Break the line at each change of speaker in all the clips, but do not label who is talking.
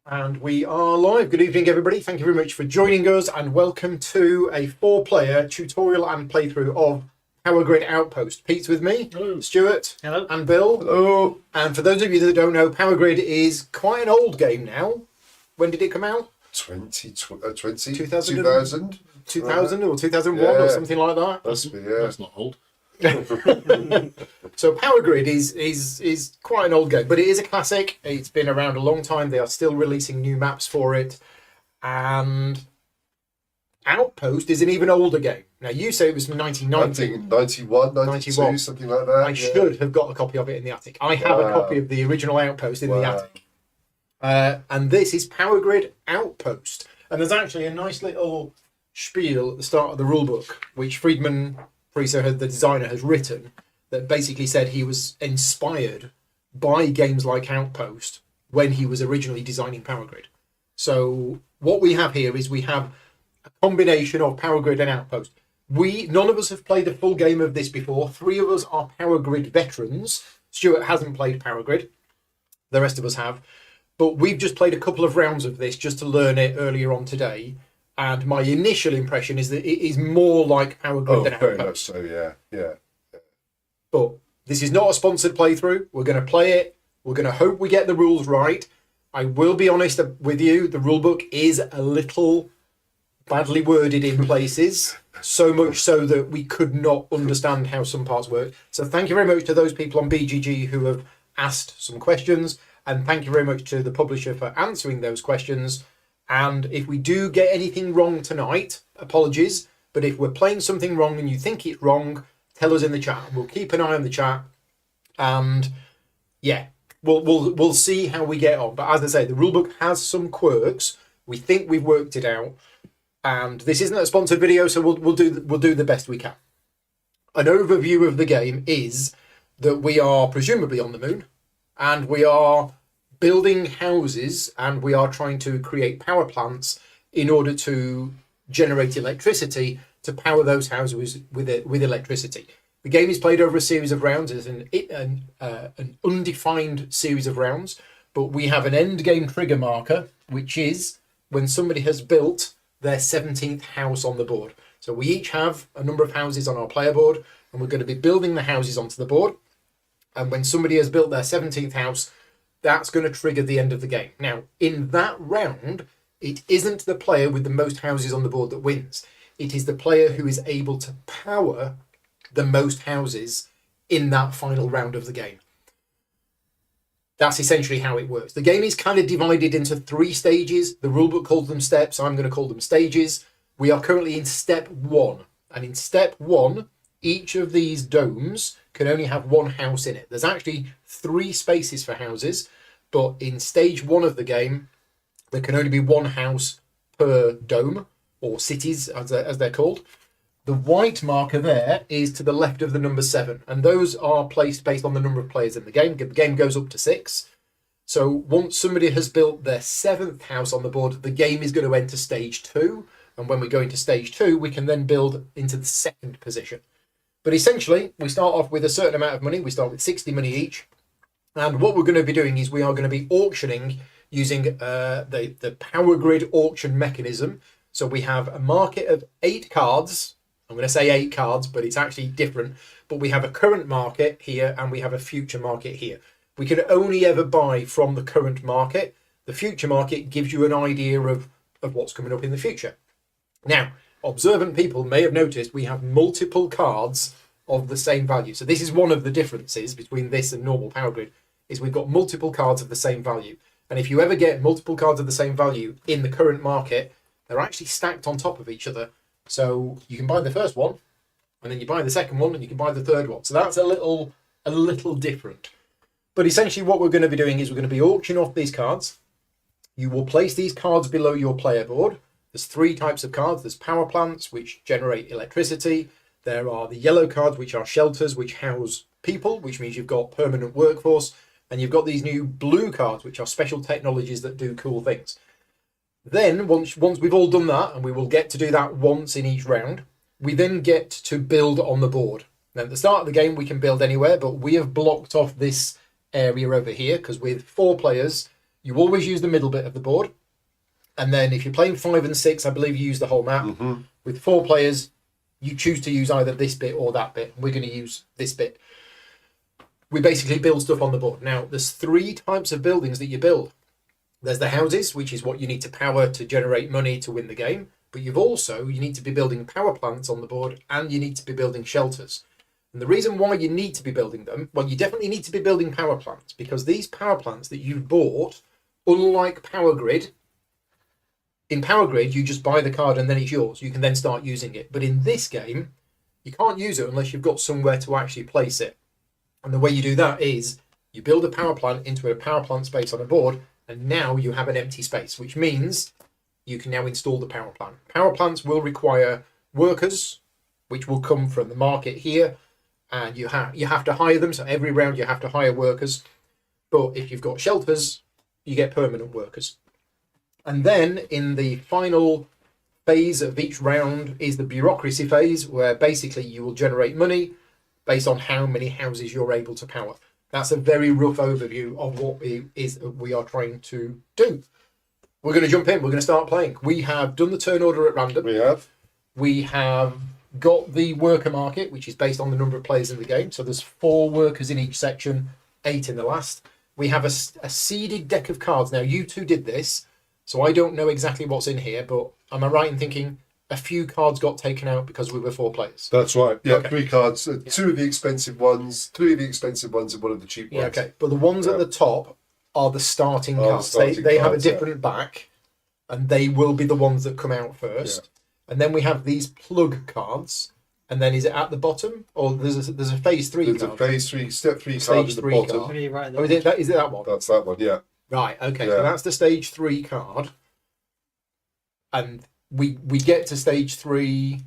And we are live. Good evening, everybody. Thank you very much for joining us, and welcome to a 4-player tutorial and playthrough of Power Grid Outpost. Pete's with me,
Hello.
Stuart,
Hello.
and Bill.
Hello.
And for those of you that don't know, Power Grid is quite an old game now. When did it come out?
2000?
2000 or 2001 or something like that.
Must be, yeah.
That's not old.
So Power Grid is quite an old game, but it is a classic. It's been around a long time. They are still releasing new maps for it. And Outpost is an even older game. Now, you say it was from 1990.
91, 92,
91.
something like that.
I should have got a copy of it in the attic. I have a copy of the original Outpost in the attic. And this is Power Grid Outpost. And there's actually a nice little spiel at the start of the rulebook, which Friedman Frieser, the designer, has written, that basically said he was inspired by games like Outpost when he was originally designing Power Grid. So what we have here is we have a combination of Power Grid and Outpost. None of us have played a full game of this before. 3 of us are Power Grid veterans. Stuart hasn't played Power Grid. The rest of us have. But we've just played a couple of rounds of this just to learn it earlier on today. And my initial impression is that it is more like Power Grid than
very
Outpost.
much so, yeah.
But this is not a sponsored playthrough. We're going to play it. We're going to hope we get the rules right. I will be honest with you, the rulebook is a little badly worded in places, so much so that we could not understand how some parts work. So thank you very much to those people on BGG who have asked some questions, and thank you very much to the publisher for answering those questions. And if we do get anything wrong tonight, apologies, but if we're playing something wrong and you think it's wrong, tell us in the chat. We'll keep an eye on the chat, and yeah, we'll see how we get on. But as I say, the rulebook has some quirks. We think we've worked it out, and this isn't a sponsored video, so we'll do the best we can. An overview of the game is that we are presumably on the moon, and we are building houses, and we are trying to create power plants in order to generate electricity to power those houses with electricity. The game is played over a series of rounds. It's an undefined series of rounds, but we have an end game trigger marker, which is when somebody has built their 17th house on the board. So we each have a number of houses on our player board, and we're going to be building the houses onto the board. And when somebody has built their 17th house, that's going to trigger the end of the game. Now, in that round, it isn't the player with the most houses on the board that wins. It is the player who is able to power the most houses in that final round of the game. That's essentially how it works. The game is kind of divided into 3 stages. The rulebook calls them steps. I'm going to call them stages. We are currently in step 1. And in step 1, each of these domes can only have 1 house in it. There's actually 3 spaces for houses, but in stage 1 of the game, there can only be 1 house per dome, or cities as they're called. The white marker there is to the left of the number 7, and those are placed based on the number of players in the game. The game goes up to 6. So once somebody has built their 7th house on the board, the game is going to enter stage 2, and when we go into stage 2, we can then build into the 2nd position. But essentially, we start off with a certain amount of money. We start with 60 money each, and what we're going to be doing is we are going to be auctioning using the Power Grid auction mechanism. So we have a market of 8 cards. I'm going to say 8 cards, but it's actually different. But we have a current market here, and we have a future market here. We can only ever buy from the current market. The future market gives you an idea of what's coming up in the future. Now, observant people may have noticed we have multiple cards of the same value. So this is one of the differences between this and normal Power Grid, is we've got multiple cards of the same value. And if you ever get multiple cards of the same value in the current market, they're actually stacked on top of each other. So you can buy the first one, and then you buy the second one, and you can buy the third one. So that's a little different. But essentially what we're going to be doing is we're going to be auctioning off these cards. You will place these cards below your player board. There's 3 types of cards. There's power plants, which generate electricity. There are the yellow cards, which are shelters, which house people, which means you've got permanent workforce. And you've got these new blue cards, which are special technologies that do cool things. Then, once we've all done that, and we will get to do that once in each round, we then get to build on the board. Now, at the start of the game, we can build anywhere, but we have blocked off this area over here, because with 4 players, You always use the middle bit of the board. And then if you're playing 5 and 6, I believe you use the whole map. With 4 players, you choose to use either this bit or that bit. We're going to use this bit. We basically build stuff on the board. Now, there's 3 types of buildings that you build. There's the houses, which is what you need to power to generate money to win the game. But you need to be building power plants on the board, and you need to be building shelters. And the reason why you need to be building them, well, you definitely need to be building power plants, because these power plants that you've bought, unlike Power Grid, in Power Grid, you just buy the card and then it's yours. You can then start using it. But in this game, you can't use it unless you've got somewhere to actually place it. And the way you do that is you build a power plant into a power plant space on a board, and now you have an empty space, which means you can now install the power plant. Power plants will require workers, which will come from the market here, and you have to hire them. So every round you have to hire workers. But if you've got shelters, you get permanent workers. And then in the final phase of each round is the bureaucracy phase, where basically you will generate money based on how many houses you're able to power. That's a very rough overview of what it is we are trying to do. We're going to jump in. We're going to start playing. We have done the turn order at random. We have got the worker market, which is based on the number of players in the game. So there's 4 workers in each section, 8 in the last. We have a seeded deck of cards. Now, you 2 did this, so I don't know exactly what's in here, but am I right in thinking a few cards got taken out because we were 4 players?
That's right. Yeah,
Okay.
3 cards. 2 of the expensive ones, 3 of the expensive ones, and 1 of the cheap ones.
Yeah, okay. But the ones at the top are the starting cards. They have a different back, and they will be the ones that come out first. And then we have these plug cards. And then is it at the bottom, or there's a phase 3?
There's
card?
a phase 3, step 3
Stage
card at the
3
bottom.
card.
Really right
Oh, is it that one?
That's that one, yeah.
Right. Okay. So that's the stage 3 card, and we get to stage 3.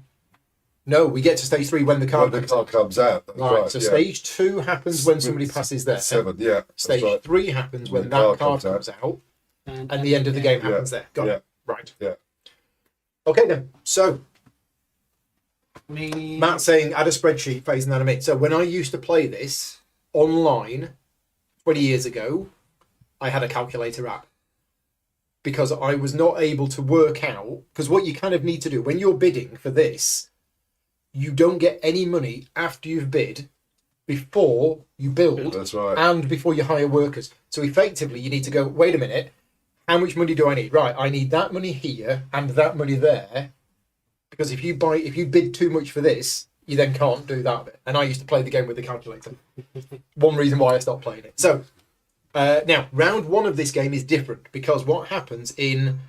No, we get to stage 3 when the card
comes out. That's
right. So stage 2 happens when somebody passes there.
7, yeah.
Stage 3 happens when that card comes out, and the end of the game happens there. Got it. Right.
Yeah.
Okay then. So Matt's saying add a spreadsheet phase and animate. So when I used to play this online 20 years ago, I had a calculator app because I was not able to work out, because what you kind of need to do when you're bidding for this, you don't get any money after you've bid before you build.
That's right.
And before you hire workers. So effectively you need to go, wait a minute, how much money do I need? Right, I need that money here and that money there. Because if you bid too much for this, you then can't do that bit. And I used to play the game with the calculator. One reason why I stopped playing it. So now round 1 of this game is different, because what happens in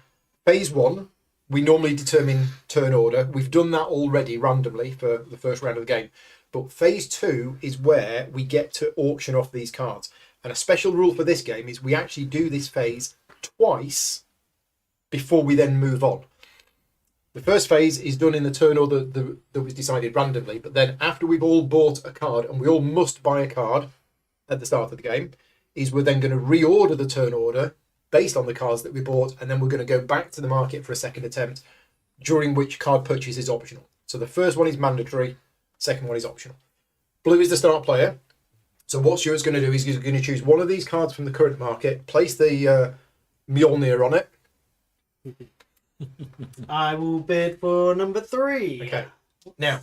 phase 1, we normally determine turn order. We've done that already randomly for the first round of the game. But phase 2 is where we get to auction off these cards. And a special rule for this game is we actually do this phase twice before we then move on. The first phase is done in the turn order that was decided randomly, but then after we've all bought a card, and we all must buy a card at the start of the game, is we're then going to reorder the turn order based on the cards that we bought, and then we're going to go back to the market for a second attempt, during which card purchase is optional. So the first one is mandatory, second one is optional. Blue is the start player. So what Stuart's going to do is he's going to choose one of these cards from the current market, place the Mjolnir on it.
I will bid for number 3.
Okay. Now,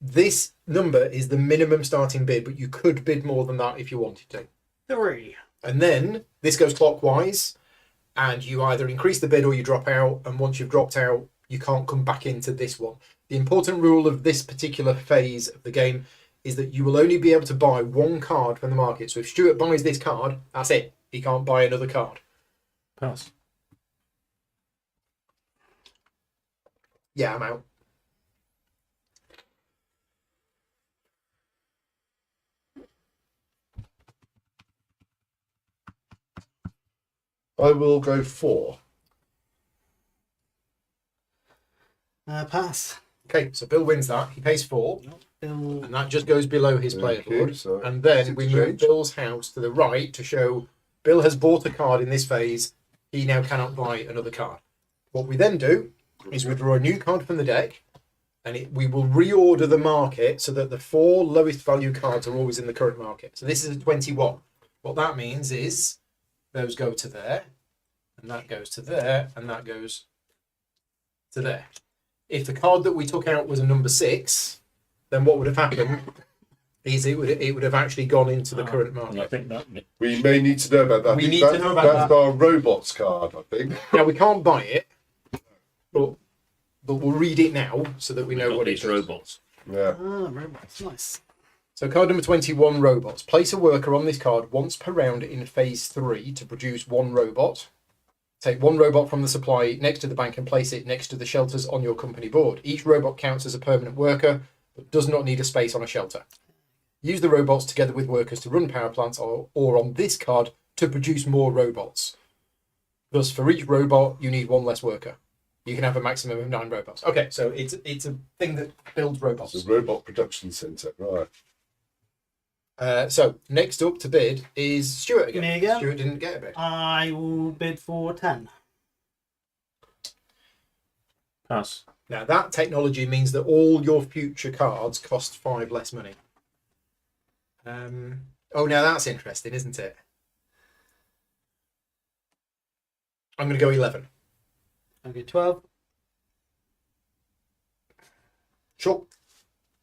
this number is the minimum starting bid, but you could bid more than that if you wanted to.
3.
And then this goes clockwise, and you either increase the bid or you drop out. And once you've dropped out, you can't come back into this one. The important rule of this particular phase of the game is that you will only be able to buy 1 card from the market. So if Stuart buys this card, that's it. He can't buy another card.
Pass.
Yeah, I'm out.
I will go 4.
Pass.
Okay, so Bill wins that. He pays 4,
Bill.
and that just goes below his player
Okay,
board.
so
And then
it's
we move
exchanged.
Bill's house to the right to show Bill has bought a card in this phase. He now cannot buy another card. What we then do is we draw a new card from the deck, and we will reorder the market so that the 4 lowest value cards are always in the current market. So this is a 21. What that means is those go to there, and that goes to there, and that goes to there. If the card that we took out was a number 6, then what would have happened is it would have actually gone into the current
And I
market.
think that
We may need to know about that. I
We
think
need to
that's-
know about
that's
that.
our robots card, I think.
Now we can't buy it, but we'll read it now so that we
we've
know
got
what it
these
does.
robots.
Yeah.
Ah, robots. Nice.
So card number 21, robots. Place a worker on this card once per round in phase 3 to produce 1 robot. Take 1 robot from the supply next to the bank and place it next to the shelters on your company board. Each robot counts as a permanent worker, but does not need a space on a shelter. Use the robots together with workers to run power plants or on this card to produce more robots. Thus, for each robot, you need 1 less worker. You can have a maximum of 9 robots. Okay, so it's a thing that builds robots.
It's a robot production centre, right?
So next up to bid is Stuart again.
Me again?
Stuart didn't get a bid.
I will bid for 10.
Pass.
Now that technology means that all your future cards cost 5 less money. Oh, now that's interesting, isn't it? I'm going to go 11.
Okay, 12.
Sure.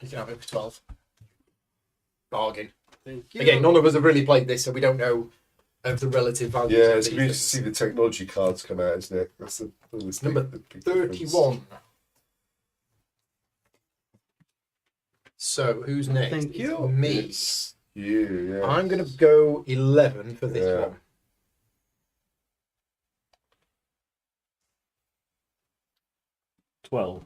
You can have it for 12. Bargain.
Thank you.
Again, none of us have really played this, so we don't know of the relative values.
Yeah,
of
it's
these
going to
things.
see the technology cards come out, isn't it? That's
It's number 31. So who's next?
Thank
It's
you.
me.
It's you, yeah.
I'm going to go 11 for this
Yeah.
one.
$12.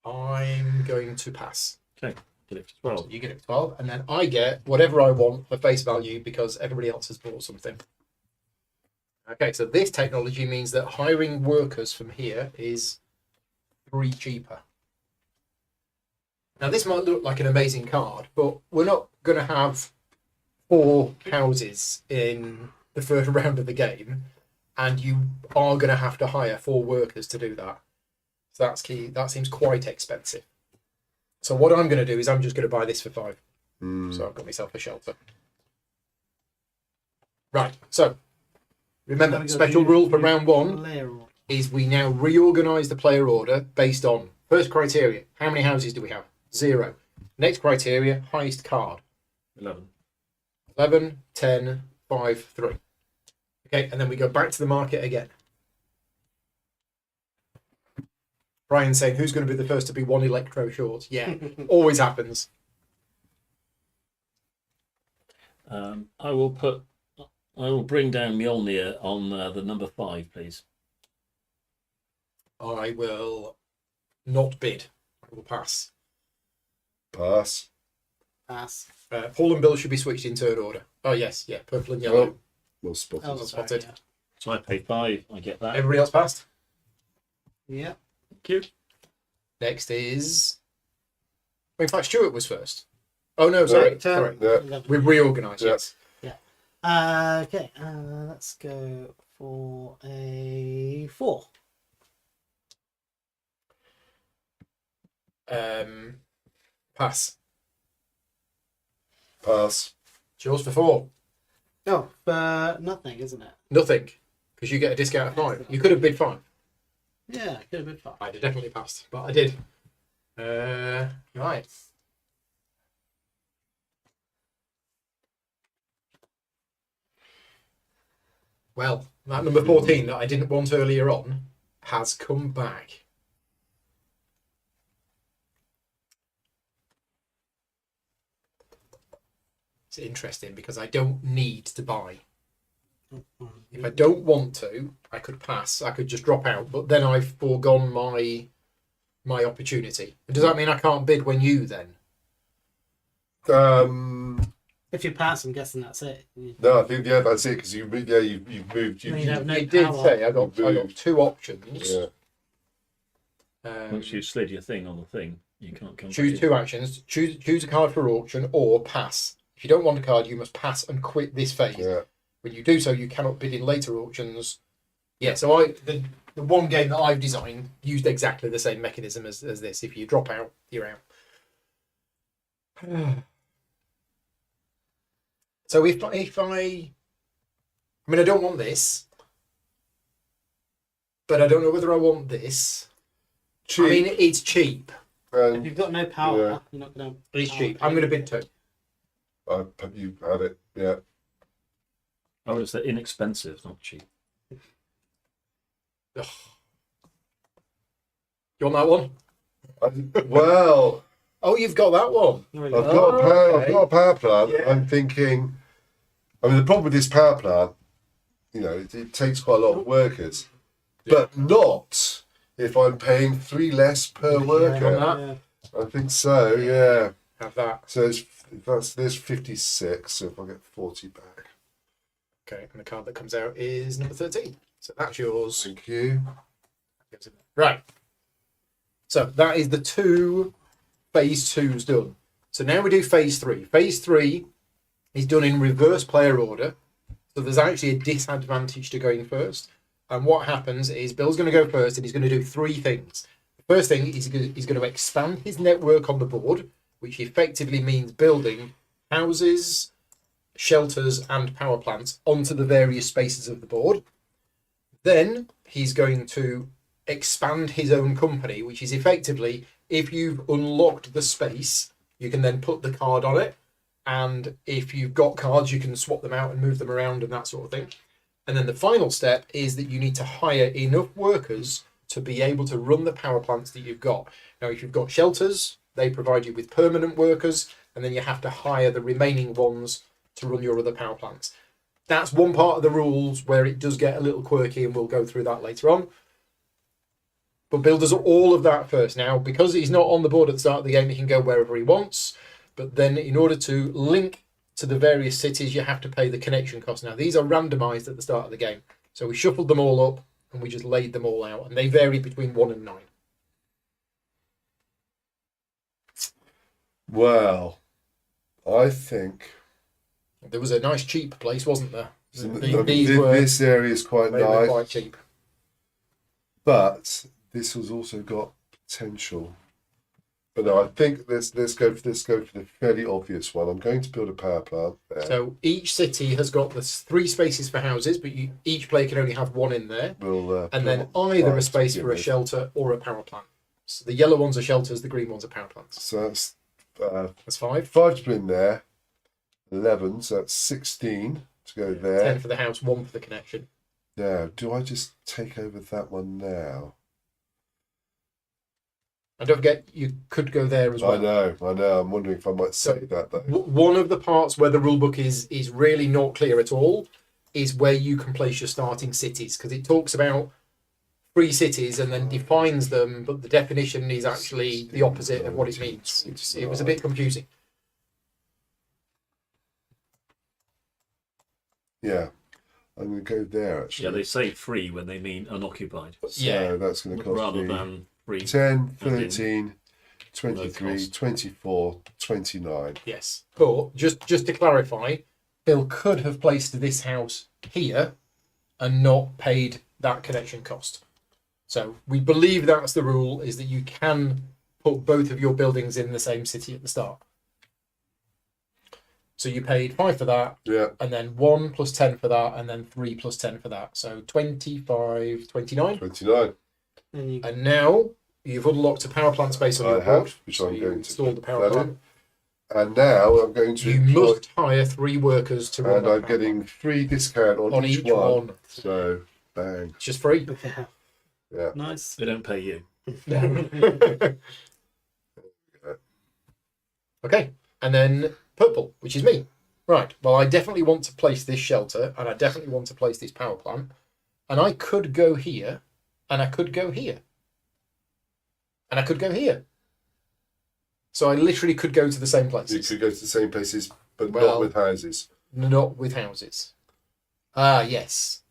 I'm going to pass.
Okay, get it for 12.
You get it for 12, and then I get whatever I want for face value because everybody else has bought something. Okay, so this technology means that hiring workers from here is 3 cheaper. Now, this might look like an amazing card, but we're not going to have 4 houses in the first round of the game, and you are going to have to hire 4 workers to do that. So that's key. That seems quite expensive. So what I'm going to do is I'm just going to buy this for 5. So I've got myself a shelter. Right, so remember,
Gotta go
special
do
rule for round 1
player order.
is we now reorganise the player order based on first criteria. How many houses do we have? 0. Next criteria, highest card.
11.
11, 10, 5, 3. Okay, and then we go back to the market again. Brian's saying, who's going to be the first to be 1 electro short? Yeah, always happens.
I will bring down Mjolnir on the number 5, please.
I will not bid. I will pass.
Pass.
Pass.
Paul and Bill should be switched in turn order. Oh, yes, yeah, purple and yellow.
Oh, well spotted.
Oh,
spotted.
sorry,
So I pay 5. I get that.
Everybody else passed?
yeah.
Thank you.
Next is... In fact, Stuart was first. Oh, no, sorry.
Turn.
Sorry.
Yeah.
11.
We've reorganised,
Yeah.
yes.
Okay, let's go for a 4.
Pass.
Pass.
It's yours for 4.
Oh, but nothing, isn't it?
Nothing, because you get a discount of 5. You could have bid 5.
Yeah, could have been 5.
I'd have definitely passed, but I did. Right. Well, that number 14 that I didn't want earlier on has come back. It's interesting because I don't need to buy. If I don't want to, I could pass. I could just drop out, but then I've foregone my opportunity. And does that mean I can't bid when you then?
If you pass, I'm guessing that's it.
No, I think that's it because you've moved.
You have no
It did
power.
say I got 2 options.
Yeah.
Once you slid your thing on the thing, you can't come
Choose
back
2 actions. Choose a card for auction or pass. If you don't want a card, you must pass and quit this phase.
Yeah.
When you do so, you cannot bid in later auctions. Yeah, so the one game that I've designed used exactly the same mechanism as this. If you drop out, you're out. So if I mean, I don't want this, but I don't know whether I want this.
Cheap.
I mean, it's cheap.
If you've got no power,
Yeah.
you're not going to.
It's cheap. I'm going to bid 2.
You had it. Yeah.
Oh, it's inexpensive, not cheap.
Ugh. You want that one?
Well,
Oh, you've got that one.
I've got a power plant.
Yeah.
I'm thinking. I mean, the problem with this power plant, it takes quite a lot of workers, but not if I'm paying 3 less per worker.
that.
Yeah.
I think so. Yeah.
Have that.
So there's 56. So if I get 40 back,
Okay, and the card that comes out is number 13. So that's yours.
thank you.
Right. So that is the 2 phase 2s done. So now we do phase 3. Phase 3 is done in reverse player order. So there's actually a disadvantage to going first. And what happens is Bill's going to go first and he's going to do 3 things. The first thing is he's going to expand his network on the board, which effectively means building houses, shelters, and power plants onto the various spaces of the board. Then he's going to expand his own company, which is effectively, if you've unlocked the space, you can then put the card on it. And if you've got cards, you can swap them out and move them around and that sort of thing. And then the final step is that you need to hire enough workers to be able to run the power plants that you've got. Now, if you've got shelters, they provide you with permanent workers, and then you have to hire the remaining ones to run your other power plants. That's one part of the rules where it does get a little quirky, and we'll go through that later on. But Bill does all of that first. Now, because he's not on the board at the start of the game, he can go wherever he wants. But then in order to link to the various cities, you have to pay the connection cost. Now, these are randomized at the start of the game. So we shuffled them all up and we just laid them all out. And they vary between 1 and 9.
Well, I think
There was a nice cheap place, wasn't there? These
this area is quite
they were
nice,
quite cheap.
but this has also got potential. But no, I think let's go for the fairly obvious one. I'm going to build a power plant there.
So each city has got the 3 spaces for houses, but each player can only have 1 in there.
We'll,
And then
build
either
5
a space
to
for a
begin with.
shelter or a power plant. So the yellow ones are shelters, the green ones are power plants.
So that's
That's 5.
5 to put in there, 11. So that's 16 to go
10
there.
for the house, 1 for the connection.
Now, do I just take over that one now?
And don't forget, you could go there as well.
I know. I'm wondering if I might say that though.
One of the parts where the rulebook is really not clear at all is where you can place your starting cities, because it talks about 3 cities and then defines them, but the definition is actually the opposite of what it means. It was a bit confusing.
Yeah, I'm going to go there actually.
Yeah, they say 3 when they mean unoccupied,
So
Yeah.
that's going to cost
rather
me
than 3.
10,
as in
13, 23,
cost.
24, 29.
Yes. But just to clarify, Bill could have placed this house here and not paid that connection cost. So we believe that's the rule, is that you can put both of your buildings in the same city at the start. So you paid 5 for that,
Yeah,
and then 1 plus 10 for that, and then 3 plus 10 for that. So 25, 29.
29.
And you
And now you've unlocked a power plant space on
I
your
have,
board.
which
So
I'm
you
going to
install the power
put that
plant.
in. And now I'm going to
You
employ,
must hire 3 workers to run
and
that
I'm
power
getting 3 discount
plant.
on each one. So, bang.
It's just free.
yeah.
Yeah.
Nice.
They don't pay you.
Okay, and then purple, which is me. Right, well, I definitely want to place this shelter, and I definitely want to place this power plant. And I could go here, and I could go here. And I could go here. So I literally could go to the same
You
places,
could go to the same places, but not
Well-
with houses.
not with houses. Ah, yes.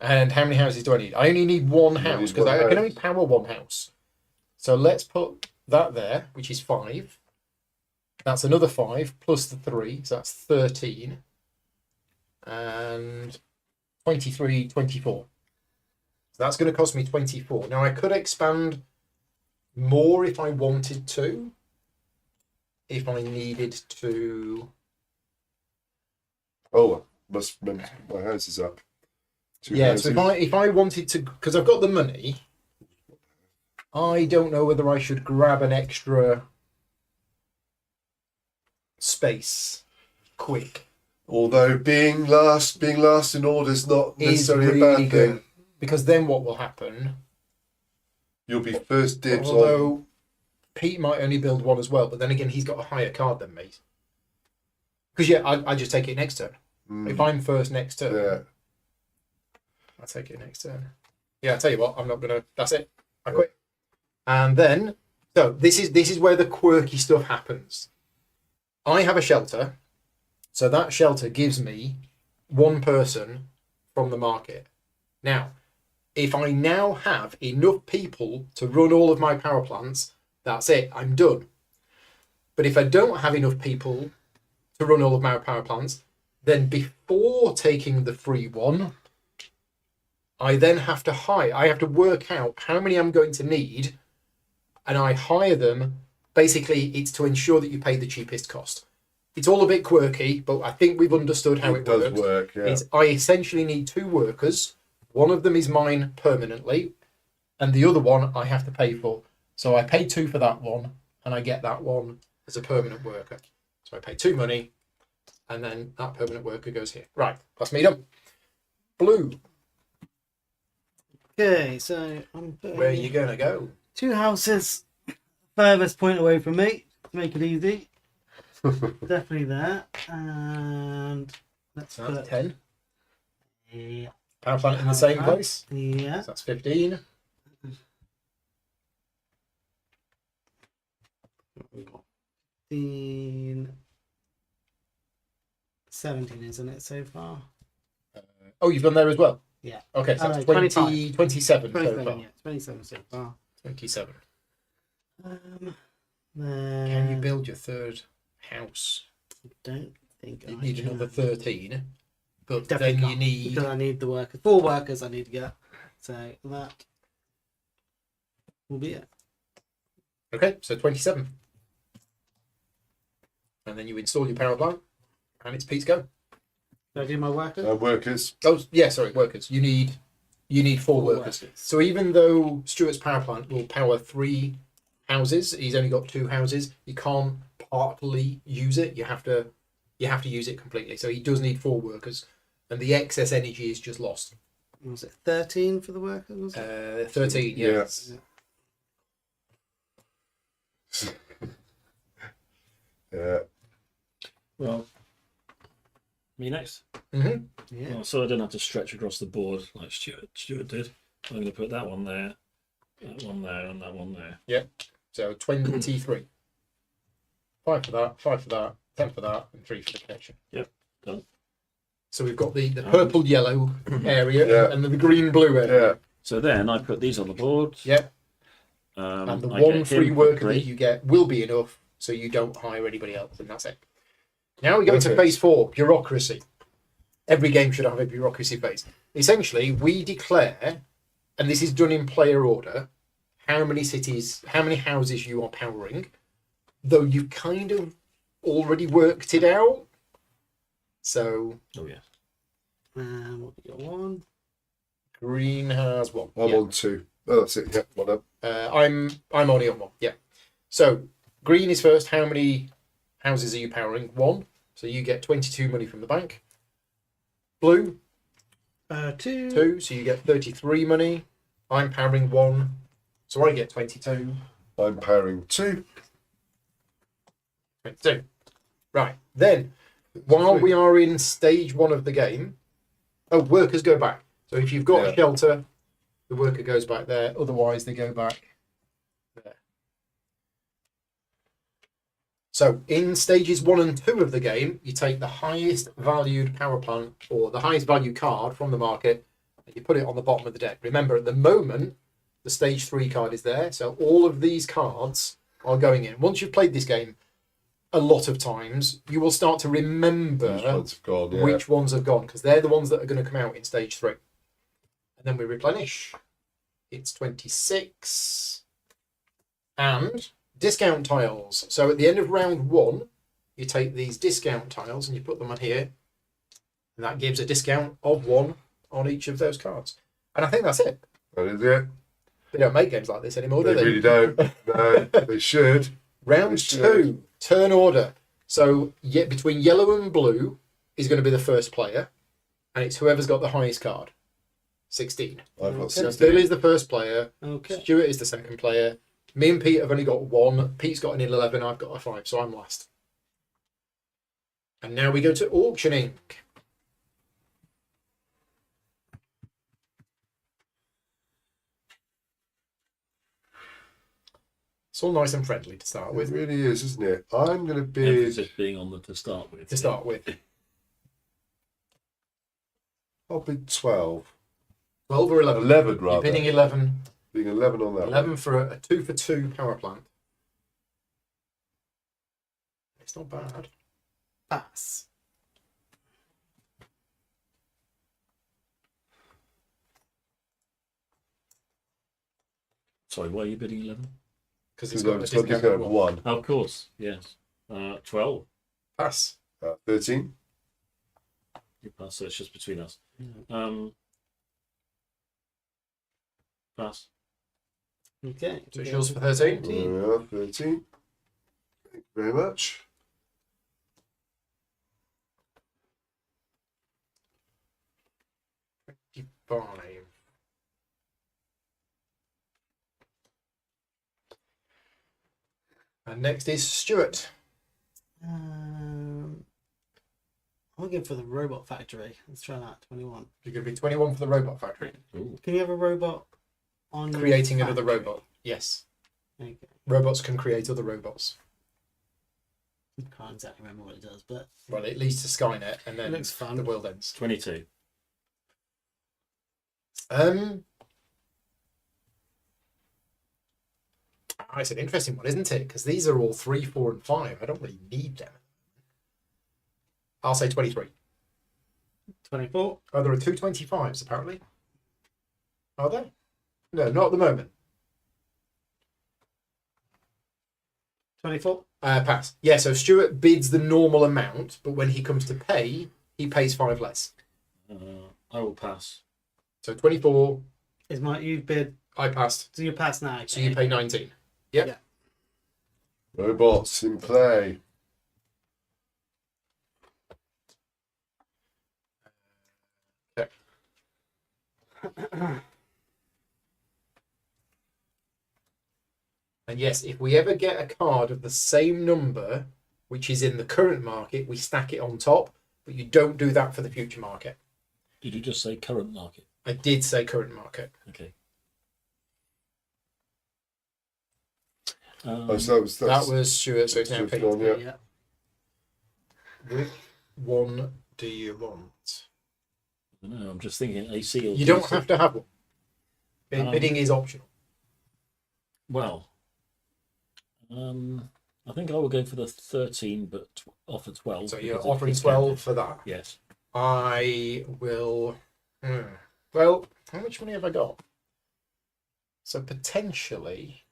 And how many houses do I need? I only need 1
You
house,
need
because
1
I can
house.
only power 1 house. So let's put that there, which is 5. That's another 5 plus the 3, so that's 13. And 23, 24. So that's going to cost me 24. Now I could expand more if I wanted to. If I needed to.
Oh, must remember my house is up. Two
Yeah,
houses.
so if I wanted to, because I've got the money, I don't know whether I should grab an extra space quick.
Although being last in order is not
Is
necessarily
really
a bad
good.
thing.
Because then what will happen?
You'll be first dibs on.
Although Pete might only build one as well, but then again he's got a higher card than me. Because yeah, I just take it next turn. If I'm first next turn,
Yeah.
I'll take it next turn. Yeah, I tell you what, I'm not gonna. That's it. I quit. And then, so this is where the quirky stuff happens. I have a shelter, so that shelter gives me one person from the market. Now, if I now have enough people to run all of my power plants, that's it. I'm done. But if I don't have enough people to run all of my power plants, then before taking the free one, I then have to hire. I have to work out how many I'm going to need, and I hire them. Basically, it's to ensure that you pay the cheapest cost. It's all a bit quirky, but I think we've understood how it
does
works.
work, yeah.
I essentially need 2 workers. One of them is mine permanently, and the other one I have to pay for. So I pay 2 for that one, and I get that one as a permanent worker. So I pay 2 money, and then that permanent worker goes here. Right, that's me done. Blue,
Okay, so I'm putting
where are you going to go?
2 houses furthest point away from me to make it easy. Definitely there. And let's
So that's
put
10.
yeah.
Power plant in the same
Power
place.
Yeah.
So that's 15.
15, 17, isn't it so far?
Oh, you've done there as well?
Yeah.
Okay, so
Oh,
that's
no,
27 so
27,
far.
yeah, 27 so far.
27.
Then
Can you build your third house?
I don't think
You
I
need
can.
another 13. But
Definitely
then you
can't,
need...
because I need the workers. 4 workers I need to get. So that will be it.
Okay, so 27. And then you install your power plant, and it's Pete's go.
Do I do my workers?
Workers.
Oh, yeah, sorry, workers. You need 4 workers. So even though Stuart's power plant will power 3 houses, he's only got 2 houses. You can't partly use it. You have to use it completely. So he does need 4 workers, and the excess energy is just lost.
Was it 13 for the workers? Was it?
13, yeah.
Yes. Yeah.
Well, me next.
Mm-hmm.
Yeah.
Well, so I don't have to stretch across the board like Stuart did. I'm going to put that one there, and that one there.
So 23. 5 for that, 5 for that, 10 for that, and 3 for the connection.
Yep, done.
So we've got the purple-yellow area
Yeah.
and the green-blue area.
Yeah.
So then I put these on the board.
Yep. And the
I
one
get
free
him for
worker
3.
that you get will be enough, so you don't hire anybody else, and that's it. Now we go into
Perfect.
phase 4, bureaucracy. Every game should have a bureaucracy phase. Essentially, we declare, and this is done in player order, how many houses you are powering, though you've kind of already worked it out. So
Oh yeah.
What we got 1.
green has 1.
I'm
Yeah.
on 2. Oh, that's it. Yeah. One up.
I'm only on 1. Yeah. So green is first. How many houses are you powering? 1. So you get 22 money from the bank. Blue
2.
2. So you get 33 money. I'm powering 1. So I get 22.
I'm powering 2.
22. Right. Then, while we are in stage 1 of the game, workers go back. So if you've got a shelter, the worker goes back there. Otherwise, they go back there. So in stages 1 and 2 of the game, you take the highest valued power plant or the highest value card from the market and you put it on the bottom of the deck. Remember, at the moment, the stage 3 card is there. So all of these cards are going in. Once you've played this game a lot of times, you will start to remember
Which ones have gone? Yeah.
which ones have gone, because they're the ones that are going to come out in stage 3. And then we replenish. It's 26. And discount tiles. So at the end of round 1, you take these discount tiles and you put them on here. And that gives a discount of 1 on each of those cards. And I think that's it.
That is it.
They don't make games like this anymore, do
They
they?
really don't. No, they should.
Round 2, turn order. So between yellow and blue is going to be the first player. And it's whoever's got the highest card. 16.
I've got
So
16.
Bill is the first player.
Okay.
Stuart is the second player. Me and Pete have only got 1. Pete's got an 11. I've got a 5. So I'm last. And now we go to auctioning. It's all nice and friendly to start
It
with.
really is, isn't it? I'm going to bid.
Emphasis being on the to start with.
To start with.
I'll bid 12.
12 or 11?
11
You're
rather.
bidding 11.
Being 11 on that
11
one.
for a 2 for 2 power plant. It's not bad. Pass.
Sorry, why are you bidding 11?
Because
Because
it's got a
I've got
discount
discount
of
of
1.
1.
Oh, of course, yes. 12.
Pass.
13.
You pass, so it's just between us.
Yeah.
Pass.
Okay.
So it's yours for 13.
Yeah, 13. Thank you very much.
Five. And next is Stuart.
I'll go for the robot factory. Let's try that. 21.
You're going to be 21 for the robot factory.
Ooh.
Can you have a robot on your
Creating another
factory?
robot. Yes.
Okay.
Robots can create other robots.
I can't exactly remember what it does, but
Well, it leads to Skynet and then
It looks fun.
the world ends.
22.
It's an interesting one, isn't it? Because these are all 3, 4, and 5. I don't really need them. I'll say 23.
24.
Oh, there are 2 25s, apparently. Are there? No, not at the moment.
24.
Pass. Yeah, so Stuart bids the normal amount, but when he comes to pay, he pays 5 less.
I will pass.
So 24,
Is my you bid?
I passed.
So you pass now.
So you pay 19. Yep.
Yeah.
Robots in play.
And yes, if we ever get a card of the same number, which is in the current market, we stack it on top, but you don't do that for the future market.
Did you just say current market?
I did say current market.
Okay.
Oh, so
That was Stuart, so it's now
Stuart's
Pete.
gone, yeah.
Yeah.
Which one do you want?
I don't know, I'm just thinking AC or
You don't
DC.
have to have one. Bidding is optional.
Well, I think I will go for the 13, but offer 12.
So you're
because of
offering
discount.
12 for that.
Yes.
I will. Well, how much money have I got? So potentially,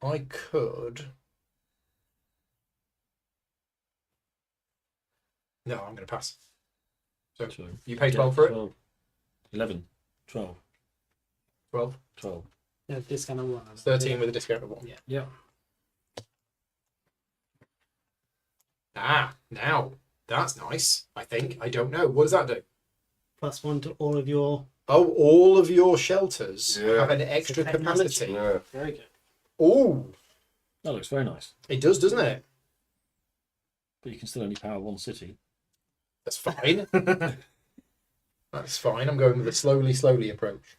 I could. No, I'm going to pass. So
So,
you pay 12 for it?
12, 11, 12,
12.
12.
Yeah, discount of 1.
13 with a discount of 1.
Yeah.
Yeah.
Ah, now that's nice. I think. I don't know. What does that do?
+1 to all of your.
Oh, all of your shelters
Yeah.
have an extra
It's a technology.
capacity.
Yeah.
Very good.
Oh,
That looks very nice.
it does, doesn't it?
But you can still only power one city.
That's fine. That's fine. I'm going with a slowly approach.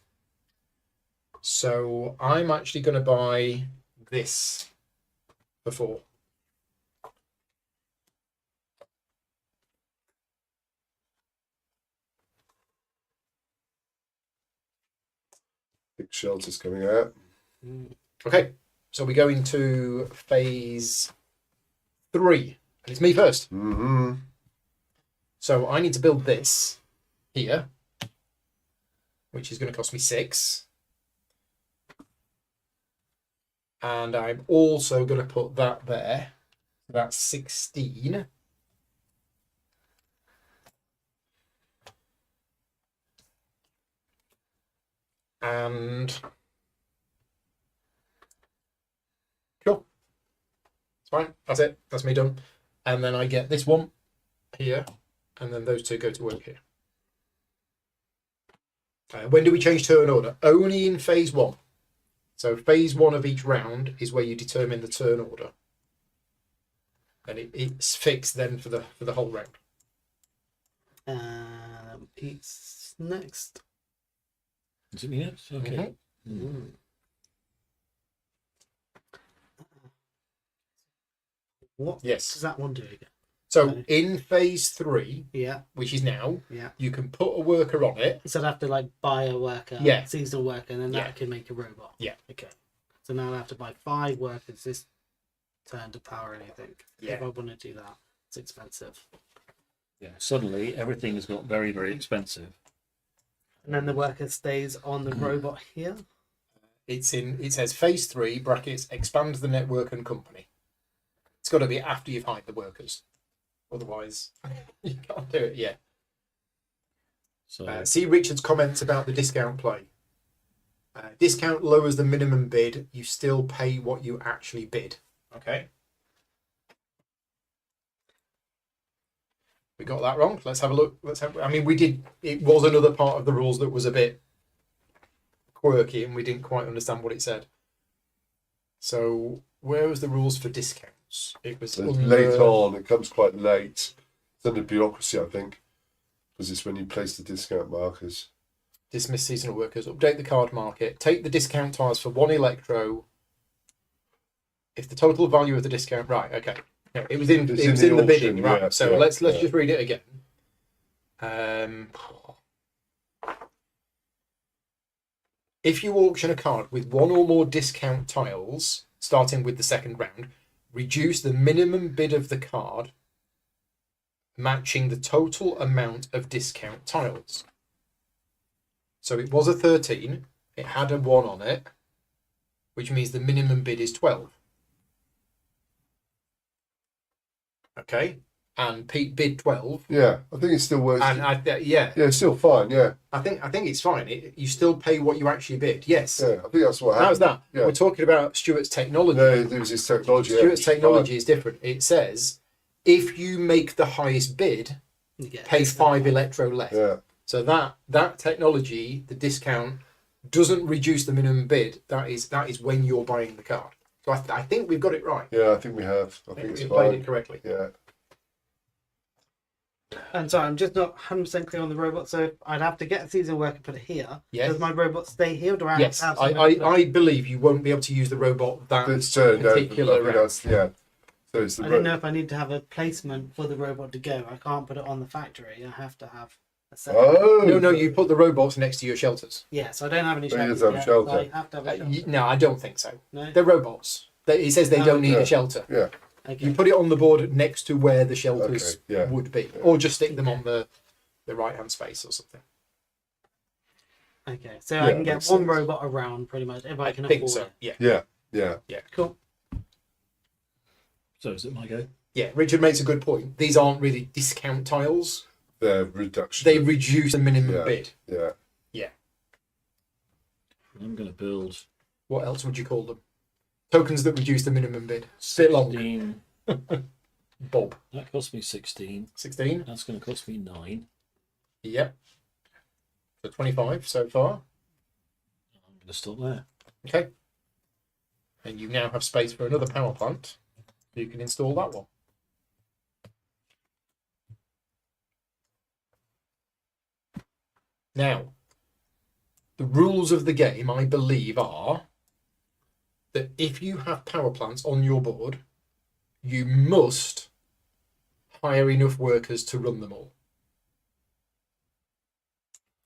So I'm actually going to buy this for 4.
Big shelters coming out.
Okay, so we go into phase 3. And it's me first.
Mm-hmm.
So I need to build this here. which is going to cost me 6. And I'm also going to put that there. That's 16. And cool. It's fine. That's it. That's me done. And then I get this one here, and then those two go to work here. When do we change turn order? Only in phase 1. So phase 1 of each round is where you determine the turn order, and it's fixed then for the whole round.
Pete's next.
Is it me next? Okay.
What
Yes.
does that one do again?
So in phase 3,
Yeah,
which is now,
yeah.
you can put a worker on it.
So I'd have to like buy a worker,
Yeah.
seasonal worker, and then
Yeah.
that can make a robot.
Yeah.
Okay. So now I have to buy 5 workers this turn to power anything.
Yeah.
If I want to do that, it's expensive.
Yeah. Suddenly, everything has got very, very expensive.
And then the worker stays on the robot here.
It says phase 3 brackets expands the network and company. It's got to be after you've hired the workers, otherwise you can't do it yet.
So
See Richard's comments about the discount play. Discount lowers the minimum bid. You still pay what you actually bid. Okay. We got that wrong. Let's have a look. I mean, we did. It was another part of the rules that was a bit quirky, and we didn't quite understand what it said. So, where was the rules for discounts? It was
So late on. It comes quite late. It's under bureaucracy, I think, because it's when you place the discount markers.
Dismiss seasonal workers. Update the card market. Take the discount tiles for 1 electro. If the total value of the discount, right? Okay. Yeah, it was in
It's
the
auction,
bidding, right?
yeah,
So
yeah,
let's
yeah.
just read it again. If you auction a card with 1 or more discount tiles, starting with the second round, reduce the minimum bid of the card, matching the total amount of discount tiles. So it was a 13. It had a 1 on it, which means the minimum bid is 12. Okay, and Pete bid 12,
Yeah, I think it still works.
and
yeah, it's still fine. Yeah,
I think it's fine. You still pay what you actually bid. Yes,
yeah. I think that's what
that was
happened.
that.
Yeah.
We're talking about Stuart's technology.
No, there was this technology.
Stuart's
yeah,
technology is different. It says if you make the highest bid,
You get
pay
this
5
thing.
electro less.
Yeah,
So that technology, the discount, doesn't reduce the minimum bid. That is when you're buying the card. So I think we've got it right.
yeah. I think we have. I think it's
We played
fine.
it correctly.
Yeah.
And sorry, I'm just not 100% clear on the robot. So I'd have to get a seasonal worker, put it here.
Yes.
Does my robot stay here? Or do I
Yes,
have to have somewhere to put it?
I believe you won't be able to use the robot that
It's turned out.
particular
I think
round.
that's yeah. So it's the
I didn't know if I need to have a placement for the robot to go. I can't put it on the factory. I have to have a set.
Oh
No, you put the robots next to your shelters.
Yeah, so I don't have any
So he
shelters
does have a
yet,
shelter.
so I have to have a shelter.
No, I don't think so.
No?
They're robots. It says they
Oh,
don't need
yeah.
a shelter.
Yeah.
Okay.
You put it on the board next to where the shelters
Okay, yeah.
would be,
Yeah.
or just stick them on the right hand space or something.
Okay, so
Yeah,
I can get
makes
one
sense.
robot around pretty much if I can
think
afford
so.
it.
Yeah,
Yeah.
Cool.
So is it my go?
yeah. Richard makes a good point. These aren't really discount tiles.
The reduction.
They reduce the minimum
Yeah.
bid.
Yeah.
I'm going to build
What else would you call them? Tokens that reduce the minimum bid. Bit long.
16.
Bob.
That cost me 16.
16.
That's going to cost me 9.
Yep. So 25 so far.
I'm going to stop there.
Okay. And you now have space for another power plant. You can install that one. Now, the rules of the game, I believe, are that if you have power plants on your board, you must hire enough workers to run them all.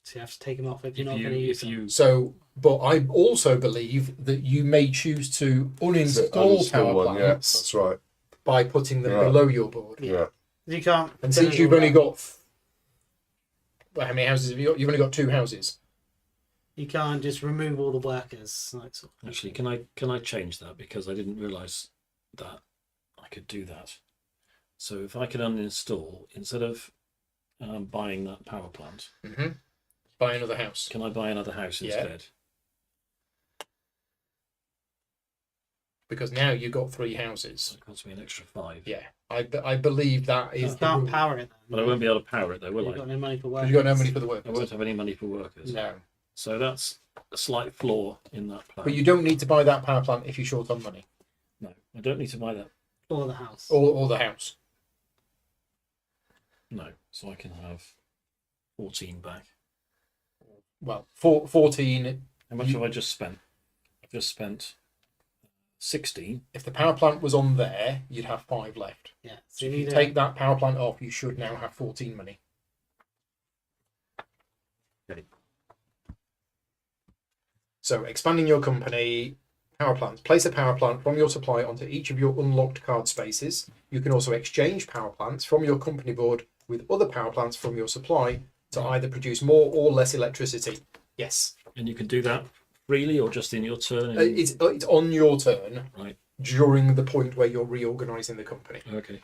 So you have to take them off if you're
If
not going to
you,
use
if
them.
you,
So, but I also believe that you may choose to uninstall
Uninstall
power
one, yeah,
plants
that's right.
by putting them
Right.
below your board.
Yeah.
You can't.
And
fill
since
it
you've
all
only
up.
got, well, how many houses have you got? You've only got 2 houses.
You can't just remove all the workers. Like, sort of.
Actually, can I change that, because I didn't realise that I could do that. So if I can uninstall, instead of buying that power plant,
Buy another house.
can I buy another house
Yeah.
instead?
Because now you've got 3 houses.
It costs me an extra 5.
Yeah, I believe that is
You
the
can't
rule.
power it then.
But I won't be able to power it though, will
You've
I?
got no money for
Because
workers.
you've got no money for the
I
workers.
won't have any money for workers.
No.
So that's a slight flaw in that plan.
But you don't need to buy that power plant if you're short on money.
No, I don't need to buy that.
Or the house.
Or the house.
No, so I can have 14 back.
Well, 14.
How much have I just spent? I've just spent 16.
If the power plant was on there, you'd have 5 left.
Yeah. So
So
you
if you
need
take that power plant off, you should now have 14 money.
Okay.
So expanding your company, power plants. Place a power plant from your supply onto each of your unlocked card spaces. You can also exchange power plants from your company board with other power plants from your supply to either produce more or less electricity. Yes.
And you can do that freely or just in your turn?
It's on your turn
Right.
during the point where you're reorganizing the company.
Okay.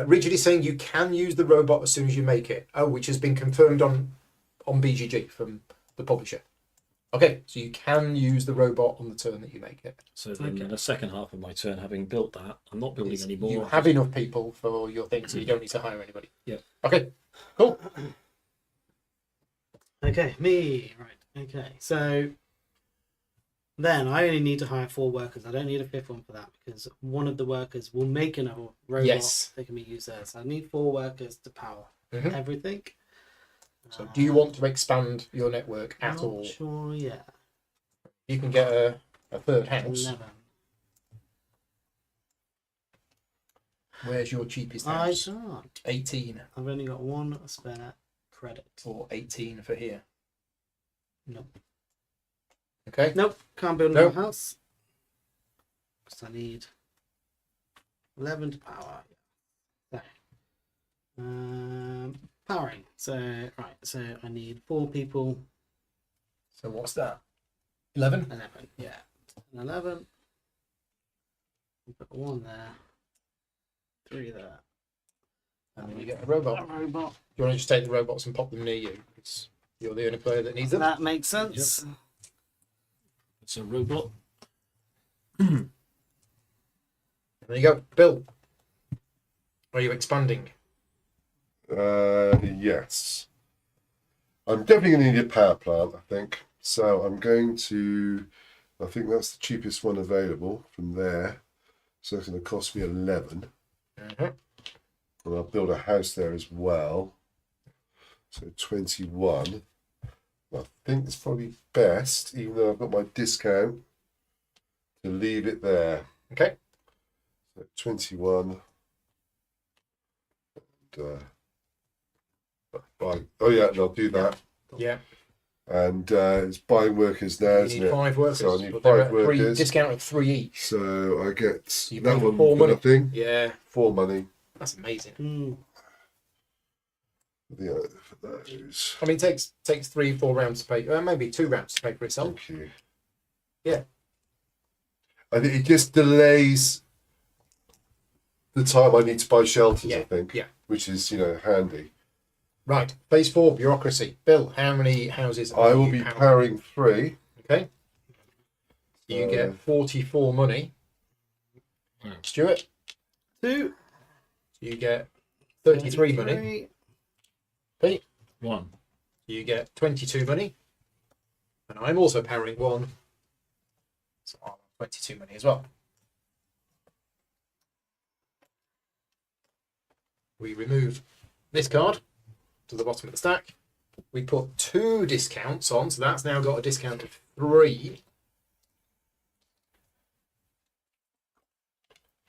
Richard is saying you can use the robot as soon as you make it. Oh, which has been confirmed on BGG from the publisher. Okay, so you can use the robot on the turn that you make it.
So then
Okay.
in the second half of my turn, having built that, I'm not building any more.
You have enough people for your thing, so you don't need to hire anybody.
Yeah.
Okay, cool.
Okay, me. Right. Okay. So then I only need to hire 4 workers. I don't need a 5th one for that because one of the workers will make another robot
Yes.
that can be used there. So I need 4 workers to power
Mhm.
everything.
So do you want to expand your network at
Not
all?
sure. Yeah.
You can get a third house.
11.
Where's your cheapest
I
house?
can't.
18
I've only got 1 spare credit.
or 18 for here.
Nope.
Okay.
Nope. Can't build
Nope.
another house. Because I need 11 to power. So, powering. So, right. So I need 4 people.
So what's that? 11?
11. Yeah. And 11. Put 1 there. 3 there.
And then you get a robot.
A robot.
Do you want to just take the robots and pop them near you? It's, you're the only player that needs them.
That makes sense.
It's a robot.
There you go. Bill, are you expanding?
Yes. I'm definitely going to need a power plant, I think. So I'm going to, I think that's the cheapest one available from there. So it's going to cost me 11.
Mhm.
And I'll build a house there as well. So 21. I think it's probably best, even though I've got my discount, to leave it there.
Okay.
So 21. And, oh yeah, and I'll do that.
Yeah.
And it's buying workers now,
You
isn't
need
it?
5 workers.
So I need
But they're
5
at three,
workers.
discount of 3 each.
So I get
you
that
pay
one
4
for
money.
nothing.
Yeah,
4 money.
that's amazing.
Mm.
Yeah, for those.
I mean, it takes 3-4 rounds to pay, maybe 2 rounds to pay for itself.
Thank you.
Yeah.
I think it just delays the time I need to buy shelters,
Yeah,
I think.
yeah.
Which is, handy.
Right, phase 4, bureaucracy. Bill, how many houses are
I will
you
be
powering?
powering 3.
Okay. You get 44 money.
Yeah.
Stuart,
2.
you get 33 money.
33.
Pete,
1.
you get 22 money. And I'm also powering 1. So I'll have 22 money as well. We remove this card to the bottom of the stack. We put 2 discounts on, so that's now got a discount of 3.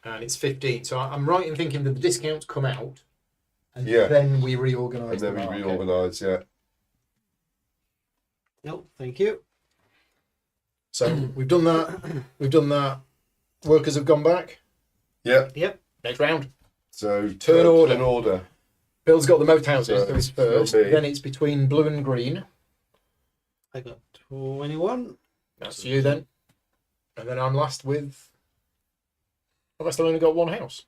And it's 15. So I'm right in thinking that the discounts come out and
Yeah.
then we reorganise
And then
the
we
market.
reorganise, yeah.
Nope. Thank you.
So we've done that. We've done that. Workers have gone back.
Yeah.
Yep.
Next round.
So
Turn order.
Turn order.
Bill's got the most houses, so he's
So,
first.
me.
Then it's between blue and green.
I got 21.
That's you then. And then I'm last with. Have I still only got one house?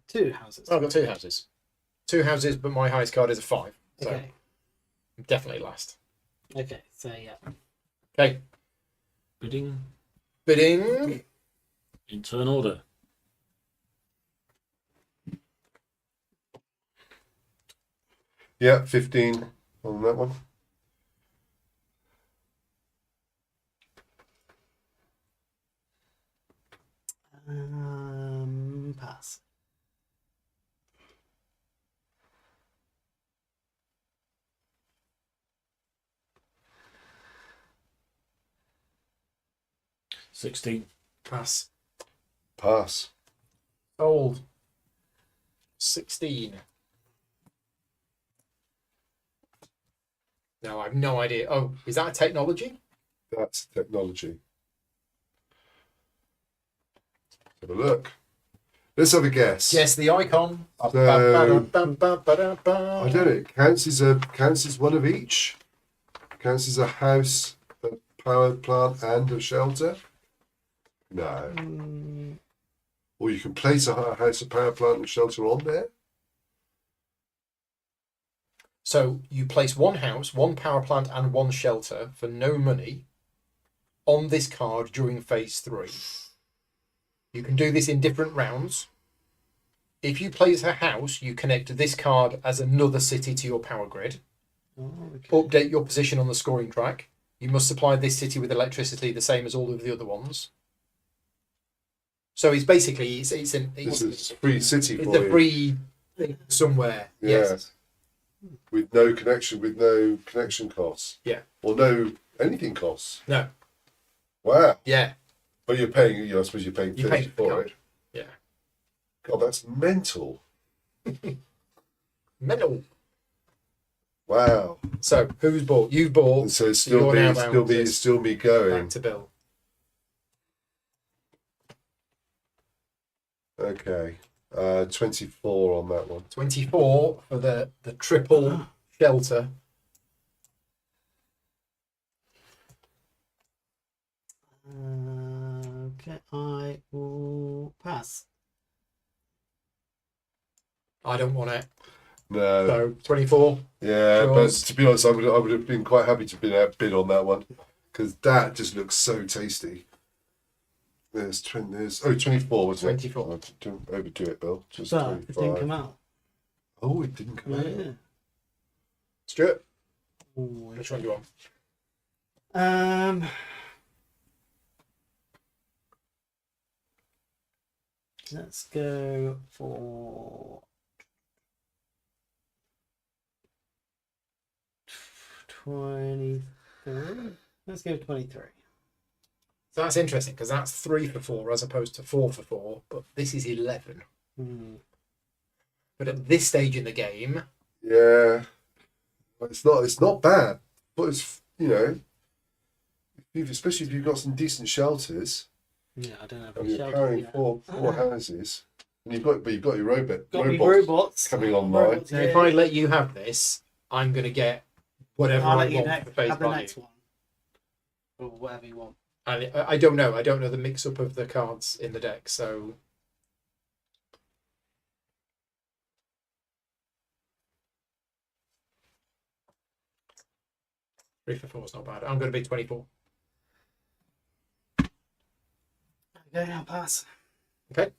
2 houses.
Oh, I've got 2 houses. 2 houses, but my highest card is a 5. So
Okay.
I'm definitely last.
Okay, so yeah.
Okay.
Bidding
Bidding.
in turn order.
Yeah, 15 on that one.
Pass.
$16.
Pass.
Pass.
Old. 16. No, I have no idea. Oh, is that a technology?
That's technology. Have a look. Let's have a guess.
Yes, the icon.
I don't know. It counts as one of each. Counts as a house, a power plant, and a shelter. No. Or you can place a house, a power plant, and a shelter on there.
So you place 1 house, 1 power plant, and 1 shelter for no money on this card during phase 3. You can do this in different rounds. If you place a house, you connect this card as another city to your power grid.
Oh, okay.
Update your position on the scoring track. You must supply this city with electricity, the same as all of the other ones. So it's basically
This is free city
it's
for
a
you.
free thing somewhere.
Yeah.
Yes.
With no connection costs.
Yeah.
Or no anything costs.
No.
Wow.
Yeah.
But you're paying. I suppose you're paying
You
30
pay
for
card.
it.
Yeah.
God, that's mental.
Mental.
Wow.
So who's bought? You bought.
And so it's
you're now round to
still me going.
back to Bill.
Okay. 24 on that one.
24 for the triple shelter.
Okay, I will pass.
I don't want it.
No.
So 24.
Yeah,
Yours.
but to be honest, I would have been quite happy to bid on that one because that just looks so tasty. There's 24, wasn't
24.
it? Don't overdo it, Bill. Just
But
25.
it didn't come out.
Oh, it didn't come out.
Yeah.
Stuart,
Ooh,
which one do you want?
Let's go for 23. Let's go 23.
So that's interesting because that's 3 for 4 as opposed to 4 for 4, but this is 11. But at this stage in the game,
Yeah, it's not bad, but it's especially if you've got some decent shelters
Yeah, I don't know.
and you're carrying four houses, and you've got your
Got me
robots
robots
coming online.
Robots,
now if I let you have this, I'm going to get whatever
I'll
I
let you
want for face
have the
value.
next one. Or whatever you want.
I don't know. I don't know the mix-up of the cards in the deck, so... Three for 4 is not bad. I'm going to be 24.
Okay, I'll pass.
Okay.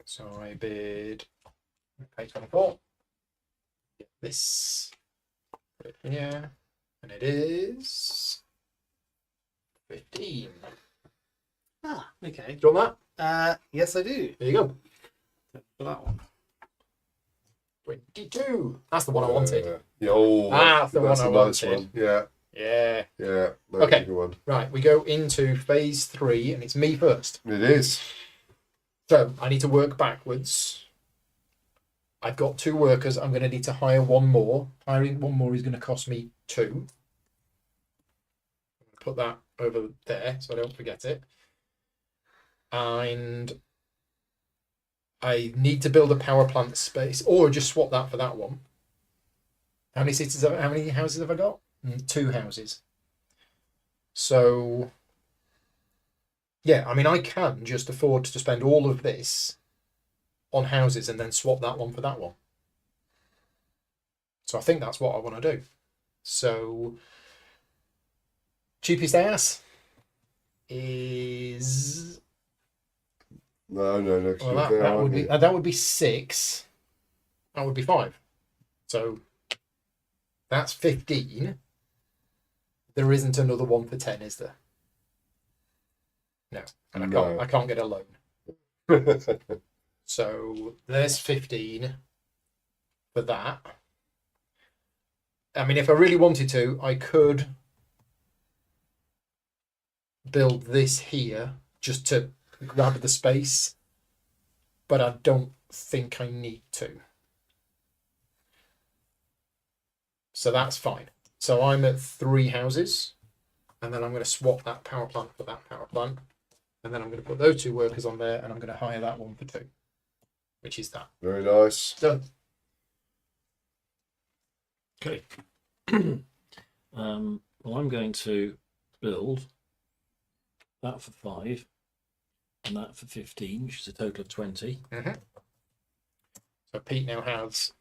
So I bid. Okay, 24. Get this. Put it here. And it is 15.
Ah, okay.
Do you want that?
Yes, I do.
There you go.
For that one.
22. That's the one I wanted.
Yeah, oh,
That's the
that's
one
a
I
nice
wanted.
one. Yeah,
Yeah.
yeah. That's
Okay.
a good one.
Right, we go into phase 3, and it's me first.
It is.
So I need to work backwards. I've got 2 workers. I'm going to need to hire 1 more. Hiring 1 more is going to cost me 2. Put that over there so I don't forget it. And I need to build a power plant space, or just swap that for that one. How many houses have I got? 2 houses. So, yeah, I mean, I can just afford to spend all of this on houses and then swap that one for that one. So I think that's what I want to do. So, cheapest ass is
No.
well, that would be 6. That would be 5. So that's 15. There isn't another one for 10, is there? No, and I can't get a loan. So there's 15 for that. I mean, if I really wanted to, I could build this here just to grab the space, but I don't think I need to. So that's fine. So I'm at 3 houses, and then I'm going to swap that power plant for that power plant, and then I'm going to put those 2 workers on there, and I'm going to hire that one for 2, which is that.
Very nice.
Done.
Okay. Well, I'm going to build that for 5 and that for 15, which is a total of 20.
So Pete now has.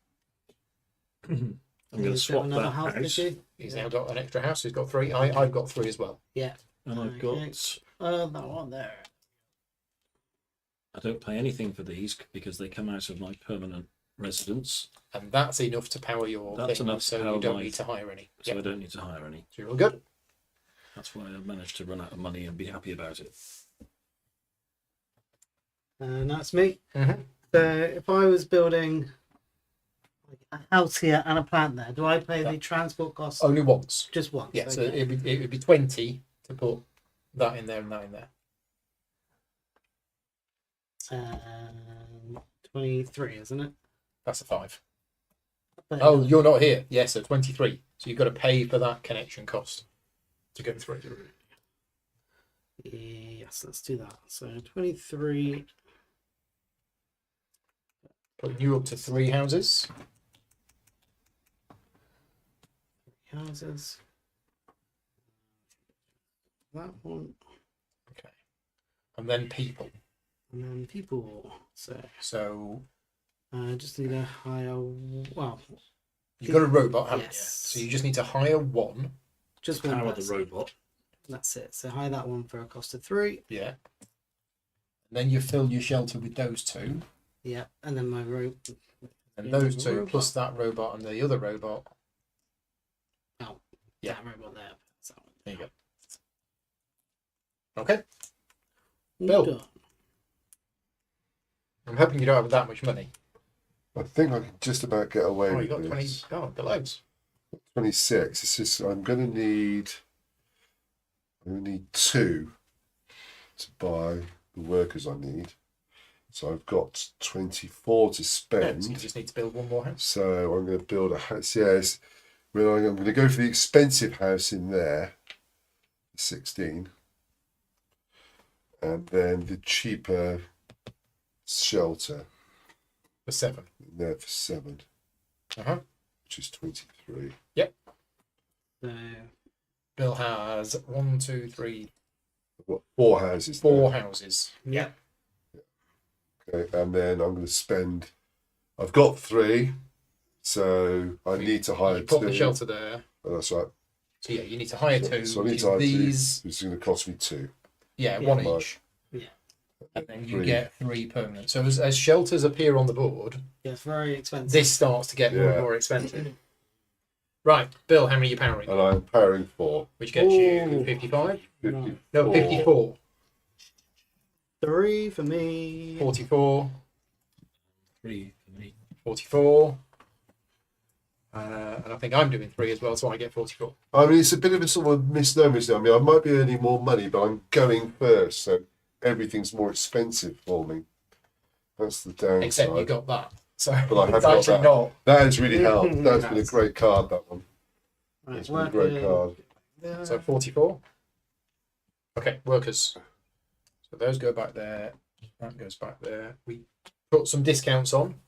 I'm going to swap that house.
He's now got an extra house. He's got 3. I've got 3 as well.
Yeah.
And I've got.
That one there.
I don't pay anything for these because they come out of my permanent residence.
And that's enough to power your
That's
thing,
enough to
so
power
you don't
my-
need to hire any.
So
Yep.
I don't need to hire any.
So you're all good.
That's why I've managed to run out of money and be happy about it.
And that's me.
Mhm.
So if I was building a house here and a plant there, do I pay the transport costs
Only once.
just once?
Yeah, so
Okay.
it would be 20 to put that in there and that in there.
23, isn't it?
That's a 5.
But-
Oh, you're not here. Yeah, so 23. So you've got to pay for that connection cost to go through.
Yes, let's do that. So 23.
Putting you up to 3 houses.
Houses. That one.
Okay. And then people.
And then people.
So
Just need to hire. Well,
you've got a robot, haven't
Yes.
you? So you just need to hire one.
just
Power
one
the
person.
robot.
That's it. So hire that one for a cost of 3.
Yeah. And then you fill your shelter with those 2.
Yeah, and then my rope.
And
Yeah,
those
the
2
robot.
plus that robot and the other robot.
Oh,
Yeah.
that robot there. That's that one.
There you go. Okay.
All
Bill.
done.
I'm hoping you don't have that much money.
I think I can just about get away
Oh,
with
you got 20.
this.
Oh, the loads.
26. It's just I'm going to need 2 to buy the workers I need. So I've got 24 to
Yeah,
spend.
so you just need to build one more house.
So I'm going to build a house. Yes, well, I'm going to go for the expensive house in there, 16, and then the cheaper shelter
For 7.
in there for 7,
Uh-huh.
which is 23.
So
Bill has 1, 2, 3,
I've got 4 houses.
4
there.
houses.
yeah,
Okay, and then I'm going to spend. I've got 3, so I need to hire
You put
2.
the shelter there.
Oh, that's right.
So yeah, you need to hire 2.
So I
which
need
is
to hire
these.
2. It's going to cost me 2.
Yeah,
Yeah.
1
Right.
each.
yeah,
And then you
3.
get 3 permanent. So as shelters appear on the board,
yeah. It's very expensive.
this starts to get more and
Yeah.
more expensive. Right, Bill, how many are you powering?
And I'm powering 4.
Which gets you
Ooh.
55?
54.
No, 54.
3 for me.
44.
3 for me.
44. And I think I'm doing 3 as well, so I get 44.
I mean, it's a bit of a sort of misnomer. I mean, I might be earning more money, but I'm going first, so everything's more expensive for me. That's the downside.
Except you got that. So
But I have
it's
got
actually
that.
not.
That has really helped. That's been a
Yes.
great card, that one.
Right,
It's been a great card.
So 44. Okay, workers. So those go back there. That goes back there. We put some discounts on.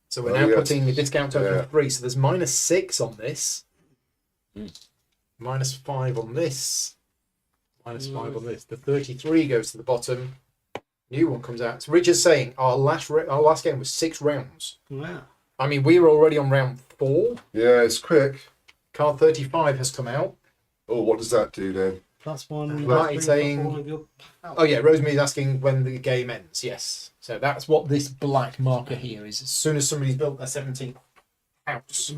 So we're
Oh,
now
yes.
putting the discount over
Yeah.
3. So there's -6 on this.
Mm.
-5 on this. -5 on this. The 33 goes to the bottom. New one comes out. So Richard's saying our last game was 6 rounds.
Wow.
I mean, we were already on round 4.
Yeah, it's quick.
Card 35 has come out.
Oh, what does that do then?
+1.
Marty's saying-
all of your power.
Oh yeah, Rosemary's asking when the game ends. Yes. So that's what this black marker here is. As soon as somebody's built their 17th house.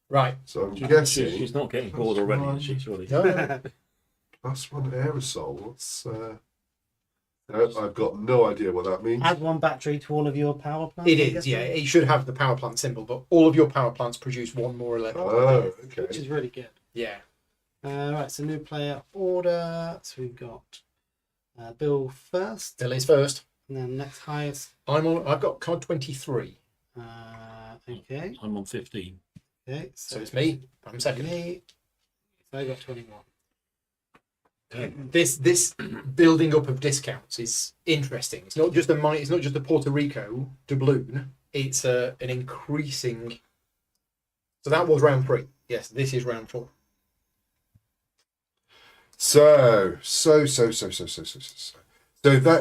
Right.
So I'm
She's
guessing
not getting bored already, is she? Surely.
No,
+1 aerosol. What's I've got no idea what that means.
Add 1 battery to all of your power plants.
it
I
is.
guess?
Yeah, it should have the power plant symbol, but all of your power plants produce 1 more electron.
Oh,
Which
okay.
is really good.
Yeah.
Right, so new player order. So we've got Bill first,
Bill is first.
and then next highest.
I've got card 23.
Okay.
I'm on 15.
Okay.
So it's me. I'm second.
me. So I got 21.
This building up of discounts is interesting. It's not just a Puerto Rico doubloon. It's an increasing. So that was round 3. Yes, this is round 4.
So that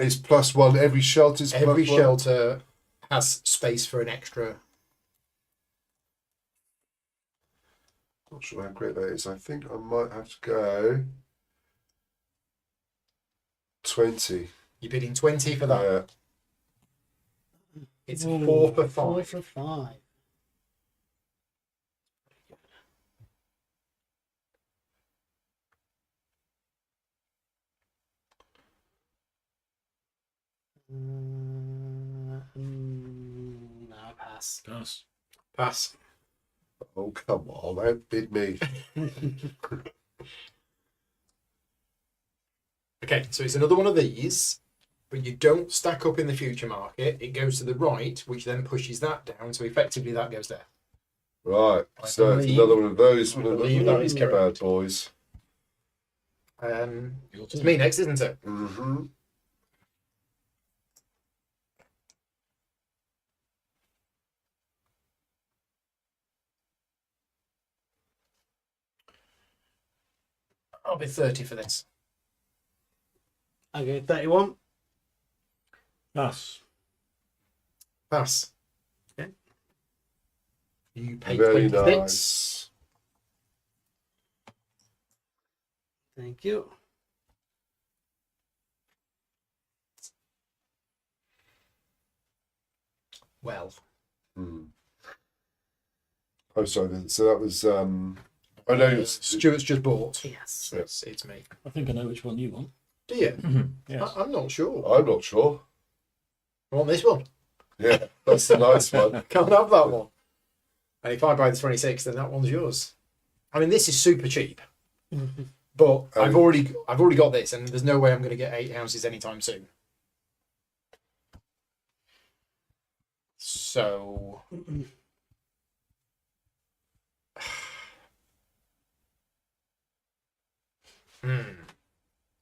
is +1. Every shelter's
Every
+1.
shelter has space for an extra.
Not sure how great that is. I think I might have to go 20.
You're bidding 20 for that.
Yeah.
It's
Ooh,
4 for
4
5.
for 5. No, pass.
Pass.
Pass.
Oh, come on. Outbid me.
Okay, so it's another one of these, but you don't stack up in the future market. It goes to the right, which then pushes that down. So effectively, that goes there.
Right.
I
So it's
believe-
another one of those.
I
One of
believe
the
that is
bad
correct.
boys.
Your
It's
turn.
me next, isn't it?
Mm-hmm.
I'll be 30 for this.
Okay, 31.
Pass.
Pass.
Okay.
You pay
Very
26.
nice.
Thank you.
Well,
Hmm. Oh, sorry. So that was. I know.
Stuart's just bought.
Yes.
It's me.
I think I know which one you want.
Do you?
Yes.
I'm not sure.
I'm not sure.
I want this one.
Yeah, that's the nice one.
Can't have that one. And if I buy the 26, then that one's yours. I mean, this is super cheap, but I've already got this, and there's no way I'm going to get 8 houses anytime soon. So,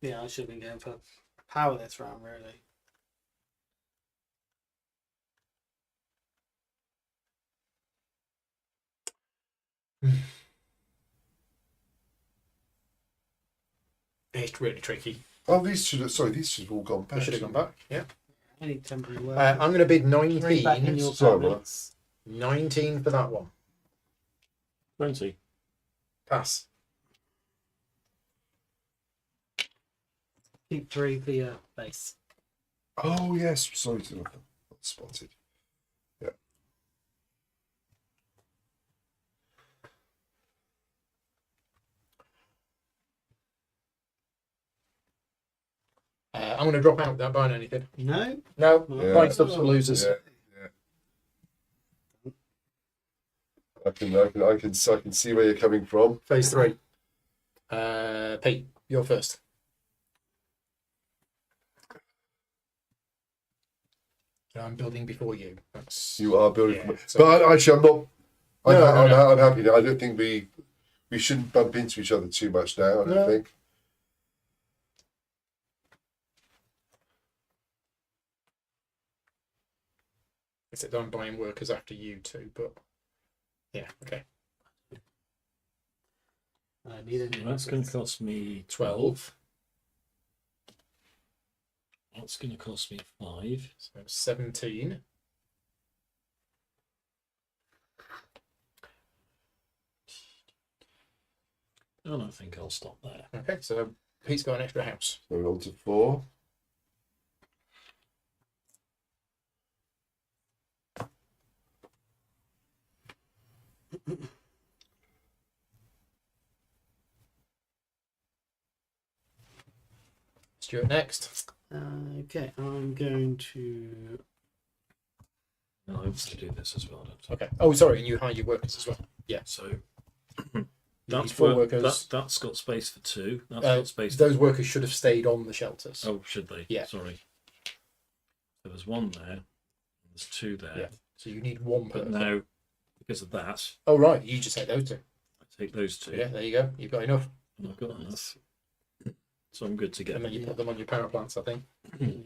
Yeah, I should have been going for power this round, really.
it's really tricky.
Oh, these should have all gone back.
I should have gone back. Yeah.
I need temporary work.
I'm going to bid
Three back in
19.
your
Sorry,
permanents.
19 for that one.
20.
Pass.
Keep 3 for your base.
Oh yes, sorry to not spotted. Yeah.
I'm going to drop out without buying anything.
No?
No,
Yeah.
buying stuff's for losers.
Yeah, yeah. I can see where you're coming from.
Phase 3. Pete, you're first. I'm building before you.
You are building,
Yeah,
from
so-
but actually, I'm not.
No.
I'm happy now. I don't think we shouldn't bump into each other too much now. I don't
No.
think.
Except I'm buying workers after you two, but yeah, okay.
I need any
That's going to
workers.
cost me
12.
That's going to cost me 5.
So 17.
And I think I'll stop there.
Okay, so Pete's got an extra house.
So we're on to 4.
Stuart next.
Okay, I'm going to.
And I have to do this as well, don't I?
Okay. Oh, sorry, and you hire your workers as well.
So
You
that's
need 4
where-
workers.
That's got space for 2. That's
Uh,
got space
those workers should have stayed on the shelters.
Oh, should they?
Yeah.
Sorry. So there's 1 there. There's 2 there.
Yeah. So you need 1
But
person.
now, because of that,
Oh, right. You just take those 2.
I take those 2.
Yeah, there you go. You've got enough.
And I've got enough. So I'm good to
And
go.
then you put them on your power plants, I think.
Okay.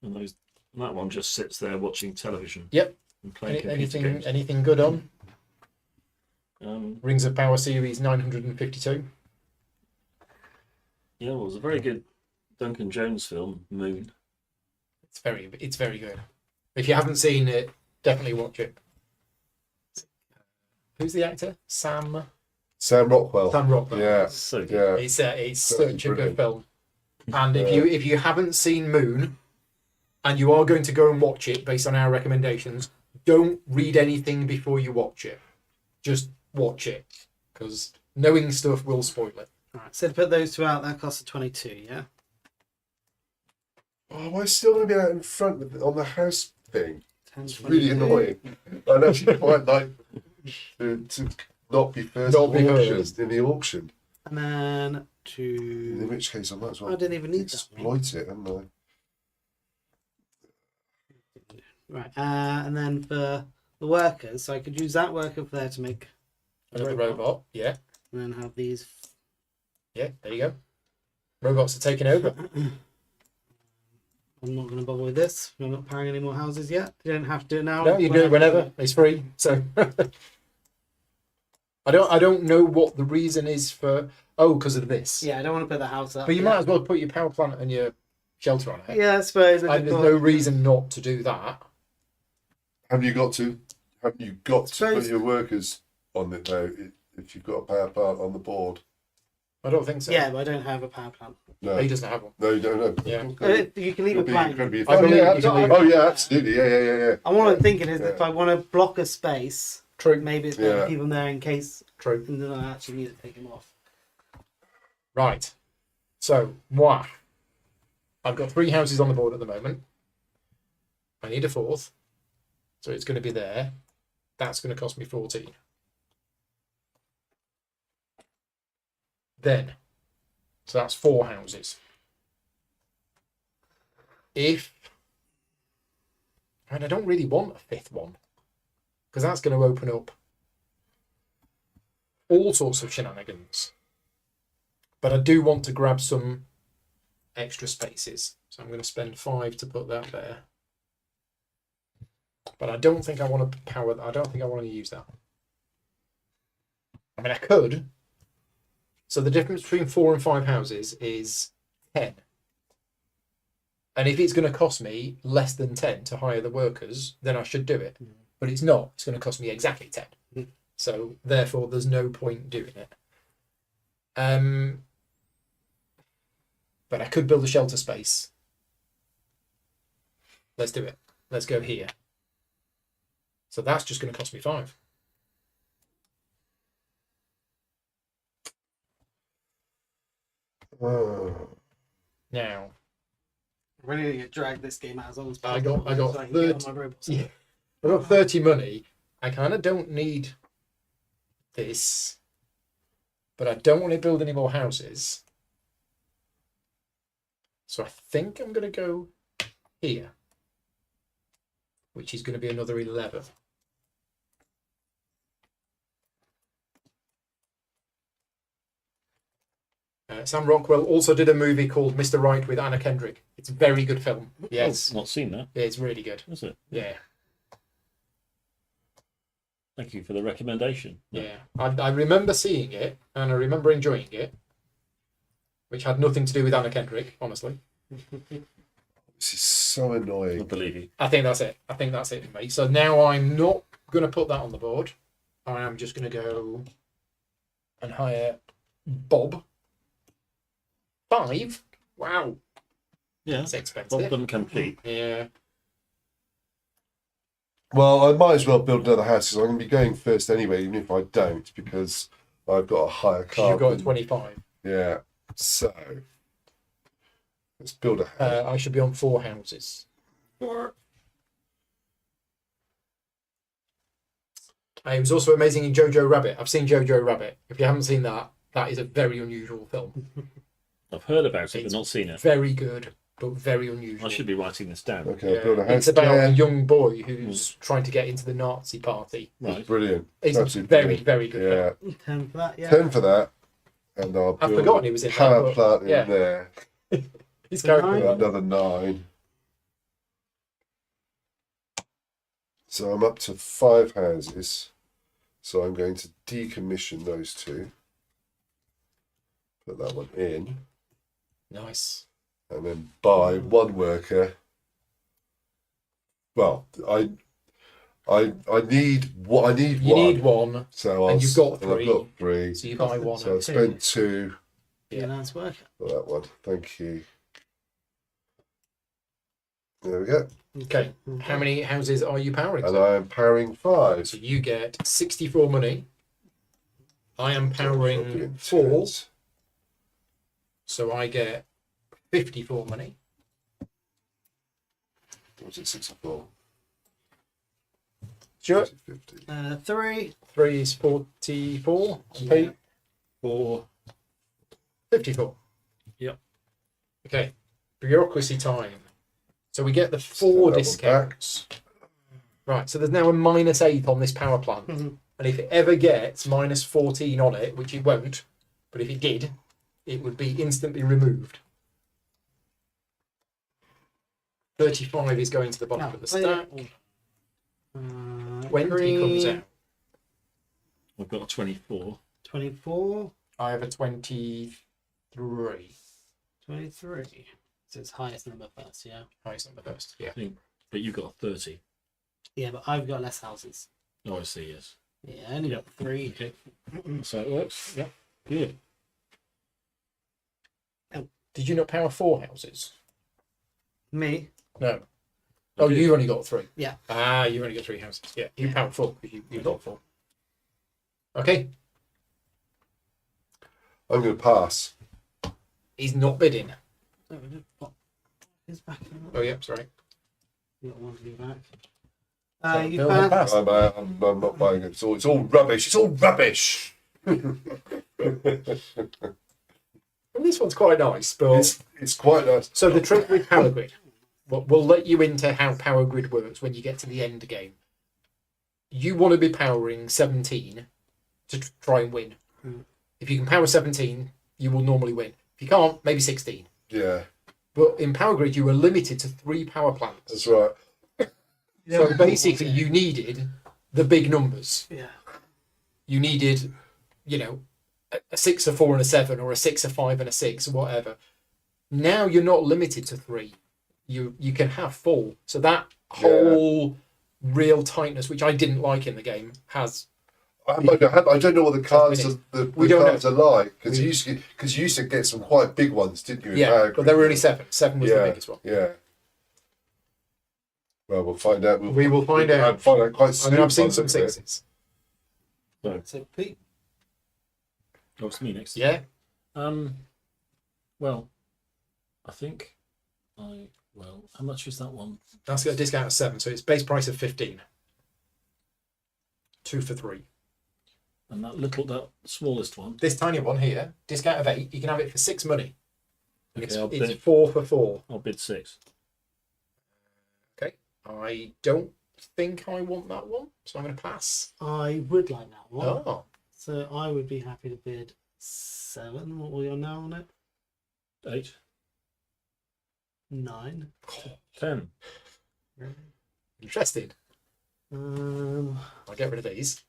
And that one just sits there watching television.
Yep.
And playing computer
Anything
games.
anything good on?
Um,
Rings of Power series 952.
yeah, well, it was a very good Duncan Jones film, Moon.
It's very good. If you haven't seen it, definitely watch it. Who's the actor? Sam
Rockwell.
Rockwell.
Yeah.
So good.
Yeah.
It's
That's
such a good
brilliant.
film. And if you haven't seen Moon, and you are going to go and watch it based on our recommendations, don't read anything before you watch it. Just watch it, because knowing stuff will spoil it.
Alright, so to put those 2 out, that costs 22, yeah?
Oh, we're still going to be out in front on the house thing.
10,
It's really
22.
annoying. I'd actually quite like to not be first
Not be
auction
first.
in the auction.
And then
In
to.
which case, I might as well
I didn't even need that one.
exploit it, haven't I?
Right, and then for the workers, so I could use that worker for there to make a
Another robot. Yeah,
and then have these.
yeah. There you go. Robots are taking over.
I'm not going to bother with this. I'm not powering any more houses yet. You don't have to do it now.
No, you do it whenever. It's free. So I don't know what the reason is for. Oh, because of this.
Yeah, I don't want to put the house up.
But you
yet.
might as well put your power plant and your shelter on it.
Yeah, I suppose. I
And
just
there's
thought-
no reason not to do that.
Have you got to
Suppose-
put your workers on it though? If you've got a power plant on the board,
I don't think so.
Yeah, but I don't have a power plant.
no,
He doesn't have one.
no, you don't know.
Yeah.
You can leave a
It'll be
plant.
incredibly
I believe
yeah,
you can
absolutely.
leave-
Oh yeah, absolutely. Yeah.
And what I'm thinking is
Yeah.
if I want to block a space,
True.
maybe it's better
Yeah.
to keep them there in case
True.
and then I actually need to take them off.
Right. So, moi. I've got 3 houses on the board at the moment. I need a 4th. So it's going to be there. That's going to cost me 14. Then. So that's 4 houses. And I don't really want a 5th one. Because that's going to open up all sorts of shenanigans. But I do want to grab some extra spaces. So I'm going to spend 5 to put that there. But I don't think I want to power. I don't think I want to use that. I mean, I could. So the difference between 4 and 5 houses is 10. And if it's going to cost me less than 10 to hire the workers, then I should do it. But it's not. It's going to cost me exactly 10. So therefore, there's no point doing it. But I could build a shelter space. Let's do it. Let's go here. So that's just going to cost me 5.
Oh.
Now,
I'm ready to drag this game out as long as
I
possible.
got
so I can get on
30
my robots.
yeah. I've got 30 money. I kind of don't need this. But I don't want to build any more houses. So I think I'm going to go here. Which is going to be another 11. Sam Rockwell also did a movie called Mr. Right with Anna Kendrick. It's a very good film. Yes.
Oh, not seen that.
Yeah, it's really good.
Is it?
Yeah.
Thank you for the recommendation.
Yeah, I remember seeing it and I remember enjoying it, which had nothing to do with Anna Kendrick, honestly.
This is so
I
annoying.
believe you.
I think that's it. I think that's it for me. So now I'm not going to put that on the board. I am just going to go and hire Bob. 5? Wow,
Yeah.
that's
Bob
expensive.
doesn't come cheap.
Yeah.
Well, I might as well build another house because I'm going to be going first anyway, even if I don't, because I've got a higher car.
You've got a 25.
Yeah. So let's build a house.
I should be on 4 houses. It was also amazing in Jojo Rabbit. I've seen Jojo Rabbit. If you haven't seen that, that is a very unusual film.
I've heard about it,
It's
but not seen it.
Very good, but very unusual.
I should be writing this down.
Okay, I'll build a
Yeah.
house.
It's about a
10.
young boy who's trying to get into the Nazi party.
Right.
Brilliant.
It's a
Absolutely
very,
brilliant.
very good film.
Yeah.
10 for that, yeah.
10 for that. And I'll
I've
build
forgotten he was in
a
that,
power
but-
plant in
yeah.
there.
He's
So
going
nine.
Another 9. So I'm up to 5 houses. So I'm going to decommission those 2. Put that one in.
Nice.
And then buy 1 worker. Well, I need what I need.
You
1.
need 1,
So
and you've got
and I've
3.
got 3.
So you buy 1
So I've
and 2.
spent 2
Yeah, that's working.
for that one. Thank you. There we go.
Okay. How many houses are you powering?
And I am powering 5.
So you get 64 money. I am
So I'll do it
powering
in
4,
turns.
so I get 54 money.
Or was it 64?
Sure.
50.
3.
3 is 44.
Yeah.
Pete,
4.
54.
Yep.
Okay. Bureaucracy time. So we get the
Stand
4
that one
discounts. Right, so there's now a -8 on this power plant.
Mhm.
And if it ever gets -14 on it, which it won't, but if it did, it would be instantly removed. 35 is going to the bottom of the stack. 20 comes out.
I've got a 24.
24.
I have a 23.
23. So it's highest number first, yeah.
Highest number first. Yeah.
But you've got a 30.
Yeah, but I've got less houses.
Oh, I see, yes.
Yeah, I only got 3.
Okay. So it works. Yeah. Good.
Did you not power 4 houses?
Me?
No. Oh,
did.
you've only got 3.
Yeah.
Ah, you've only got 3 houses. Yeah, you
Yeah.
power 4 because you've got 4. Okay.
I'm going to pass.
He's not bidding.
Oh, we did pop his back.
Oh, yeah, sorry.
You got one to be back.
So
You
Bill had
passed.
passed.
I'm not buying it. It's all rubbish. It's all rubbish.
And this one's quite nice, but
It's quite nice.
so the trick with Power Grid, we'll let you into how Power Grid works when you get to the end game. You want to be powering 17 to try and win.
Mm.
If you can power 17, you will normally win. If you can't, maybe 16.
Yeah,
But in Power Grid, you are limited to 3 power plants.
that's right.
So basically, you needed the big numbers.
Yeah.
You needed, you know, a 6, a 4, and a 7, or a 6, a 5, and a 6, or whatever. Now you're not limited to 3. You can have 4. So that whole real tightness, which I didn't like in the game, has.
I don't know what the cards
Minutes.
are.
We
The
don't
cards are like because
We-
you used to get some quite big ones, didn't you? in
Yeah,
Power
but there were
Grid?
only 7. 7 was the biggest one.
Yeah. Well, we'll find out.
We will find out.
I'll find out quite
I
soon.
mean, I've seen
by
some
the look of it.
6s.
So Pete.
Oh, it's me next.
Yeah.
Well, I think how much is that one?
That's got a discount of 7, so it's base price of 15. 2 for 3.
And that smallest one.
This tiny one here, discount of 8, you can have it for 6 money. And
Okay, I'll
it's
bid.
4 for 4.
I'll bid 6.
Okay. I don't think I want that one, so I'm going to pass.
I would like that one.
Oh.
So I would be happy to bid 7. What were you on now on it?
8.
9.
10.
Interested.
Um,
I'll get rid of these.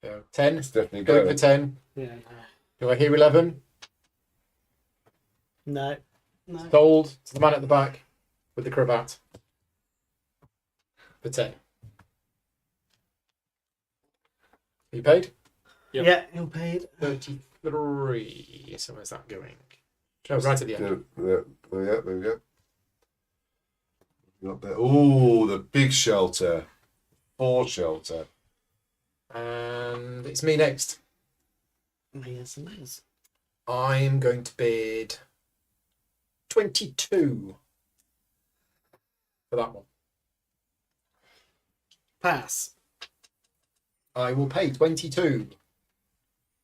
So 10.
It's definitely
Going
going.
for 10.
Yeah.
Do I hear 11?
No. No.
Sold to the man at the back with the cravat for 10. Are you paid?
Yep.
Yeah, you're paid.
33. So where's that going? Oh, right at the end.
Yeah, there we go. Got there. Oh, the big shelter. 4 shelter.
And it's me next.
Yes, it is.
I'm going to bid 22 for that one.
Pass.
I will pay 22.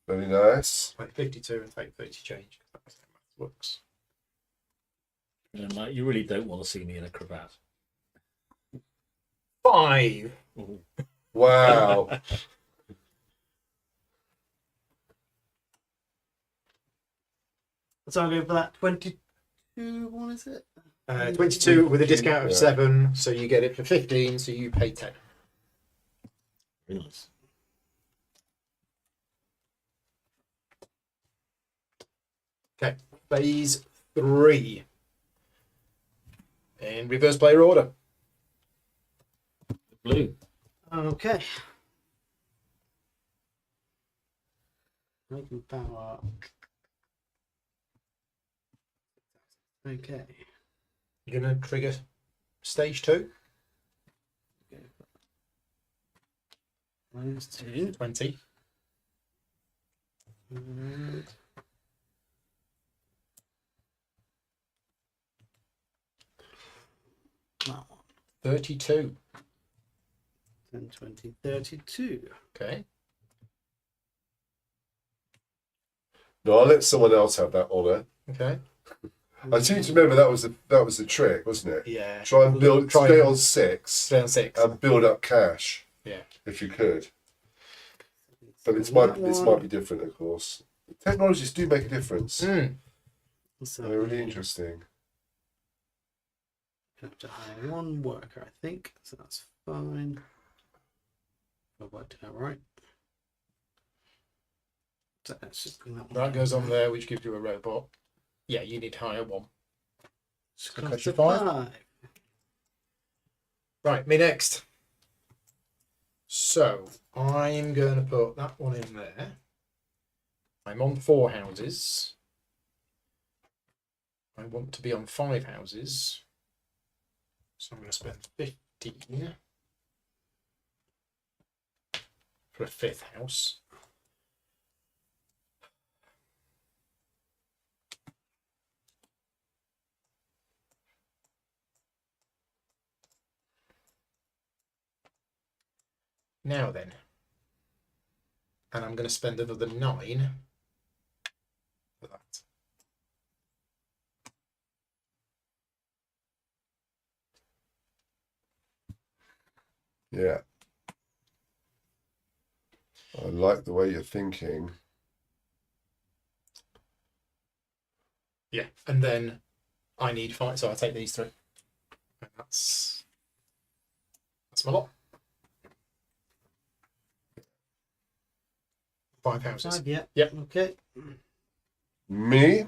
Very nice.
Like 52 and take 30 change. That's how math works.
And like, you really don't want to see me in a cravat.
5.
Wow.
So I'll go for that 22. What is it?
22 with a discount of
Yeah.
7, so you get it for 15, so you pay 10.
Very nice.
Okay, phase 3. In reverse player order.
Blue.
Okay. Making power. Okay.
You're going to trigger stage 2.
Minus 2.
20.
And that one.
32.
10, 20, 32.
Okay.
No, I'll let someone else have that honour.
Okay.
I seem to remember that was the trick, wasn't it?
Yeah.
Try and build,
Try
stay
and-
on 6
Stay on 6.
and build up cash
Yeah.
if you could. But
That
this
one.
might be different, of course. Technologies do make a difference.
Mm.
So
They're really interesting.
have to hire 1 worker, I think. So that's fine. I worked it out right. So let's just bring that one.
That goes on there, which gives you a robot. Yeah, you need to hire 1.
Cost
Cost you
of
5.
5.
Right, me next. So, I'm going to put that one in there. I'm on 4 houses. I want to be on 5 houses. So I'm going to spend 15 for a 5th house. Now then, and I'm going to spend another 9 for that.
Yeah. I like the way you're thinking.
Yeah, and then I need 5, so I'll take these 3. And that's my lot. 5 houses.
5, yeah.
Yep.
Okay.
Me?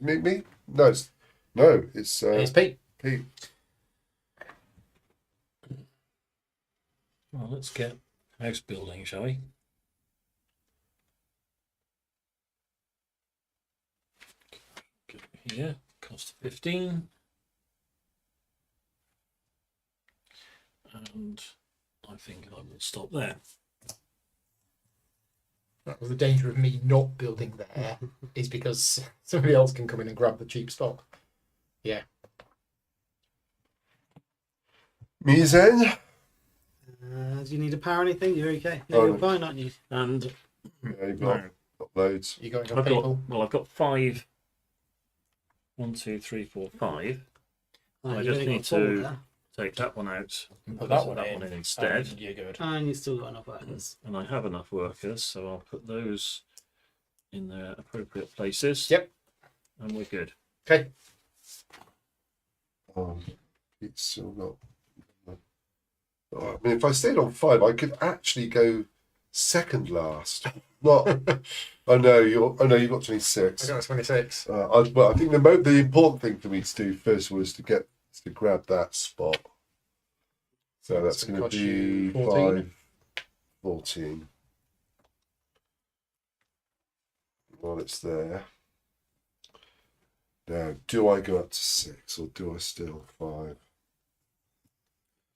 Me? No, it's
It's Pete.
Pete.
Well, let's get house building, shall we? Here, cost 15. And I think I will stop there.
That was the danger of me not building there, is because somebody else can come in and grab the cheap stock. Yeah.
Me then?
Do you need to power anything? You're okay. Yeah,
Oh,
you're
no.
fine, aren't you?
And
Yeah, you've
no,
got loads.
You got
I've
enough
got,
people?
well, I've got 5. 1, 2, 3, 4, 5.
Oh,
I
you've
just
only got
need
4
to-
there.
Take that one out and
Put
put
that one in
instead.
and you're good.
And you've still got enough workers.
And I have enough workers, so I'll put those in their appropriate places.
Yep.
And we're good.
Okay.
Pete's still got. I mean, if I stayed on 5, I could actually go second last. Not. I know you're. I know you got 26.
I got 26.
Well, I think the important thing for me to do first was to grab that spot. So that's going to
cost
be
you 14.
14. While it's there. Now, do I go up to 6 or do I still 5?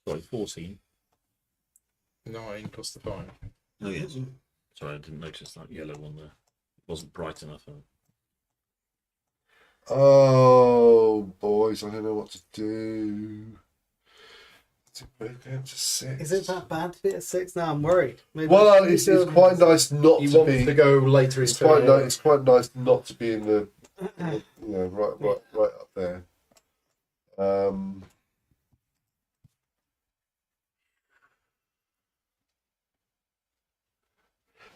Sorry, 14.
9 plus the 5.
Oh, yes. Sorry, I didn't notice that yellow one there. It wasn't bright enough.
Oh, boys, I don't know what to do. To break down to 6.
Is it that bad to be at 6 now? I'm worried. Maybe
Well, it's quite nice not
He
to
wants
be.
to go later.
It's quite nice. It's quite nice not to be in the, right up there.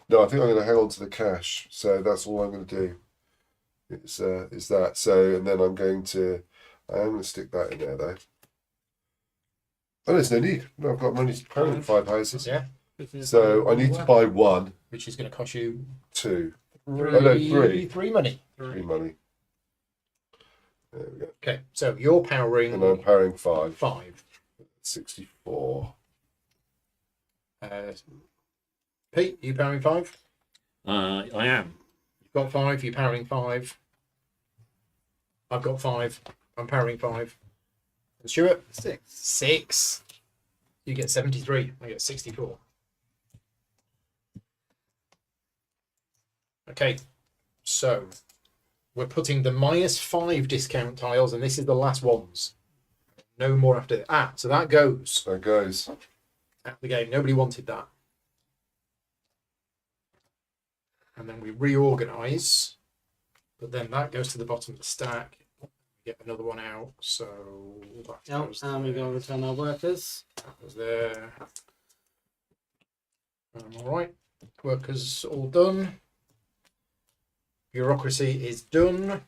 No, I think I'm going to hang on to the cash. So that's all I'm going to do. Is that so? And then I'm going to stick that in there though. Oh, there's no need. No, I've got money to pay 5 houses.
Yeah,
So I need to buy 1,
which is going to cost you
2,
3 money.
3 money. There we go.
Okay, so you're powering
And I'm powering 5.
5.
64.
Pete, you powering 5?
I am.
You've got 5. You're powering 5. I've got 5. I'm powering 5. And Stuart?
6.
6. You get 73. I get 64. Okay, so we're putting the -5 discount tiles, and this is the last ones. No more after that. So that goes
There goes.
out of the game. Nobody wanted that. And then we reorganize, but then that goes to the bottom of the stack. Get another one out, so that
Oh,
goes
and we
there.
go return our workers.
That goes there. All right, workers all done. Bureaucracy is done.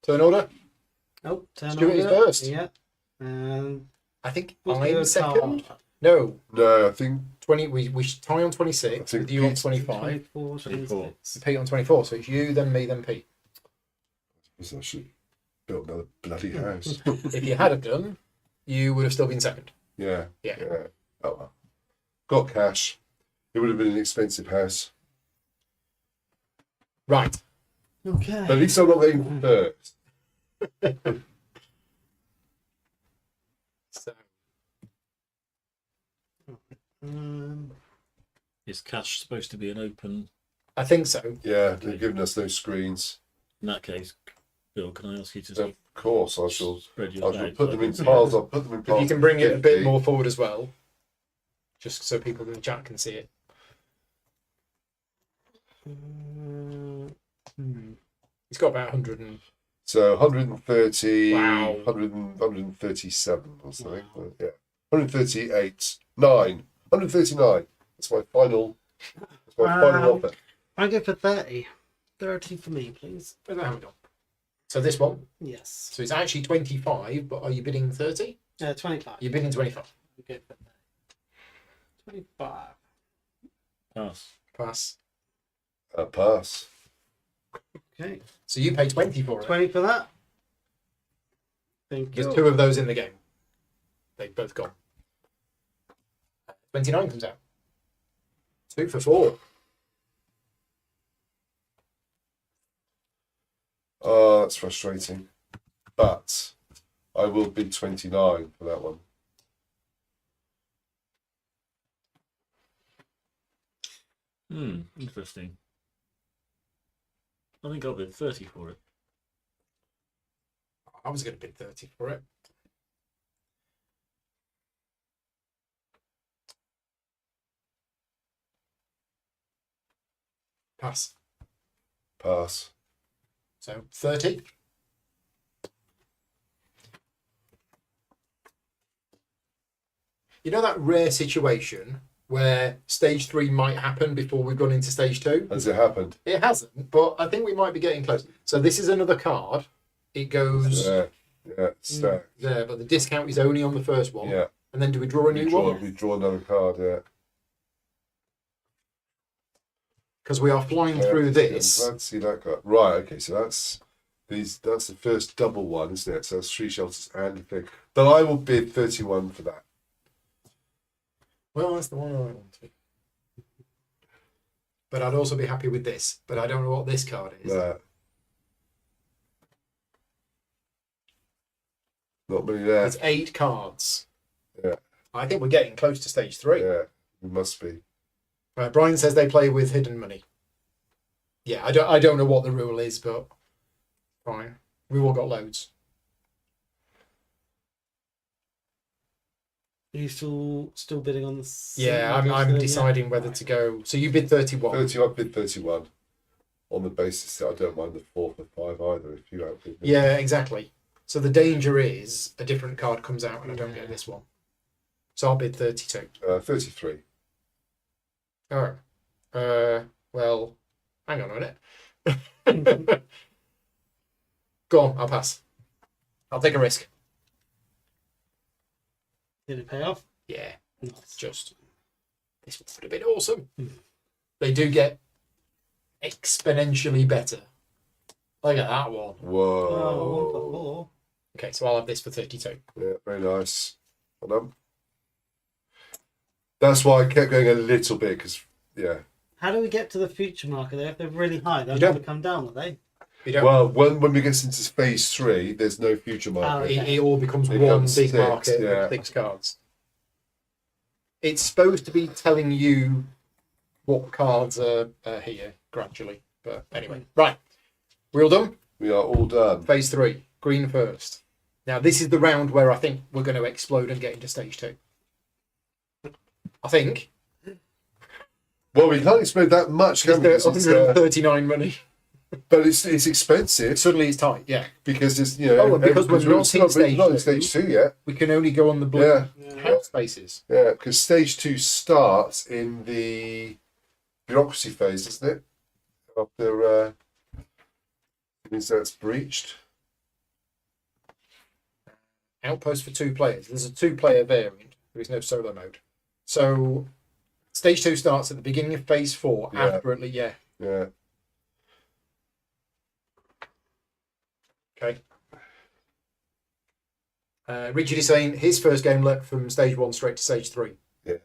Turn order.
Oh, turn
Stuart is
order.
first.
Yeah. And
I think
we'll do
I'm
a
second.
card.
No,
No, I think
20. We should tie on 26.
I think
With you on
Pete's-
25.
24,
24.
26.
Pete on 24. So it's you, then me, then Pete.
I should build another bloody house.
If you had have done, you would have still been second.
Yeah.
Yeah.
Oh well. Got cash. It would have been an expensive house.
Right.
Okay.
But at least I'm not going first.
So
Is cash supposed to be an open?
I think so.
Yeah, they've given us those screens.
In that case, Bill, can I ask you to
Of course, I shall.
spread
I
yours
shall
out?
put them in piles. I'll put them in
If
piles.
you can bring it a bit
50.
more forward as well, just so people in the chat can see it. He's got about 100 and
So 130,
Wow.
137 or something. Yeah, 138, 139. That's my final. That's my final offer.
I go for 30. 30 for me, please.
where's that hammer gone? So this one.
Yes.
So it's actually 25, but are you bidding 30?
25.
You're bidding 25.
I go for 30. 25.
Pass.
Pass.
Pass.
Okay.
So you pay 20 for it.
20 for that. Thank you.
There's 2 of those in the game. They've both gone. 29 comes out. 2 for 4.
Oh, that's frustrating. But I will bid 29 for that one.
Interesting. I think I'll bid 30 for it.
I was going to bid 30 for it. Pass.
Pass.
So 30. You know that rare situation where stage 3 might happen before we've gone into stage 2?
Has it happened?
It hasn't, but I think we might be getting close. So this is another card. It goes
Yeah. Yeah. Stack.
there, but the discount is only on the first one.
Yeah.
And then do we draw a new one?
We draw another card, yeah.
Because we are flying through
I'm
this.
glad to see that card. Right, okay, so that's the first double one, isn't it? So that's 3 shelters and a thing. But I will bid 31 for that.
Well, that's the one I wanted. But I'd also be happy with this. But I don't know what this card is.
Not many there.
It's 8 cards.
Yeah.
I think we're getting close to stage 3.
Yeah, it must be.
Brian says they play with hidden money. Yeah, I don't know what the rule is, but fine. We've all got loads.
Are you still bidding on the?
Yeah, I'm deciding whether to go. So you bid 31.
31, bid 31. On the basis that I don't mind the 4 for 5 either if you outbid me.
Yeah, exactly. So the danger is a different card comes out and I don't get this one. So I'll bid 32.
33.
Oh. Well, hang on a minute. Go on, I'll pass. I'll take a risk.
Did it pay off?
Yeah,
Nice.
just this would have been awesome. They do get exponentially better. Look at that one.
Whoa.
Oh, 1 for 4.
Okay, so I'll have this for 32.
Yeah, very nice. Well done. That's why I kept going a little bit, because, yeah.
How do we get to the future marker there? If they're really high, they're
You
going
don't-
to come down, are they?
You don't,
Well, when we get into phase 3, there's no future marker.
okay.
it all becomes
It
one
becomes
big
6,
market
yeah.
with 6 cards. It's supposed to be telling you what cards are here gradually. But anyway, right. We're all done?
We are all done.
Phase 3, green first. Now, this is the round where I think we're going to explode and get into stage 2. I think.
Well, we can't explain that much, can we?
It's
'Cause it's,
139 money.
but it's expensive
Suddenly it's tight, yeah.
because it's
Oh, and because we're not in stage
not in
2.
stage 2 yet.
We can only go on the blue
Yeah,
house spaces.
yeah, because stage 2 starts in the bureaucracy phase, doesn't it? After means that's breached.
Outpost for 2 players. There's a 2-player variant. There is no solo mode. So stage 2 starts at the beginning of phase 4.
Yeah.
After at least, yeah.
Yeah.
Okay. Richard is saying his first game leapt from stage 1 straight to stage 3.
Yeah.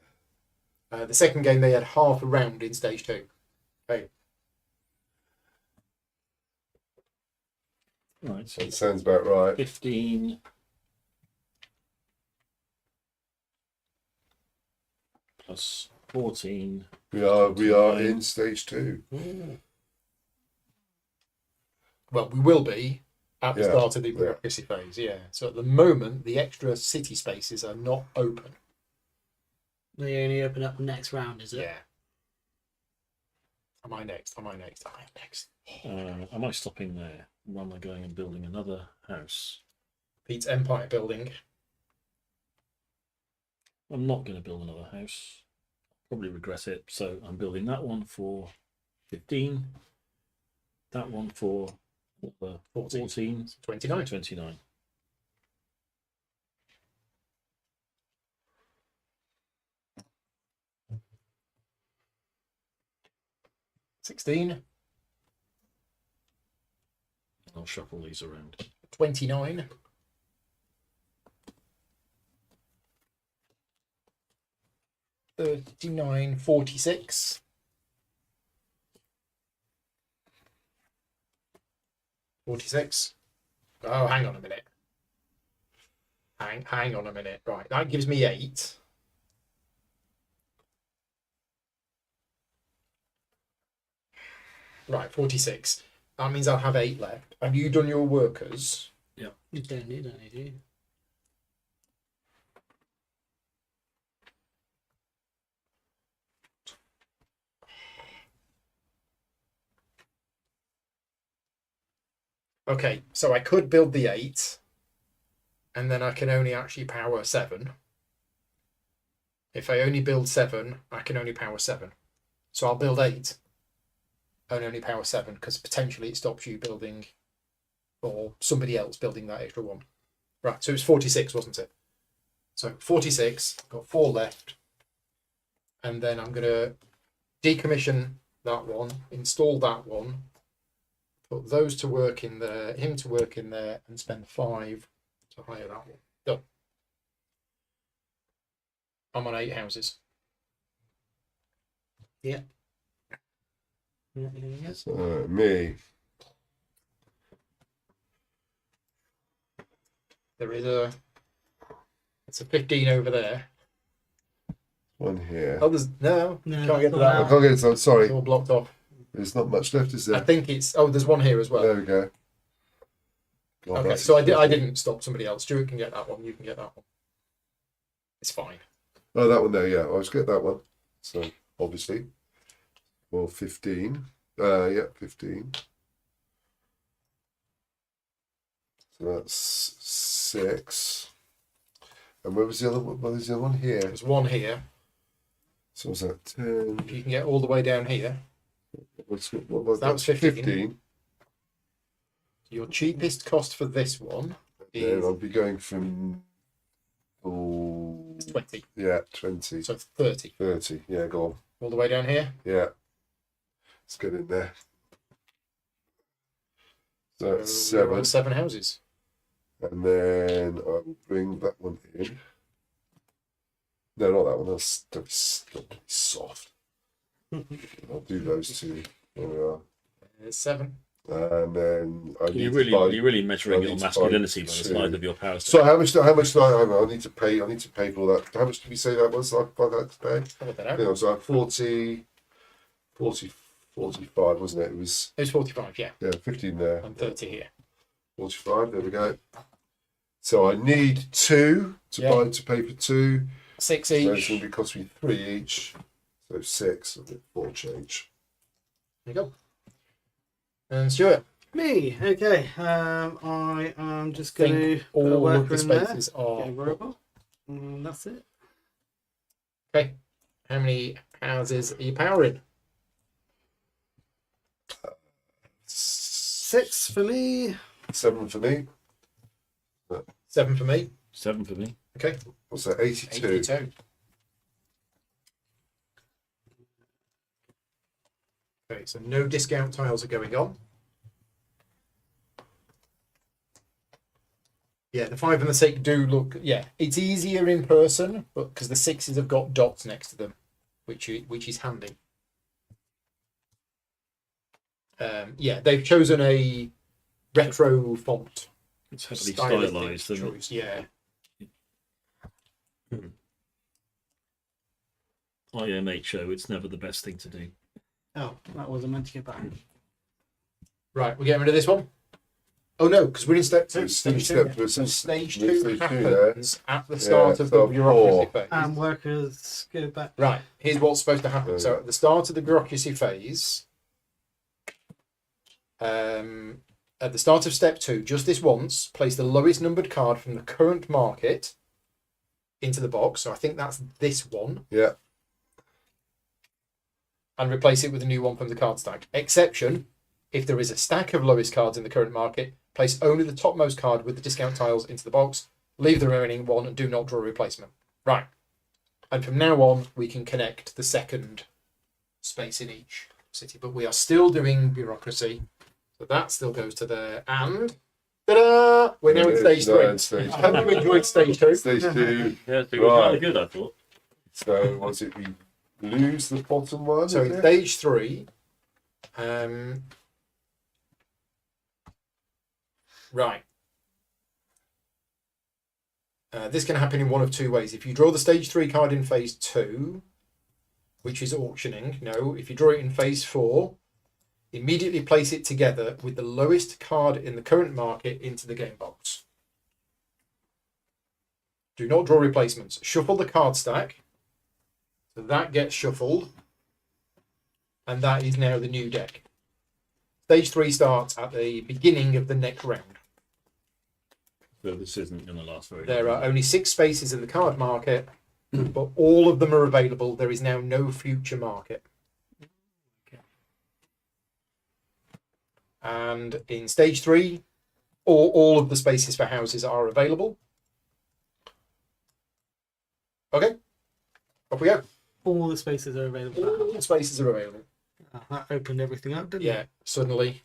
The second game they had half a round in stage 2. Okay.
Right, so
That sounds about right.
15 plus 14.
We are in stage 2.
Well, we will be at the
Yeah,
start of the
yeah.
bureaucracy phase, yeah. So at the moment, the extra city spaces are not open.
They only open up the next round, is it?
Yeah. Am I next? Am I next? Am I next?
Am I stopping there? Or am I going and building another house?
Pete's Empire building.
I'm not going to build another house. Probably regret it. So I'm building that one for 15. That one for 14.
29.
29.
$16.
I'll shuffle these around.
29. $39, 46. $46. Oh, hang on a minute. Hang on a minute. Right, that gives me 8. Right, 46. That means I'll have 8 left. Have you done your workers?
You don't need any, do you?
Okay, so I could build the 8, and then I can only actually power 7. If I only build 7, I can only power 7. So I'll build 8 and only power 7, because potentially it stops you building, or somebody else building that extra one. Right, so it was 46, wasn't it? So 46, got 4 left. And then I'm going to decommission that one, install that one, put those to work in there, him to work in there, and spend 5 to hire that one. Done. I'm on 8 houses.
Yeah, yes.
So, me.
There is it's a 15 over there.
One here.
Oh, there's no,
No,
can't get to
that's
that
I
one.
can't get it. I'm sorry.
It's all blocked off.
There's not much left, is
I
there?
think it's. Oh, there's one here as well.
There we go. God,
Okay,
that's
so I
expensive.
didn't stop somebody else. Stuart can get that one. You can get that one. It's fine.
Oh, that one there, yeah. I'll just get that one. So, obviously. Well, 15. Yeah, 15. So that's 6. And where was the other one? Well, there's the other one here.
There's one here.
So was that 10?
If you can get all the way down here,
What was
That was 15.
15.
your cheapest cost for this one
Then
is
I'll be going from. Oh,
20.
yeah, 20.
So it's 30.
30. Yeah, go on.
All the way down here.
Yeah. Let's get in there. So that's
So we're
7.
on 7 houses.
And then I will bring that one in. No, not that one. That's soft. I'll do those 2. There we are.
There's 7.
And then I need
You're
to buy.
really measuring
I
your
need to buy
masculinity by the
2.
size of your power
So
stack.
how much do I need to pay? I need to pay for that. How much did we say that was? Like I had to pay.
I'll work that out.
You know, so 40, 45, wasn't it? It was
It was 45, yeah.
15 there.
And 30 here.
45. There we go. So I need 2 to
Yeah.
buy to pay for 2.
6
So it's
each.
going to cost me 3 each. So 6, 4 change.
There you go. And Stuart,
Me, okay. I am just going
think
to put a
all of
worker
the
in there.
spaces
Get a
are.
robot. And that's it.
Okay. How many houses are you powering?
6 for me.
7 for me.
7 for me.
7 for me.
Okay.
What's that? 82.
82. Okay, so no discount tiles are going on. Yeah, the 5 and the 6 do look. Yeah, it's easier in person, but because the 6s have got dots next to them, which is handy. Yeah, they've chosen a retro font.
It's heavily
stylistic
stylized, isn't it?
choice. Yeah.
IMHO, it's never the best thing to do.
Oh, that wasn't meant to get back.
Right, we're getting rid of this one. Oh no, because we're in step 2.
So
Stage
step
2.
two,
So
so
stage
stage
2
two there.
happens at the start
Yeah,
of the
start
bureaucracy
4.
phase.
And workers go back.
Right, here's what's supposed to happen. So
Yeah.
at the start of the bureaucracy phase, at the start of step 2, just this once, place the lowest numbered card from the current market into the box. So I think that's this one.
Yeah.
And replace it with a new one from the card stack. Exception, if there is a stack of lowest cards in the current market, place only the topmost card with the discount tiles into the box, leave the remaining one and do not draw a replacement. Right. And from now on, we can connect the second space in each city. But we are still doing bureaucracy. So that still goes to there. And ta-da! We're now in stage 3. I hope you enjoyed stage 2.
Stage 2.
Yeah, it was
Right.
kind of good, I thought.
So was it we lose the bottom one?
So
is
in
it?
stage 3, right. This can happen in one of 2 ways. If you draw the stage 3 card in phase 2, which is auctioning, no. If you draw it in phase 4, immediately place it together with the lowest card in the current market into the game box. Do not draw replacements. Shuffle the card stack. So that gets shuffled. And that is now the new deck. Stage 3 starts at the beginning of the next round.
So this isn't going to last very long.
There are only 6 spaces in the card market, but all of them are available. There is now no future market. And in stage 3, all of the spaces for houses are available. Okay. Off we go.
All the spaces are available.
All the spaces are available.
That opened everything up, didn't
Yeah,
it?
suddenly.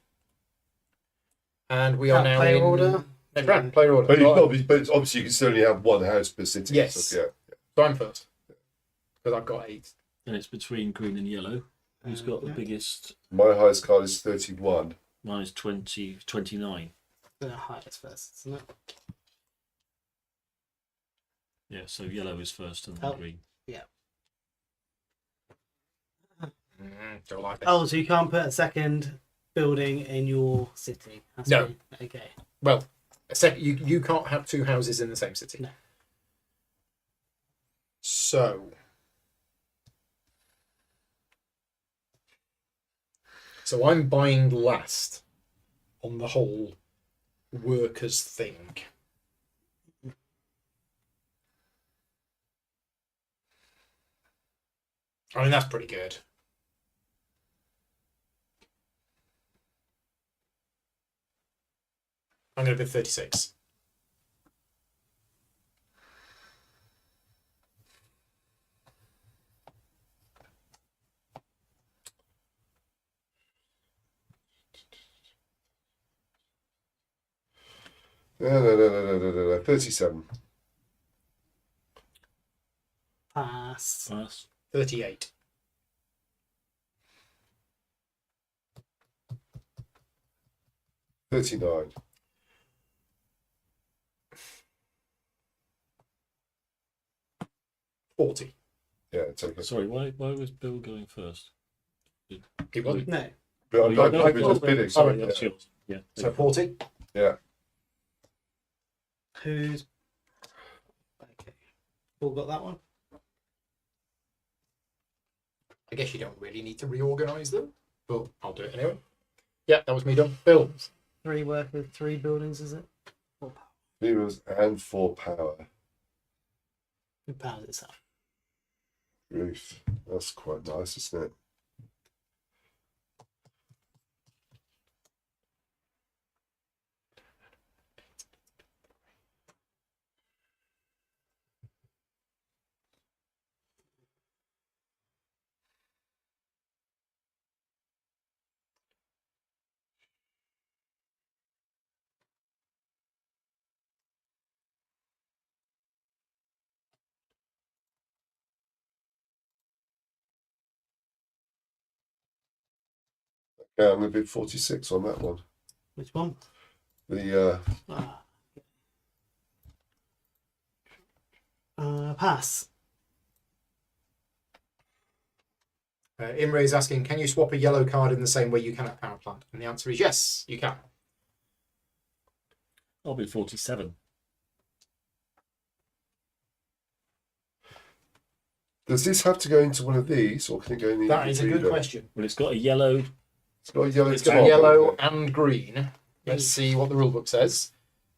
And we are now
player
in
order.
next round. Player order.
But,
Right.
but obviously you can still only have one house per city.
Yes.
So, yeah.
So I'm first. Because I've got 8.
And it's between green and yellow. Who's got the
Okay.
biggest?
My highest card is 31.
Mine is 29.
The highest first, isn't it?
Yeah, so yellow is first and then
Oh.
green.
Don't like this.
Oh, so you can't put a second building in your city? Has to
No.
be- Okay.
Well, you can't have 2 houses in the same city.
No.
So I'm buying last on the whole workers thing. I mean, that's pretty good. I'm going to bid 36.
No. 37.
Pass.
Pass.
38.
$39.
$40.
Yeah, take it.
Sorry, why was Bill going first?
He won.
No.
But I'm
no,
just bidding.
Sorry,
Yeah.
that's yours. Yeah.
So 40.
Yeah.
Who's. Okay. All got that one?
I guess you don't really need to reorganise them, but I'll do it anyway. Yeah, that was me done. Bill.
3 workers, 3 buildings, is it? 4 power.
Heroes and 4 power.
Who powers itself?
Ruth. That's quite nice, isn't it? Yeah, I'm going to bid 46 on that one.
Which one?
The
Pass.
Imre is asking, can you swap a yellow card in the same way you can at power plant? And the answer is yes, you can.
I'll be 47.
does this have to go into one of these, or can it go in the
That is a good
reader?
question.
Well, it's got a yellow.
It's got a yellow
It's got
top,
yellow
hasn't it?
and green. Let's see what the rulebook says.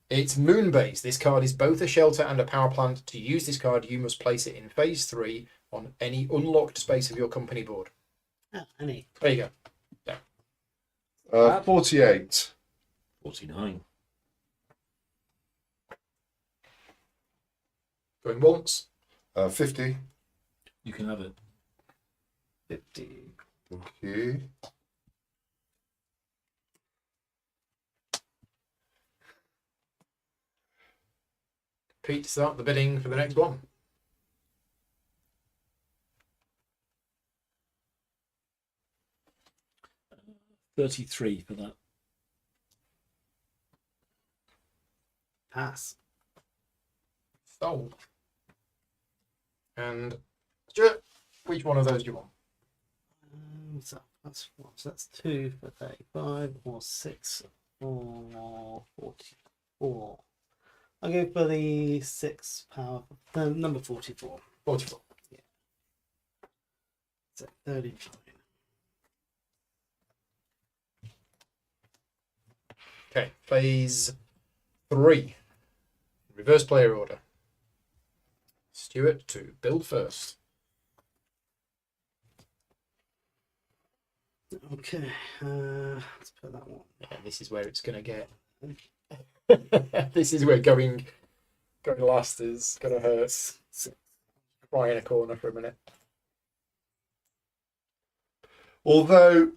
It's Moonbase. This card is both a shelter and a power plant. To use this card, you must place it in phase 3 on any unlocked space of your company board.
Ah, any.
There you go.
48.
49.
Going once.
50.
You can have it.
50.
Thank you.
Pete, start the bidding for the next one.
$33 for that.
Pass.
Sold. And Stuart, which one of those do you want?
So that's what? So that's 2 for 35, or 6 for 44. I'll go for the 6 power. Number 44.
44.
So 39.
Okay, phase 3. Reverse player order. Stuart to build first.
Okay, let's put that one.
Yeah, this is where it's going to get. This is where going last is going to hurt.
6.
cry in a corner for a minute.
Although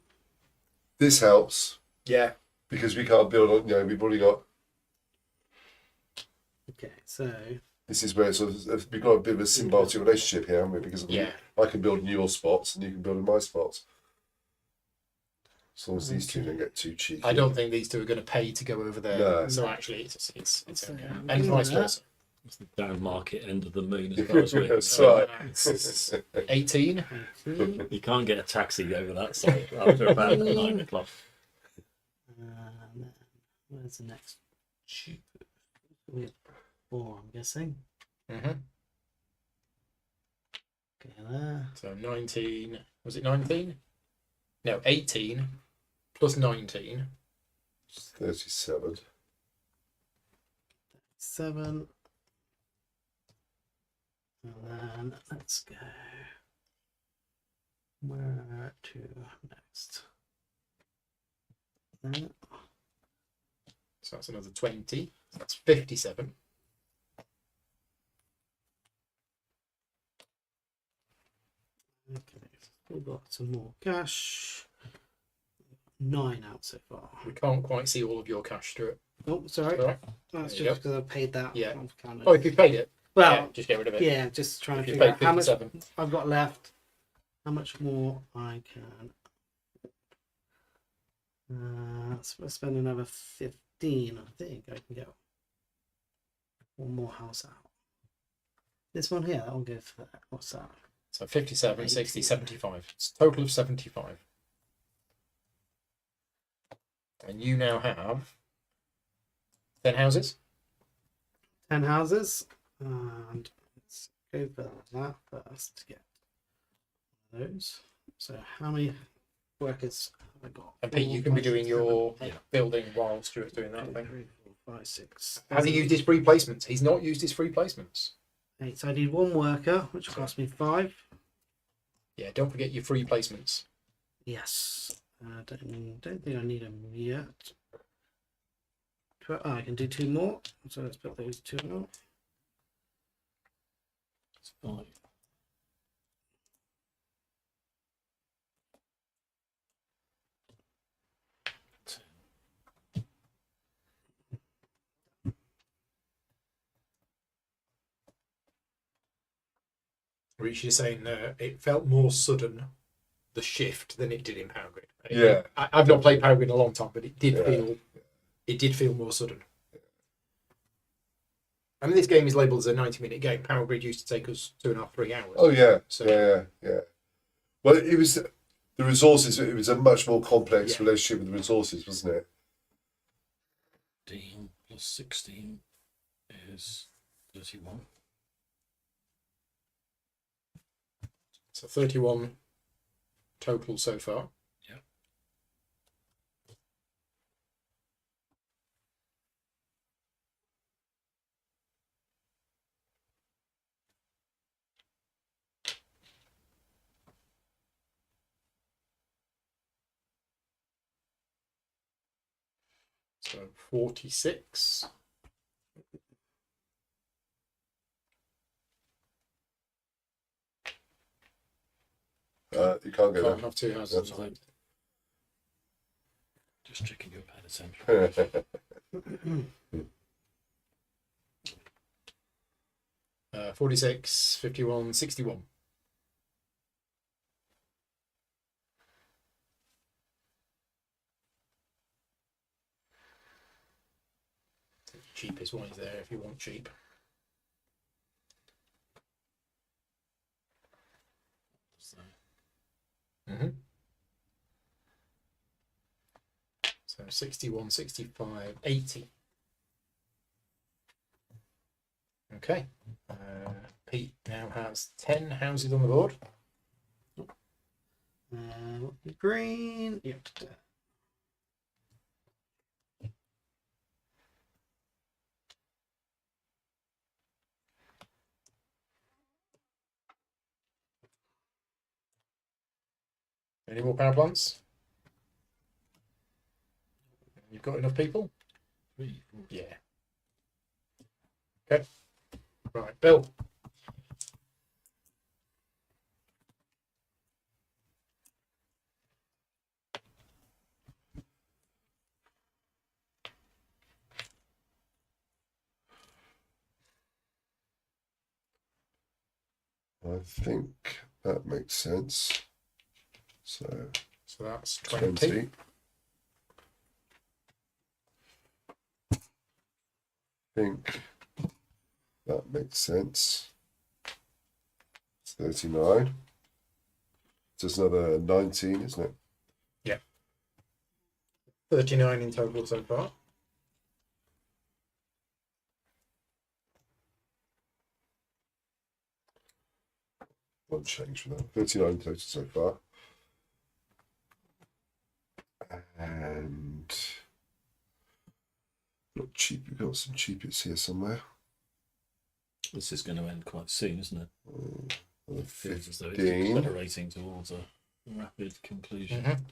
this helps
Yeah.
because we can't build on. We've already got.
Okay, so
This is where it's sort of, we've got a bit of a symbiotic relationship here, haven't we? Because I can build in your spots and you can build in my spots. As long as these two don't get too cheeky.
I don't think these two are going to pay to go over there.
No.
So actually, it's
So,
okay.
I'm
And
doing
vice
that.
versa.
It's the down market end of the moon as well as we.
That's right.
It's 18.
18.
You can't get a taxi over that side after about 9 o'clock.
And then where's the next tube? We have 4, I'm guessing.
Mm-hmm.
Okay, there.
So 19. Was it 19? No, 18 plus 19.
37.
7. And then let's go. Where to next? There.
So that's another 20. So that's 57.
Okay, still got some more cash. 9 out so far.
We can't quite see all of your cash through it.
Oh, sorry.
All right.
That's
There you
just because I paid that.
Yeah.
off kind of-
Oh, if you paid it,
well,
yeah, just get rid of it.
yeah, just trying
If
to
you
figure
paid
out how much
57.
I've got left, how much more I can. So I'll spend another 15. I think I can get one more house out. This one here, that'll go for that. What's that?
So 57,
80.
60, 75. It's a total of 75. And you now have 10 houses.
10 houses. And let's go for that first to get those. So how many workers have I got?
And Pete, you can be doing your building while Stuart's doing that thing.
3, 4, 5, 6.
Has he used his free placements? He's not used his free placements.
8. So I need 1 worker, which cost me 5.
Yeah, don't forget your free placements.
Yes. Don't think I need them yet. I can do 2 more. So let's put those 2 out.
It's 5.
Rich is saying it felt more sudden, the shift, than it did in Power Grid.
Yeah.
I've not played Power Grid in a long time, but it did
Yeah.
feel more sudden. I mean, this game is labelled as a 90-minute game. Power Grid used to take us 2.5, 3 hours.
Oh yeah.
So-
Yeah. Well, it was the resources. It was a much more complex
Yeah.
relationship with the resources, wasn't it?
15 plus 16 is 31.
So 31 total so far.
Yeah.
So 46.
You can't
Can't
go
have 2 houses.
That's
on it.
Just checking your pad attention.
there.
46, 51, 61. Cheapest one is there if you want cheap.
So,
Mm-hmm. So 61, 65, 80. Okay. Pete now has 10 houses on the board.
Green. Yep.
Any more power plants? You've got enough people?
3, 4.
Yeah. Okay. Right, Bill.
I think that makes sense. So
that's
20.
20.
I think that makes sense. It's 39. Just another 19, isn't it?
39 in total so far.
One change from that. 39 total so far. And not cheap. We've got some cheapest here somewhere.
This is going to end quite soon, isn't it?
Another
Feels as though it's
15.
accelerating towards a rapid conclusion.
Mm-hmm.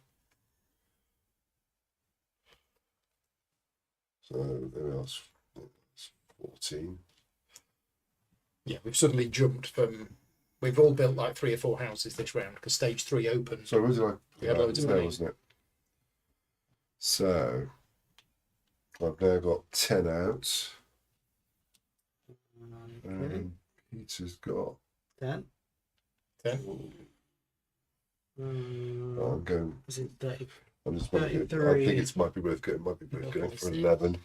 So there else 14.
Yeah, we've suddenly jumped from. We've all built like 3 or 4 houses this round because stage 3 opened.
So where did I?
We had loads of
there,
money.
wasn't it? So I've now got 10 out.
Okay.
Peter's got.
10.
10.
I'm going.
Is it 30?
I'm just wondering. I
33.
think it might be worth going. Might be worth
Okay,
going for
see.
11.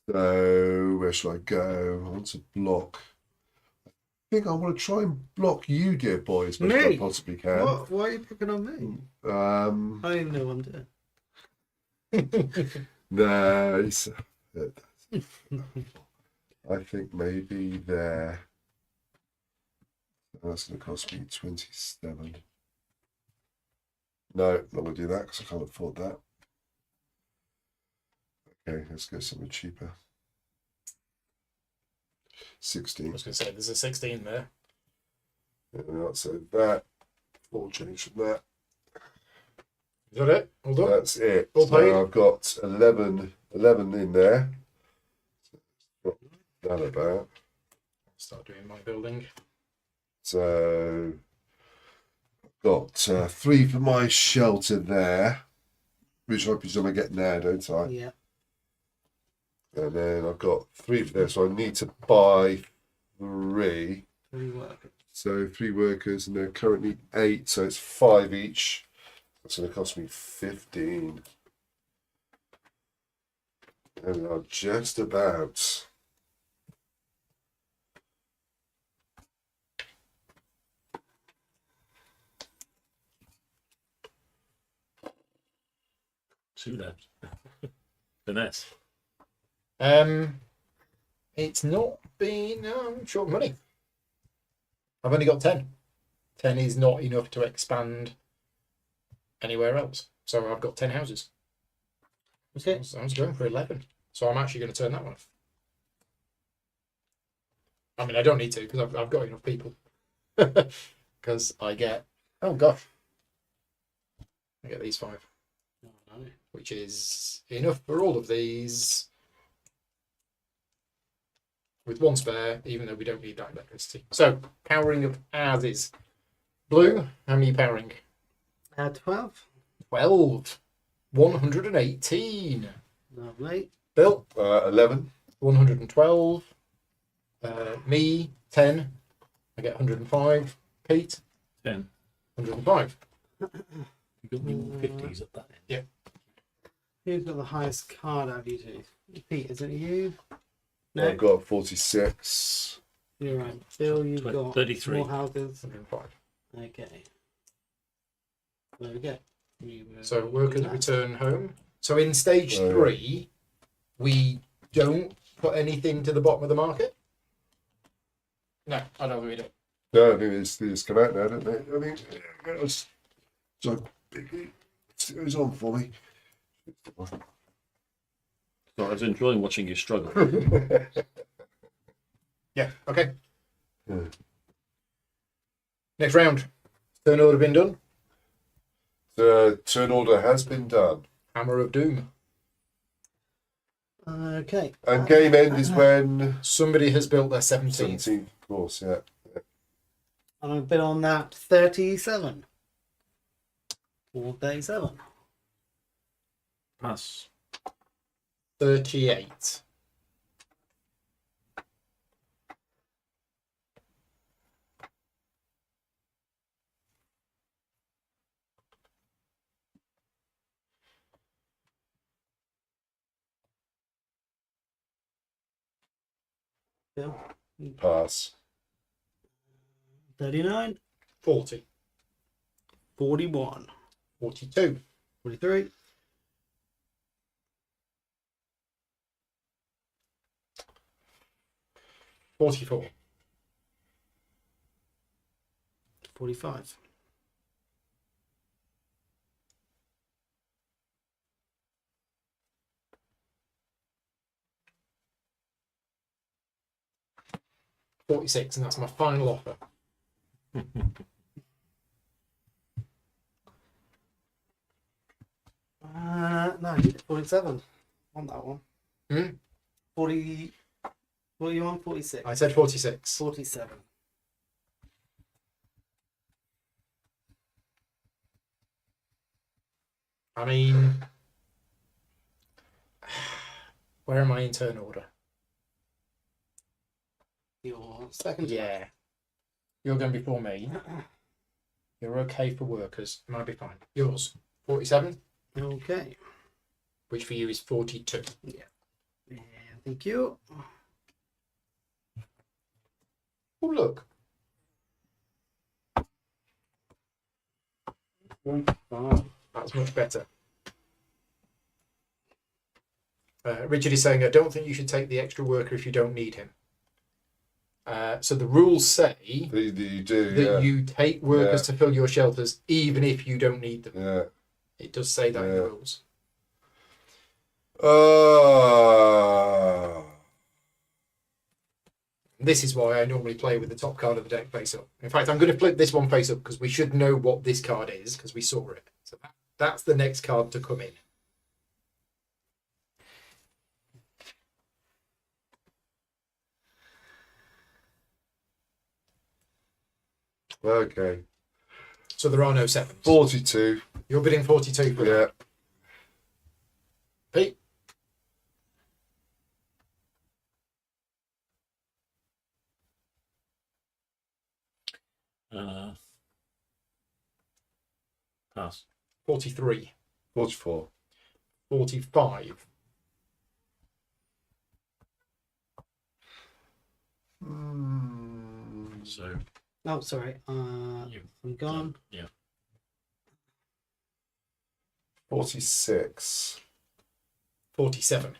So where should I go? I want to block. I think I want to try and block you, dear boy, as much as I
Me?
possibly can.
What? Why are you picking on me? I don't even know what I'm doing.
No, it's, I think maybe there. That's going to cost me 27. No, not going to do that because I can't afford that. Okay, let's go something cheaper. 16.
I was going to say there's a 16 there.
So that, all change from that.
Is that it? All done?
That's it.
All paid?
So I've got 11 in there. Not that about.
Start doing my building.
So I've got 3 for my shelter there, which I presume I get now, don't I?
Yeah.
And then I've got 3 for there, so I need to buy 3.
3 workers.
So 3 workers, and they're currently 8, so it's 5 each. That's going to cost me 15. And I'm just about.
Two left. Finesse.
It's not been short of money. I've only got 10. 10 is not enough to expand anywhere else. So I've got 10 houses.
Okay.
I was going for 11. So I'm actually going to turn that one off. I mean, I don't need to because I've got enough people. Because I get, oh gosh, I get these 5,
Oh, no.
which is enough for all of these. With 1 spare, even though we don't need that electricity. So, powering of ours is blue. How many powering?
12.
12. 118.
Lovely.
Bill,
11.
112. Me, 10. I get 105. Pete,
10.
105.
You've got me more 50s at that end.
Yeah.
Who's got the highest card out of you two? Pete, is it you? No,
I've got 46.
you're right. Bill, you've got
33.
more houses.
105.
Okay. There we go. You,
So, workers
that.
return home. So, in stage
Oh, yeah.
3, we don't put anything to the bottom of the market? No, I don't think we do.
No, I think these come out now, don't they? I think it's so big. It goes on for me.
So I was enjoying watching you struggle.
Yeah, okay.
Yeah.
Next round. Turn order been done.
The turn order has been done.
Hammer of Doom.
Okay.
And game end is when?
Somebody has built their 17th.
17th, of course, yeah.
And I've been on that 37. Or 37.
Pass.
38.
Bill.
Pass.
39,
40.
41,
42.
43,
44.
45.
46, and that's my final offer.
No, you did 47 on that one.
Hmm?
40. What are you on? 46.
I said 46.
47.
I mean, where am I in turn order?
Your second.
Yeah. You're going before me. You're okay for workers. Might be fine. Yours, 47,
Okay.
which for you is 42.
Yeah, thank you.
Oh, look.
Oh,
That's much better. Richard is saying, I don't think you should take the extra worker if you don't need him. So the rules say
You do,
that
yeah.
you take workers to fill your shelters even if you don't need them.
Yeah.
It does say that in the
Yeah.
rules. This is why I normally play with the top card of the deck face up. In fact, I'm going to flip this one face up because we should know what this card is because we saw it. So that's the next card to come in.
Okay.
So there are no sevens.
42.
You're bidding 42 for
Yeah.
that. Pete?
Pass.
43.
44.
45.
So
oh, sorry.
you,
I'm gone.
yeah.
46.
47.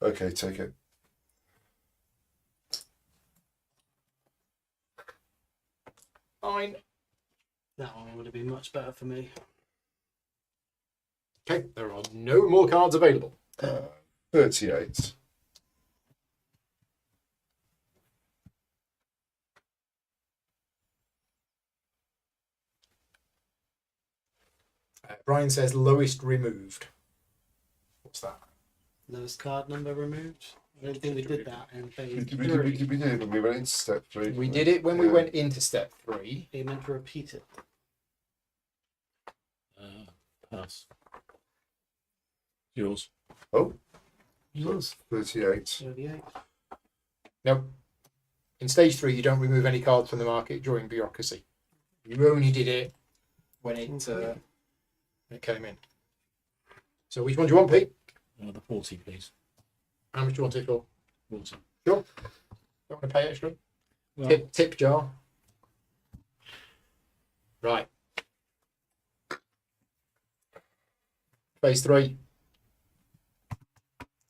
Okay, take it.
Fine.
That one would have been much better for me.
Okay, there are no more cards available.
38.
Brian says lowest removed. What's that?
Lowest card number removed. I don't think we did that in phase
We
3.
did when we went into step 3.
We did it when we went into step 3.
Are you meant to repeat it?
Pass. Yours.
Oh,
Yours.
38.
38.
No. In stage 3, you don't remove any cards from the market during bureaucracy. You only did it when it came in. So which one do you want, Pete?
The 40, please.
How much do you want it for?
40.
Sure. Don't want to pay extra?
Well,
Tip jar. Right. Phase 3.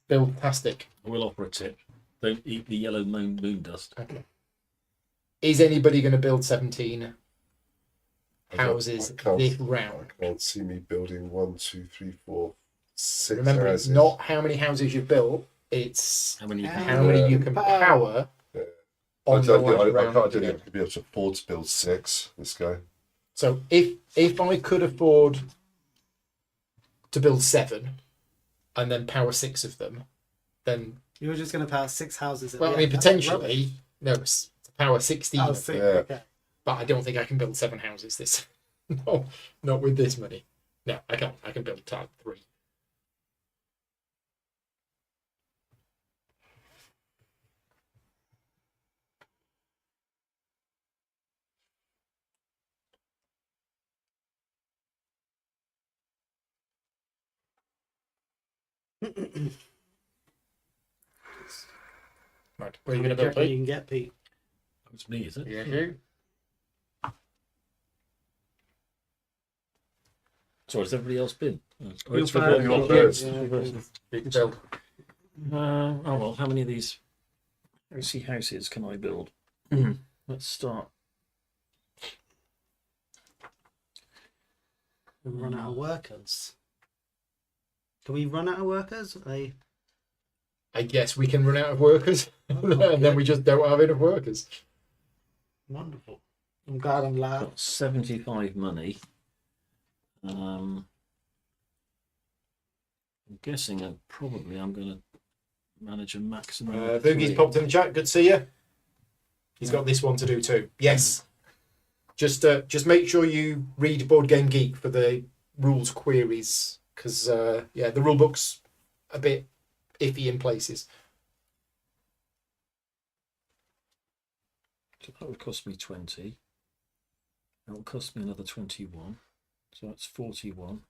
Fantastic.
I will offer a tip. Don't eat the yellow moon dust.
Okay. Is anybody going to build 17 houses
I can't-
this round?
I can't see me building 1, 2, 3, 4, 6
Remember,
houses.
it's not how many houses you've built, it's
How many you can
how many you can power
Yeah.
on
I
the
don't
last
think
round.
I don't think I could be able to afford to build 6 this guy.
So if I could afford to build 7 and then power 6 of them, then
You were just going to pass 6 houses. At
well,
the
I mean
end. That's
potentially
rubbish.
no, it's to power 16
Oh,
of
6.
them,
Yeah.
Okay.
but I don't think I can build 7 houses this. No, not with this money. No, I can't. I can build 3. Right. Where are you going to build,
You
Pete?
can get Pete.
It's me, is it?
Yeah, you.
So has everybody else been? Oh,
You're
it's
first.
reversed.
You're
Okay.
first.
Yeah,
Reversed.
Big build.
Oh well, how many of these OC houses can I build? Let's start.
and run out of workers. Can we run out of workers?
I guess we can run out of workers, and then we just don't have enough workers.
Wonderful. I'm glad I'm loud.
Got 75 money. I'm guessing I'm going to manage a maximum. of
Boogie's
3.
popped in the chat. Good to see you. He's got this one to do too. Yes. Just make sure you read Board Game Geek for the rules queries, because the rule book's a bit iffy in places.
So that would cost me 20. That will cost me another 21. So that's 41.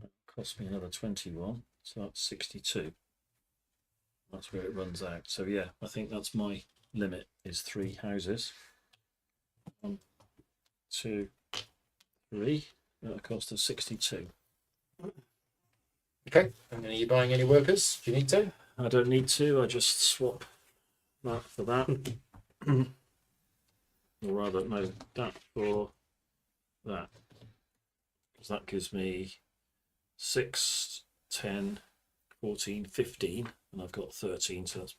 That cost me another 21. So that's 62. That's where it runs out. So yeah, I think that's my limit, is 3 houses. 1, 2, 3 at a cost of 62.
Okay. And then are you buying any workers? Do you need to?
I don't need to, I just swap that for that. Or rather, no, that for that. Because that gives me 6, 10, 14, 15, and I've got 13, so that's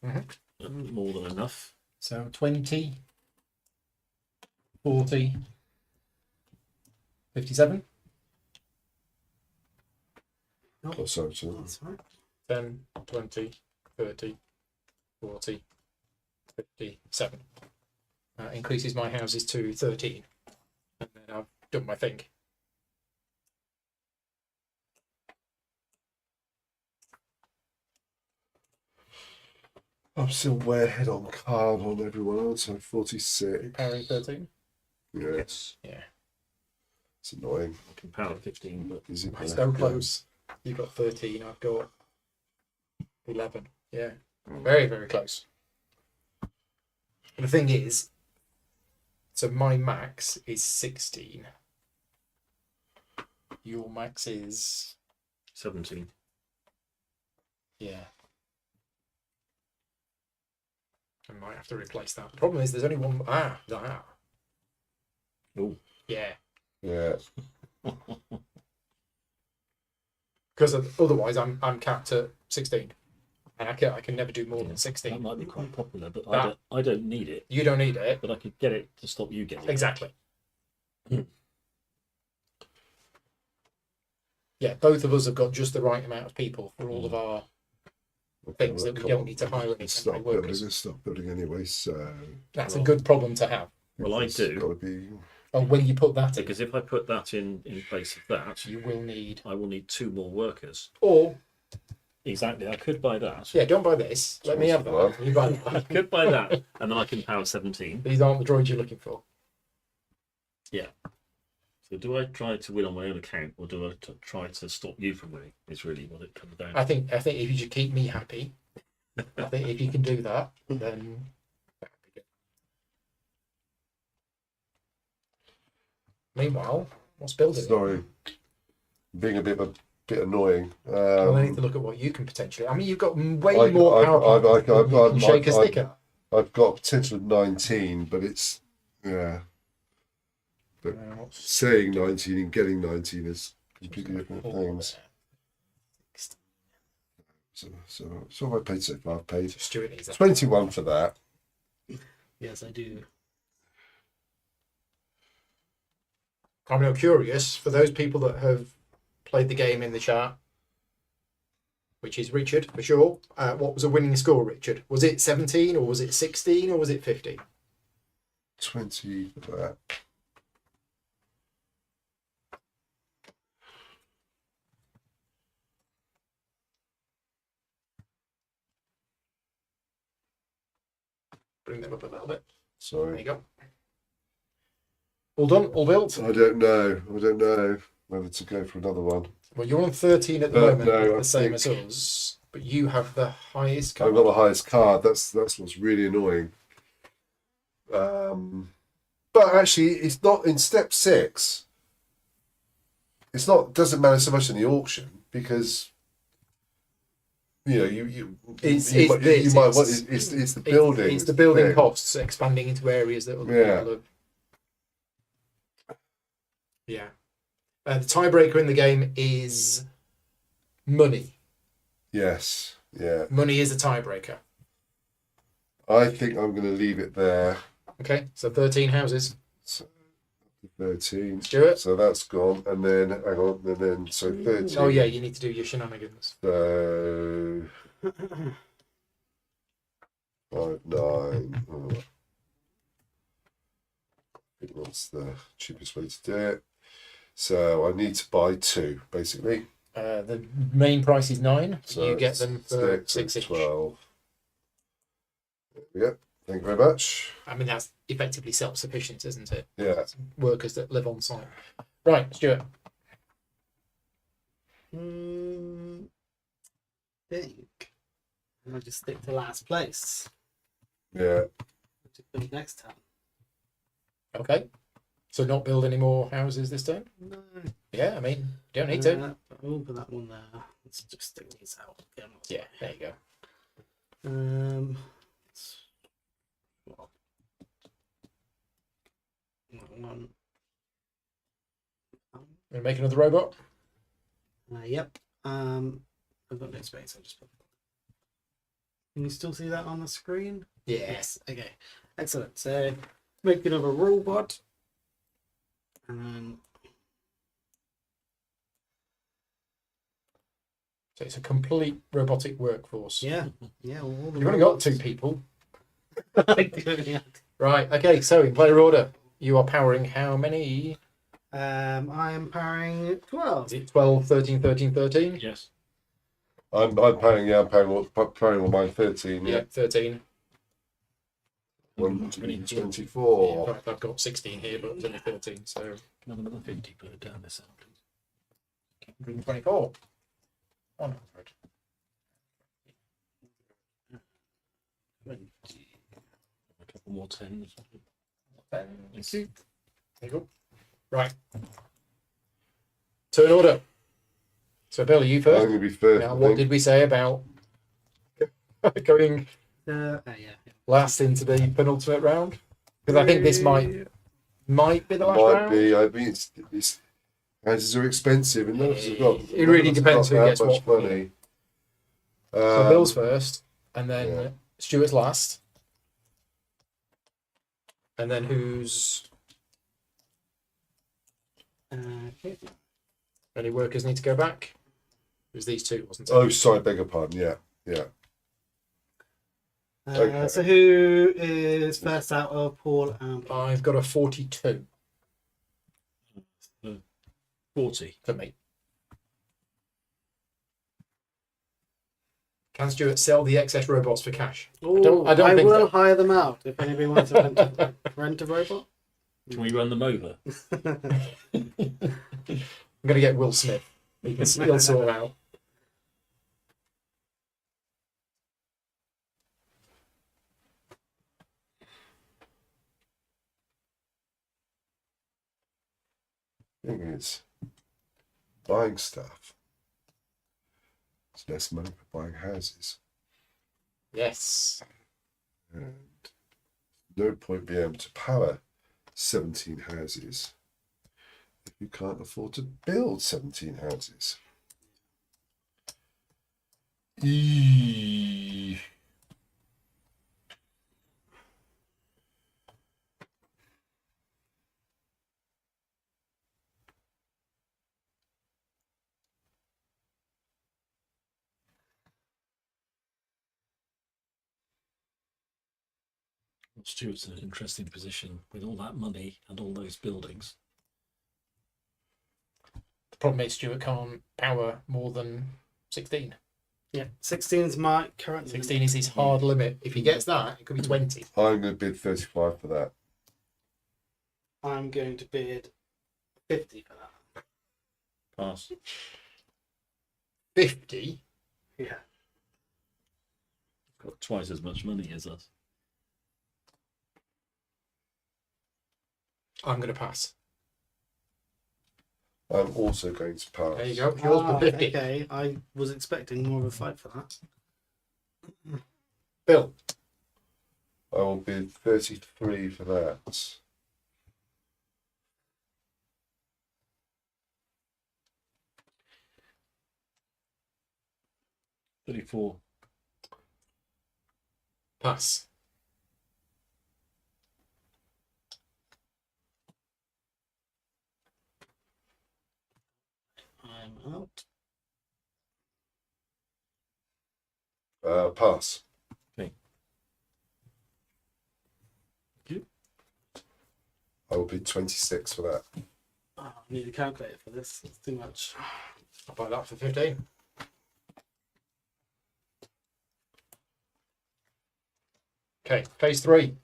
more than enough.
So 20, 40, 57,
Oh, sorry, sorry.
That's right.
10, 20, 30, 40, 57. Increases my houses to 13. And then I've done my thing.
I'm still way ahead on card on everyone else. I'm 46.
Powering 13?
Yeah,
Yes.
Yeah.
it's annoying.
I can power 15, but
Is it
So close. You've got 13, I've got 11. Yeah. Very, very close. But the thing is, so my max is 16. Your max is
17.
yeah. I might have to replace that. Problem is, there's only one. That.
Oh.
Yeah.
Yeah.
Because otherwise, I'm capped at 16, and I can never do more than
That
16.
might be quite popular, but
That-
I don't need it.
You don't need it.
But I could get it to stop you getting it.
Exactly. Yeah, both of us have got just the right amount of people for all of our things that we don't need to hire any
Stop
temporary
building.
workers.
Let's stop building anyway. So
That's a good problem to have.
Well, I
it's
do.
Got to be.
And when you put that in,
Because if I put that in place of that,
you will need.
I will need 2 more workers.
Or
Exactly. I could buy that.
yeah, don't buy this. Let me have that. You buy
I
that.
could buy that, and then I can power 17.
These aren't the droids you're looking for.
So do I try to win on my own account, or do I try to stop you from winning? Is really what it comes down to.
I think if you just keep me happy, I think if you can do that, then. Meanwhile, what's building?
Sorry, being a bit annoying.
Well, I need to look at what you can potentially. I mean, you've got way
I-
more
I-
power
I-
plants than you
I-
can shake a
I-
stick at.
I've got a potential of 19, but it's saying 19 and getting 19 is completely different things. So what have I paid so far? I've paid
Stuart needs that.
21 for that.
Yes, I do.
I'm now curious for those people that have played the game in the chat, which is Richard for sure. What was a winning score, Richard? Was it 17 or was it 16 or was it 15?
20 for that.
bring them up a little bit. There
Sorry.
you go. All done, all built.
I don't know. I don't know whether to go for another one.
Well, you're on 13 at the
But
moment,
no,
the
I
same as
think-
us, but you have the highest
I've
card.
got the highest card. That's what's really annoying. But actually, it's not in step 6. It's not. Doesn't matter so much in the auction because you
It's
you might
this,
want
it's-
it's the building.
It's the building
thing.
costs expanding into areas that other
Yeah.
people have. Yeah. The tiebreaker in the game is money.
Yes. Yeah.
Money is a tiebreaker.
I think I'm going to leave it there.
Okay, so 13 houses.
So, 13.
Stuart?
So that's gone, and then hang on, and then so 13.
Oh yeah, you need to do your shenanigans.
So 5, 9. Oh. I think that's the cheapest way to do it. So I need to buy 2, basically.
The main price is 9.
So
you get them for
6
6
and
each.
12. Yeah, thank you very much.
I mean, that's effectively self-sufficient, isn't it?
Yeah.
Workers that live on site. Right, Stuart.
Think. I might just stick to last place.
Yeah.
Just build next time.
Okay. So not build any more houses this time?
No.
Yeah, I mean, you don't need to.
I will put that one there. Let's just stick these out. Get 'em out.
Yeah, there you go.
Well, that one.
Gonna make another robot?
Yep. I've got no space. I just put. Can you still see that on the screen?
Yes.
Okay. Excellent. So make another robot.
So it's a complete robotic workforce.
Yeah. Yeah. All the
You've only got
robots.
2 people.
I do, yeah.
Right, okay, so in player order, you are powering how many?
I am powering 12.
Is it 12, 13, 13, 13?
Yes.
I'm paying all mine 13.
Yeah,
Yeah.
13.
1, 2,
Yeah,
24.
in fact, I've got 16 here, but it's only 13, so
Can I have another 50 put it down this out, please?
124. 100.
20. A couple more 10s.
Thank you. There you go. Right. Turn order. So, Bill, are you
I'm
first?
going to be first.
Now,
I
what
think.
did we say about going
Yeah.
last into the penultimate round? Because I think this might be the last
Might
round.
be. I mean, it's houses are expensive, and none of us have got.
It really
none of us have
depends
got
who
that
gets
much
what.
money.
So Bill's first, and then
yeah.
Stuart's last, and then who's
Okay.
any workers need to go back? It was these 2, wasn't it?
Oh, sorry, beg your pardon. Yeah. Okay.
So who is first out of Paul and Paul?
I've got a 42
40.
for me. Can Stuart sell the excess robots for cash? I don't
I
think
will
so.
hire them out if anybody wants to rent a robot.
Can we run them over?
I'm going to get Will Smith. He'll sort it out.
Thing is, buying stuff. It's less money for buying houses.
Yes.
And no point being able to power 17 houses if you can't afford to build 17 houses. Eee.
Stuart's in an interesting position with all that money and all those buildings.
The problem is Stuart can't power more than 16.
Yeah, 16 is my current.
16 is his hard limit. If he gets that, it could be 20.
I'm going to bid 35 for that.
I'm going to bid 50 for that.
Pass.
50?
Yeah.
Got twice as much money as us.
I'm going to pass.
I'm also going to pass.
There you go. Yours for 50.
Okay, I was expecting more of a fight for that.
Bill.
I will bid 33 for that.
$34.
Pass.
I'm out.
Pass.
Okay.
I will bid 26 for that.
Oh, I need a calculator for this. It's too much.
I'll buy that for 15. Okay, phase 3.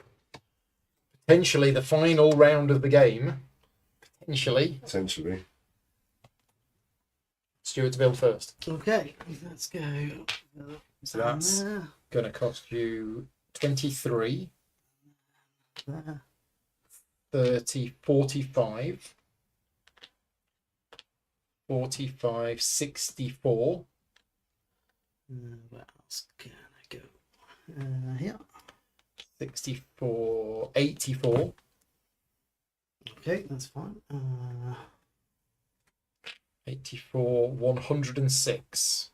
Potentially the final round of the game. Potentially.
Essentially.
Stuart to build first.
Okay, let's go.
So that's
there,
going to cost you 23,
there.
30, 45, 45, 64.
Where else can I go? Here.
64, 84,
Okay, that's fine.
84, 106,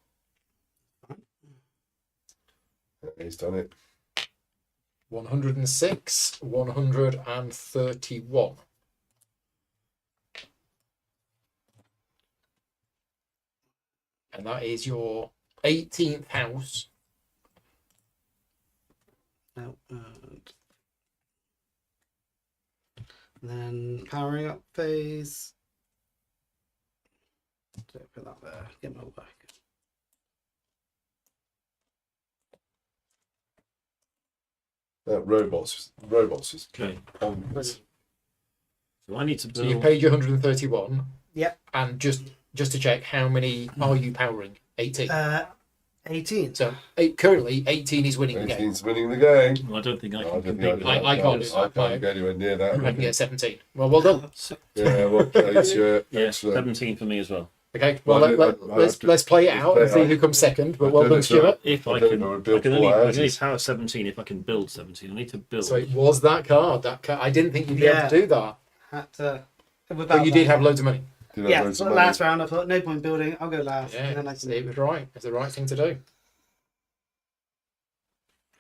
He's done it.
106, 131. And that is your 18th house.
No, then powering up phase. Don't put that there. Get my work.
Robots is
Okay.
bonkers.
So I need to
So you
build.
paid your 131.
Yep.
And just to check, how many are you powering? 18.
18.
So currently 18 is winning the game.
18's winning the game.
Well, I don't think I
No,
can
don't think
compete with
I-
that.
I can't do
I
that.
can't go anywhere near that.
I can get 17. Well done.
Yeah, well played, Stuart.
Yeah,
Excellent.
17 for me as well.
Okay, well,
Well,
let's play it
let's
out
play
and
it
see
out.
who comes second. But
I've
well
done
done,
it,
Stuart.
If
I
I
don't
can,
know, we
I
built
can
four
only
houses.
power 17 if I can build 17. I need to build.
So it was that card. I didn't think you'd be able to do that.
Had to.
But you did have loads of money.
Did I
Yeah,
loads of
but
money?
last round I thought no point building. I'll go last.
Yeah,
And then I
so it was right. It's the right thing to do.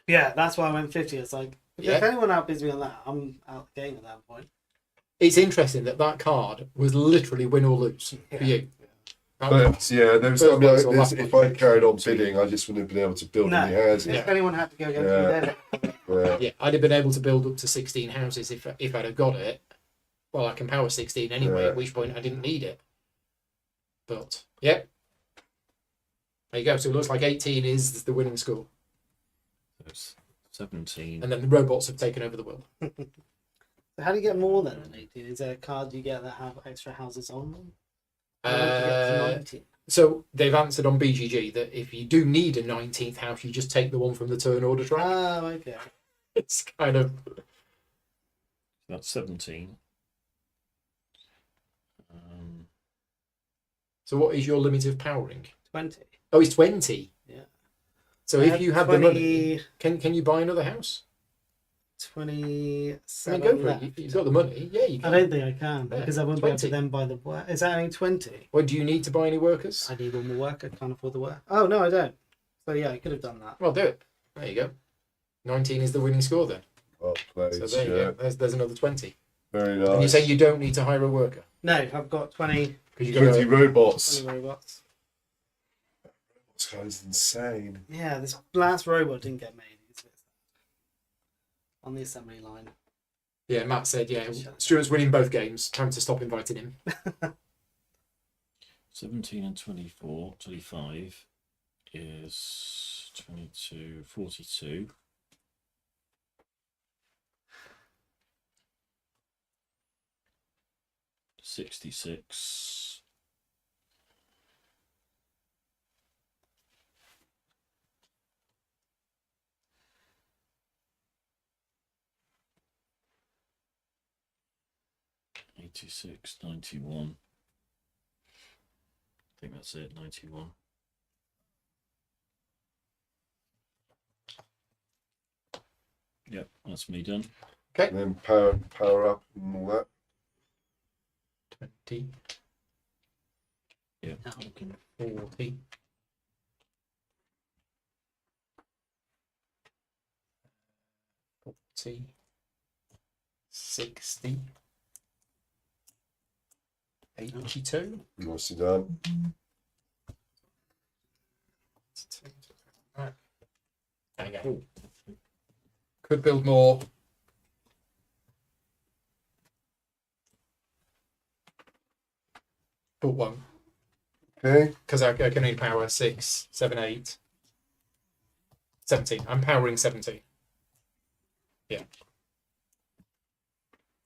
yeah, that's why I went 50. It's like if
Yeah.
anyone outbids me on that, I'm out the game at that point.
It's interesting that card was literally win or lose for you.
But yeah, there was,
First
I mean,
one's the last
if
one.
I carried on bidding, I just wouldn't have been able to build
No,
any houses.
if anyone had to go against
Yeah.
me, then
Yeah.
Yeah, I'd have been able to build up to 16 houses if I'd have got it. Well, I can power 16 anyway,
Yeah.
at which point I didn't need it. But, yeah. There you go. So it looks like 18 is the winning score.
It's 17.
And then the robots have taken over the world.
So how do you get more than an 18? Is there a card you get that have extra houses on them? How do you get to 19?
So they've answered on BGG that if you do need a 19th house, you just take the one from the turn order track.
Oh, okay.
It's kind of...
That's 17.
So what is your limit of powering?
20.
Oh, it's 20.
Yeah.
So
I
if
had
you have
20,
the money, can you buy another house?
27
I mean, go for
left.
it. You've got the money. Yeah, you
I
can.
don't think I can
Yeah,
because I won't be able to
20.
then buy the work. Is that only 20?
Well, do you need to buy any workers?
I need one more work. I can't afford the work. Oh, no, I don't. So, yeah, I could have done that.
Well, do it. There you go. 19 is the winning score then.
Well played,
So there you go.
Stuart.
There's another 20.
Very nice.
And you say you don't need to hire a worker
No, I've got 20
because you got
20 robots.
robots.
This guy's insane.
Yeah, this last robot didn't get made. It's on the assembly line.
Yeah, Matt said, yeah, Stuart's winning both games. Time to stop inviting him.
17 and 24, 25. is 22, 42. $66. $86, 91. I think that's it, 91. Yep, that's me done.
And then power up and all that.
20,
Yeah.
40. 40, 60, 82.
Nicely done.
Right. There you go. Could build more. But won't.
Okay.
Because I can only power 6, 7, 8, 17. I'm powering 17. Yeah. I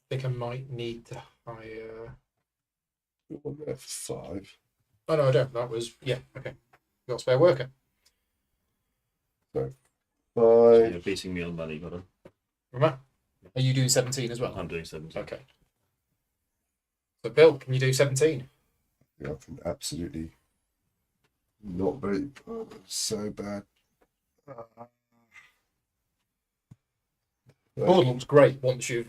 think I might need to hire.
One there for 5.
Oh, no, I don't. That was. Yeah, okay. Got a spare worker.
5.
You're beating me on money, got
Remember? Are you doing 17 as well?
I'm doing 17.
Okay. So, Bill, can you do 17?
Yeah, I think absolutely not very so bad.
Board looks great once you've.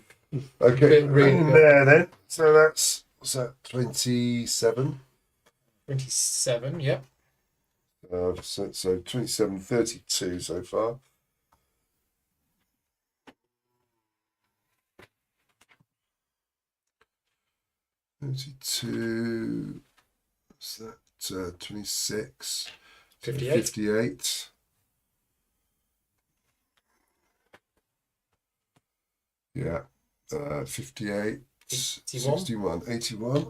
Okay,
Really
in
good.
there then. So that's what's that? 27.
27, yep.
So 27, 32 so far. $32. What's that? 26.
58.
58. Yeah. 58.
81.
61. 81.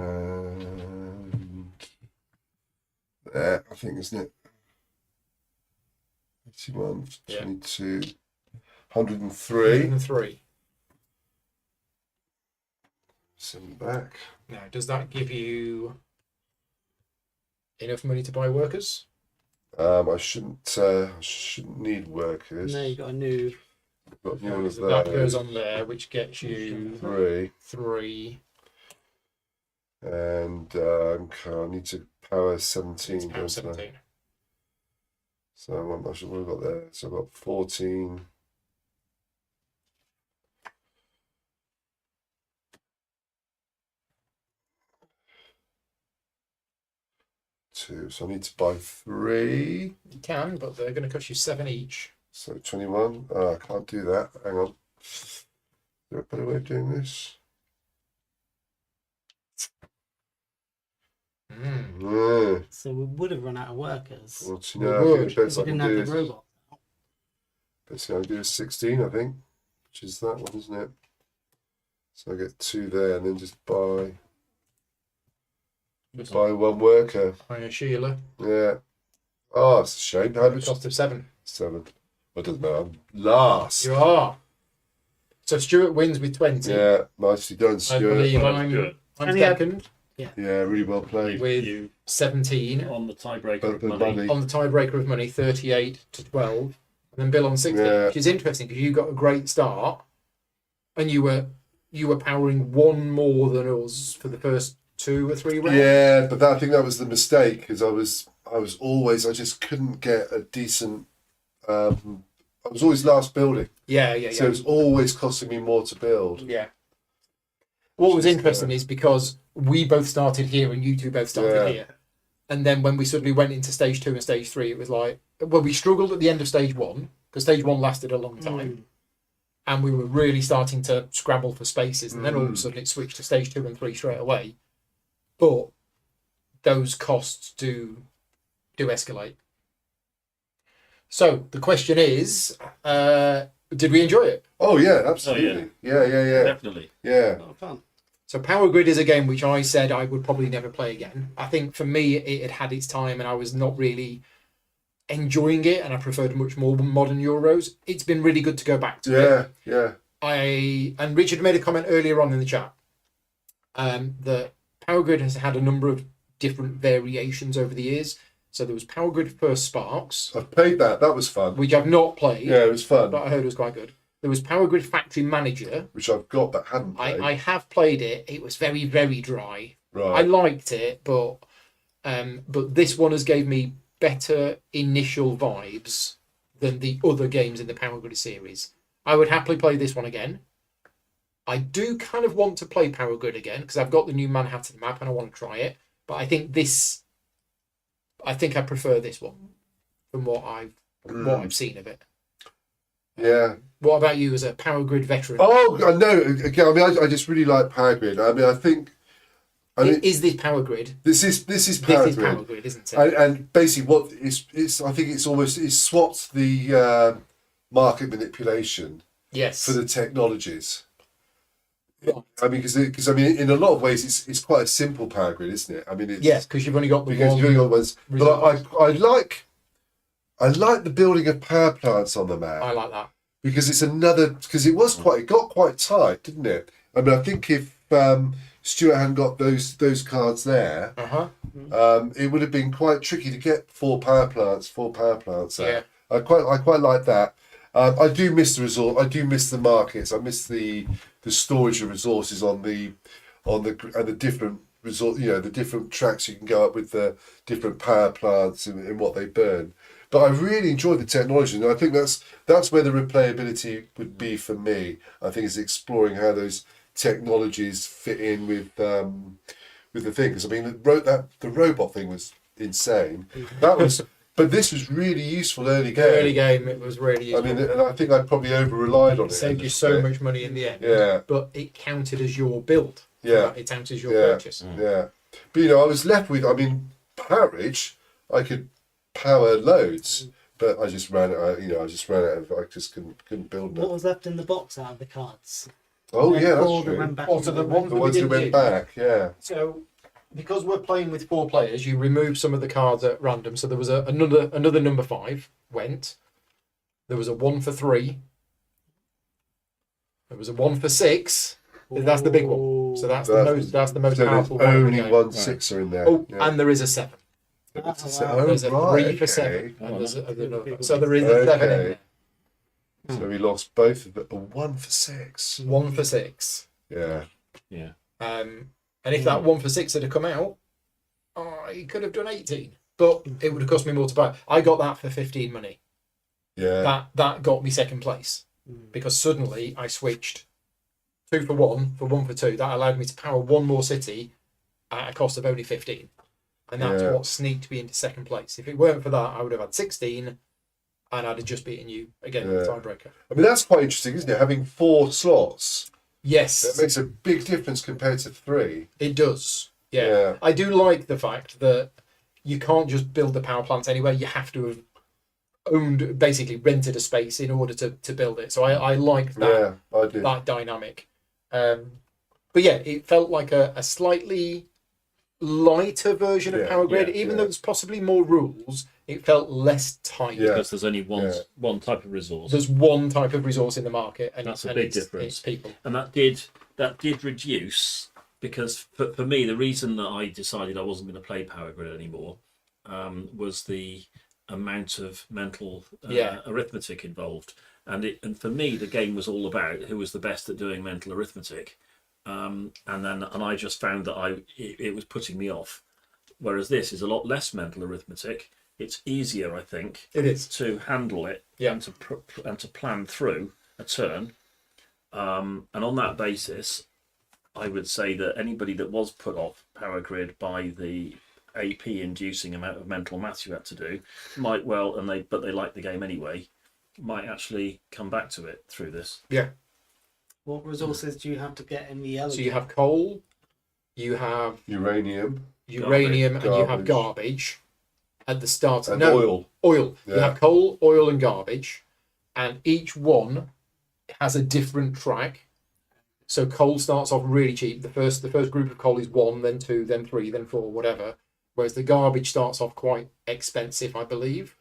And there, I think, isn't it? 81,
Yeah.
22, 103.
103.
Send it back.
Now, does that give you enough money to buy workers?
I shouldn't need workers.
No, you got a new.
Got new one of
So that goes
those.
on there, which gets you
3.
3.
And I need to power 17.
It's power
don't I?
17.
So what have we got there? So I've got 14. 2. So I need to buy 3.
You can, but they're going to cost you 7 each.
So 21. Oh, I can't do that. Hang on. Is there a better way of doing this? Yeah.
So we would have run out of workers.
Well, so
We
now I
would,
think the best
We
I can
didn't have
do
the
is
robot.
best thing I can do is 16, I think, which is that one, isn't it? So I get 2 there, and then just buy one worker.
Hire Sheila.
Yeah. Oh, it's a shame. How
At the
much?
cost of 7.
7. Well, it doesn't matter. I'm last.
You are. So Stuart wins with 20.
Yeah, nicely done,
I
Stuart.
believe
Well,
I'm,
good.
I'm
And yeah.
second
Yeah, really well played.
with
You
17.
on the tiebreaker
But
of
the
money.
money.
On the tiebreaker of money, 38 to 12. And then Bill on 60.
Yeah.
Which is interesting because you got a great start and you were powering 1 more than us for the first 2 or 3 rounds.
Yeah, but I think that was the mistake because I just couldn't get a decent. I was always last building,
Yeah.
so it was always costing me more to build.
Yeah. What was
Which is,
interesting is because we both started here and you two both started
Yeah.
here. And then when we suddenly went into stage 2 and stage 3, it was like, well, we struggled at the end of stage 1 because stage 1 lasted a long time. And we were really starting to scramble for spaces. And then all of a sudden it switched to stage 2 and 3 straight away. But those costs do escalate. So the question is, did we enjoy it?
Oh yeah, absolutely. Yeah.
Definitely.
Yeah.
A lot of fun.
So Power Grid is a game which I said I would probably never play again. I think for me it had had its time and I was not really enjoying it, and I preferred much more modern Euros. It's been really good to go back to it.
Yeah.
And Richard made a comment earlier on in the chat that Power Grid has had a number of different variations over the years. So there was Power Grid First Sparks,
I've played that. That was fun.
which I've not played,
Yeah, it was fun.
but I heard was quite good. There was Power Grid Factory Manager.
Which I've got but hadn't played.
I have played it. It was very, very dry. I
Right.
liked it, but this one has gave me better initial vibes than the other games in the Power Grid series. I would happily play this one again. I do kind of want to play Power Grid again because I've got the new Manhattan map and I want to try it. But I think I prefer this one from what I've seen of it.
Yeah.
What about you as a Power Grid veteran?
Oh, I know. Again, I mean, I just really like Power Grid. I mean,
Is this Power Grid?
this is Power
This is
Grid.
Power Grid, isn't it?
And basically, what it's I think it swapped the market manipulation
Yes.
for the technologies.
Right.
I mean, because I mean, in a lot of ways, it's quite a simple Power Grid, isn't it? I mean, it's
Yes, because you've only got the
because
one.
you've only got ones.
resource.
But I like the building of power plants on the map.
I like that.
Because it got quite tight, didn't it? I mean, I think if Stuart hadn't got those cards there, it would have been quite tricky to get four power plants out.
Yeah.
I quite like that. I do miss the resort. I do miss the markets. I miss the storage of resources on the different resort. You know, the different tracks you can go up with the different power plants and what they burn. But I really enjoy the technology, and I think that's where the replayability would be for me. I think is exploring how those technologies fit in with the thing. Because I mean, the robot thing was insane. That was, but this was really useful early game.
Early game, it was really
I
useful.
mean, and I think I probably over relied on
It
it.
saved you so much money in the end.
Yeah.
But it counted as your build.
Yeah.
It counted as your
Yeah.
purchase.
Yeah, but you know, I was left with. I mean, Powerage, I could power loads, but I just ran out. You know, I just couldn't build
What
them.
was left in the box out of the cards?
Oh
Then
yeah,
four
that's
that
true.
went back
Oh,
into
so the
the
ones
red.
The
we
ones that
didn't
went
use.
back, yeah.
So, because we're playing with four players, you remove some of the cards at random. So there was another number 5 went. There was a 1 for 3. There was a 1 for 6. That's the big one. So that's the most
So
powerful
there's
one. of the
only
game.
one sixer in there.
Oh,
yeah.
and there is a 7.
Oh,
There's a
right,
3 for 7.
okay.
And there's another. So there is a 7 in there.
So we lost both of them. A 1 for 6.
1 for 6.
Yeah.
Yeah.
And if that 1 for 6 had come out, I could have done 18. But it would have cost me more to buy. I got that for 15 money.
Yeah.
That got me second place. Because suddenly I switched 2 for 1 for 1 for 2. That allowed me to power one more city at a cost of only 15. And that's
Yeah.
what sneaked me into second place. If it weren't for that, I would have had 16 and I'd have just beaten you again with the tiebreaker.
I mean, that's quite interesting, isn't it? Having 4 slots.
Yes.
That makes a big difference compared to 3.
It does. Yeah.
Yeah.
I do like the fact that you can't just build the power plants anywhere. You have to have basically rented a space in order to build it. So I like that,
Yeah, I do.
that dynamic. But yeah, it felt like a slightly lighter version of
Yeah,
Power Grid.
yeah,
Even though there's possibly more rules, it felt less tight.
Yeah.
Because there's only one type of resource.
There's one type of resource in the market, and
That's a
and
big
it's
difference.
people.
And that did reduce, because for me the reason that I decided I wasn't going to play Power Grid anymore was the amount of mental arithmetic involved, and for me the game was all about who was the best at doing mental arithmetic, and I just found that it was putting me off, whereas this is a lot less mental arithmetic. It's easier, I think,
It is.
to handle it and to plan through a turn. And on that basis, I would say that anybody that was put off Power Grid by the AP-inducing amount of mental maths you had to do might well, but they like the game anyway, might actually come back to it through this.
Yeah.
What resources do you have to get in the yellow?
So you have coal, you have
Uranium
uranium, and you have
Garbage.
garbage at the start.
and
No,
oil.
oil. You
Yeah.
have coal, oil, and garbage, and each one has a different track. So coal starts off really cheap. The first group of coal is 1, then 2, then 3, then 4, whatever. Whereas the garbage starts off quite expensive, I believe.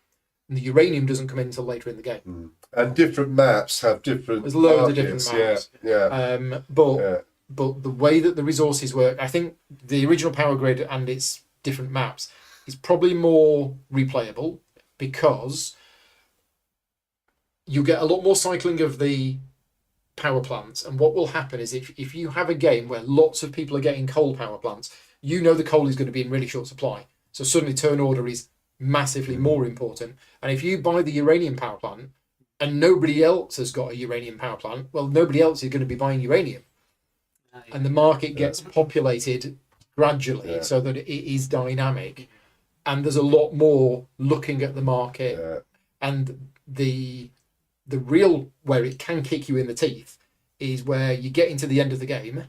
And the uranium doesn't come in until later in the game.
And different maps have different.
There's loads of
markets.
different maps.
Yeah.
But the way that the resources work, I think the original power grid and its different maps is probably more replayable because you get a lot more cycling of the power plants. And what will happen is if you have a game where lots of people are getting coal power plants, you know the coal is going to be in really short supply. So suddenly turn order is massively more important. And if you buy the uranium power plant and nobody else has got a uranium power plant, well, nobody else is going to be buying uranium. And the market gets populated gradually so that it is dynamic. And there's a lot more looking at the market.
Yeah.
And the real where it can kick you in the teeth is where you get into the end of the game,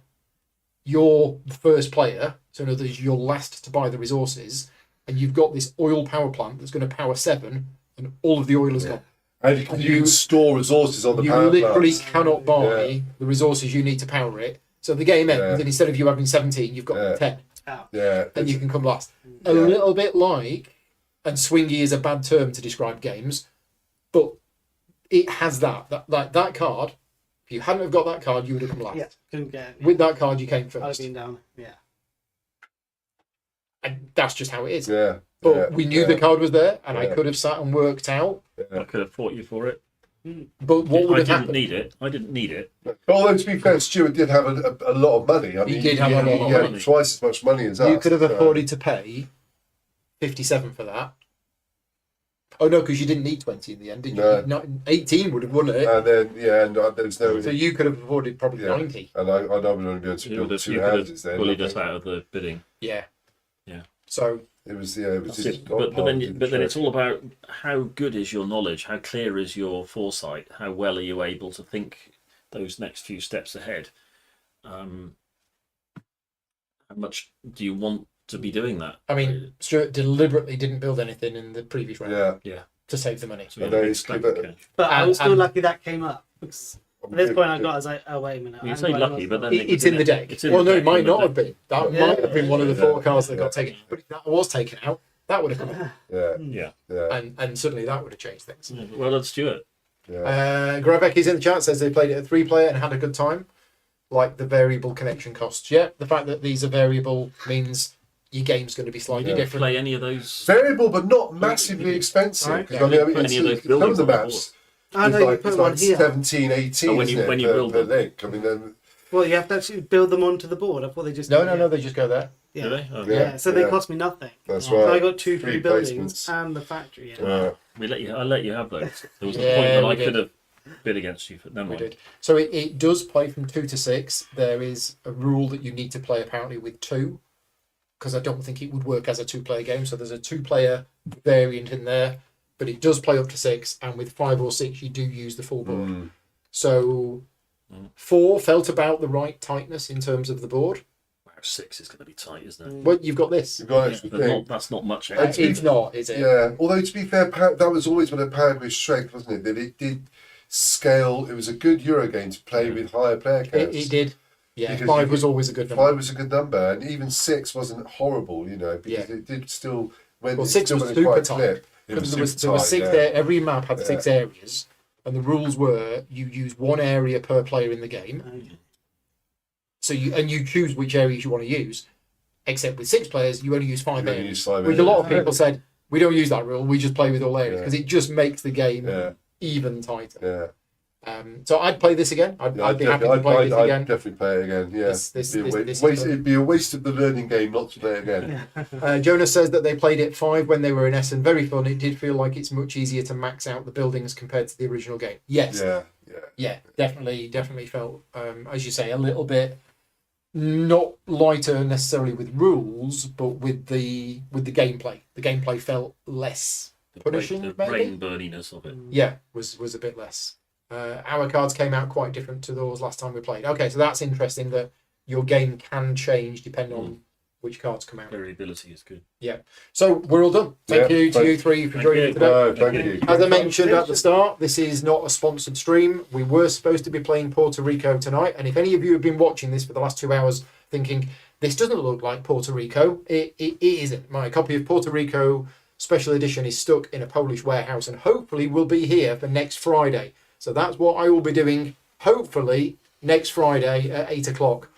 you're the first player, so in other words, you're last to buy the resources, and you've got this oil power plant that's going to power 7, and all of the oil is gone.
And you can store resources on the power
You literally
plants.
cannot buy the resources you need to power it. So the game ends, and instead of you having 17, you've got 10.
Yeah.
And you can come last. A little bit like, and swingy is a bad term to describe games, but it has that card. If you hadn't have got that card, you would have come last.
Yeah, couldn't get it.
With that card, you came
I'd have
first.
been down. Yeah.
And that's just how it is.
Yeah.
But we knew the card was there, and I
Yeah.
could have sat and worked out.
I could have fought you for it.
But what would
I
have
didn't
happened?
need it. I didn't need it.
Although to be fair, Stuart did have a lot of money. I mean,
did have a lot of
he had
money.
twice as much money as us.
You could have afforded to pay 57 for that. Oh no, because you didn't need 20 in the end, did you?
No.
Not 18 would have won it.
And then there's no.
So you could have afforded probably 90.
And I would only be able to
You
build
could have,
two
you could
houses
have
then.
bullied
I
us
think.
out of the bidding.
Yeah.
Yeah.
So
It was just
But then it's all about how good is your knowledge, how clear is your foresight, how well are you able to think those next few steps ahead. How much do you want to be doing that?
I mean, Stuart deliberately didn't build anything in the previous round
Yeah.
to save the money.
So we
And
had a
then
big
he's
stack
given-
of cash.
But I was still
and-
lucky that came up. Because at this point, I got as like, oh wait a minute.
You
I
say
haven't got
lucky,
it.
but then
It's in the deck.
It's in
Well,
the
no,
deck,
it might
in the
not
deck.
have been. That
Yeah.
might have been one of the
Yeah.
4 cards that
Yeah.
got taken. But if that was taken out, that would have come in.
Yeah.
Yeah.
And suddenly that would have changed things.
Well done, Stuart.
Yeah.
Gravek is in the chat, says they played it at 3-player and had a good time. Like the variable connection costs. Yeah, the fact that these are variable means your game's going to be slightly
You didn't
different.
play any of those.
Variable, but not massively expensive.
Right.
'Cause, I mean,
Put any of those
some of
buildings
the
on the
maps.
I know
it's
you
like,
put
it's
one
like
here.
17, 18,
Oh, when you-
isn't it,
when you
per-
build
per
them.
link. I mean, then
Well, you have to actually build them onto the board. I thought they just.
No, they just go there.
Yeah.
Do they? Oh,
Yeah.
Yeah, so they cost me nothing.
that's
So I
right.
got two free
Free
buildings
placements.
and the factory. Yeah.
Yeah.
I let you have those. There was a
Yeah,
point that
we
I
did.
could have bid against you, but never
We
mind.
did. So it does play from 2 to 6. There is a rule that you need to play apparently with 2, because I don't think it would work as a 2-player game. So there's a 2-player variant in there, but it does play up to 6. And with 5 or 6, you do use the full board. So 4 felt about the right tightness in terms of the board.
Wow, 6 is going to be tight, isn't it?
Well, you've got this.
You've got an
Yeah,
extra
but
thing.
that's not much.
It's not, is it?
Yeah, although to be fair, that was always one of Paraguay's strength, wasn't it? That it did scale. It was a good Euro game to play with higher player counts.
It did. Yeah,
Because
5
you
was
could-
always a good number.
5 was a good number, and even 6 wasn't horrible, because
Yeah.
it did still. When
Well,
it
6
still
was
went quite
super
a
tight.
clip. It was
There was
super tight,
6
yeah.
there. Every map had
Yeah.
6 areas, and the rules were you use 1 area per player in the game.
Okay.
So you choose which areas you want to use. Except with 6 players, you only use 5
You only
areas.
use 5
Which a lot of
areas.
people said we don't use that rule. We just play with all areas
Yeah.
because it just makes the game
Yeah.
even tighter.
Yeah,
So I'd play this again. I'd be happy to play this
I'd
again.
definitely play it again. Yeah,
This-
it'd be a waste of the learning game not to play it again.
Jonas says that they played it 5 when they were in Essen. Very fun. It did feel like it's much easier to max out the buildings compared to the original game. Yes.
Yeah.
Definitely felt, as you say, a little bit not lighter necessarily with rules, but with the gameplay. The gameplay felt less punishing,
The
maybe?
brain burniness of it.
Yeah, was a bit less. Our cards came out quite different to those last time we played. Okay, so that's interesting that your game can change depending on which cards come out.
Variability is good.
So we're all done. Thank
Yeah,
you to
thank-
you three for
Thank
joining
you.
me today.
No, thank you.
As I mentioned at the start, this is not a sponsored stream. We were supposed to be playing Puerto Rico tonight, and if any of you have been watching this for the last 2 hours thinking, this doesn't look like Puerto Rico, it isn't. My copy of Puerto Rico Special Edition is stuck in a Polish warehouse and hopefully will be here for next Friday. So that's what I will be doing, hopefully, next Friday at 8 o'clock,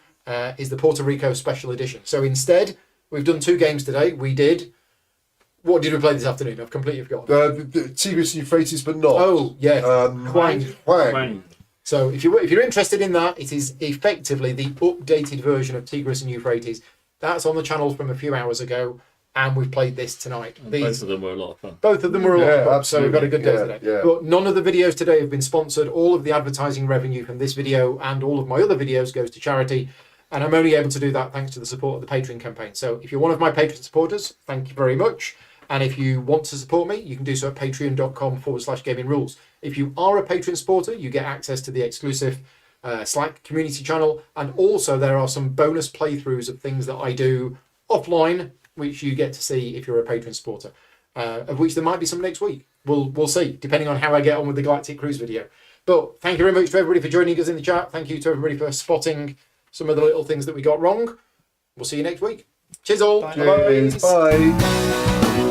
is the Puerto Rico Special Edition. So instead, we've done 2 games today. What did we play this afternoon? I've completely forgotten.
Tigris and Euphrates, but not.
Oh, yeah. Quang.
Quang.
Bang.
So if you're interested in that, it is effectively the updated version of Tigris and Euphrates. That's on the channel from a few hours ago, and we've played this tonight.
And both of them were a lot of fun.
Both of them were a lot of fun, so we've got a good day
absolutely.
today.
Yeah.
But none of the videos today have been sponsored. All of the advertising revenue from this video and all of my other videos goes to charity, and I'm only able to do that thanks to the support of the Patreon campaign. So if you're one of my Patreon supporters, thank you very much. And if you want to support me, you can do so at patreon.com/gaming rules. If you are a Patreon supporter, you get access to the exclusive Slack community channel, and also there are some bonus playthroughs of things that I do offline, which you get to see if you're a Patreon supporter, of which there might be some next week. We'll see, depending on how I get on with the Galactic Cruise video. But thank you very much to everybody for joining us in the chat. Thank you to everybody for spotting some of the little things that we got wrong. We'll see you next week. Cheers all.
Bye.
Cheers. Bye.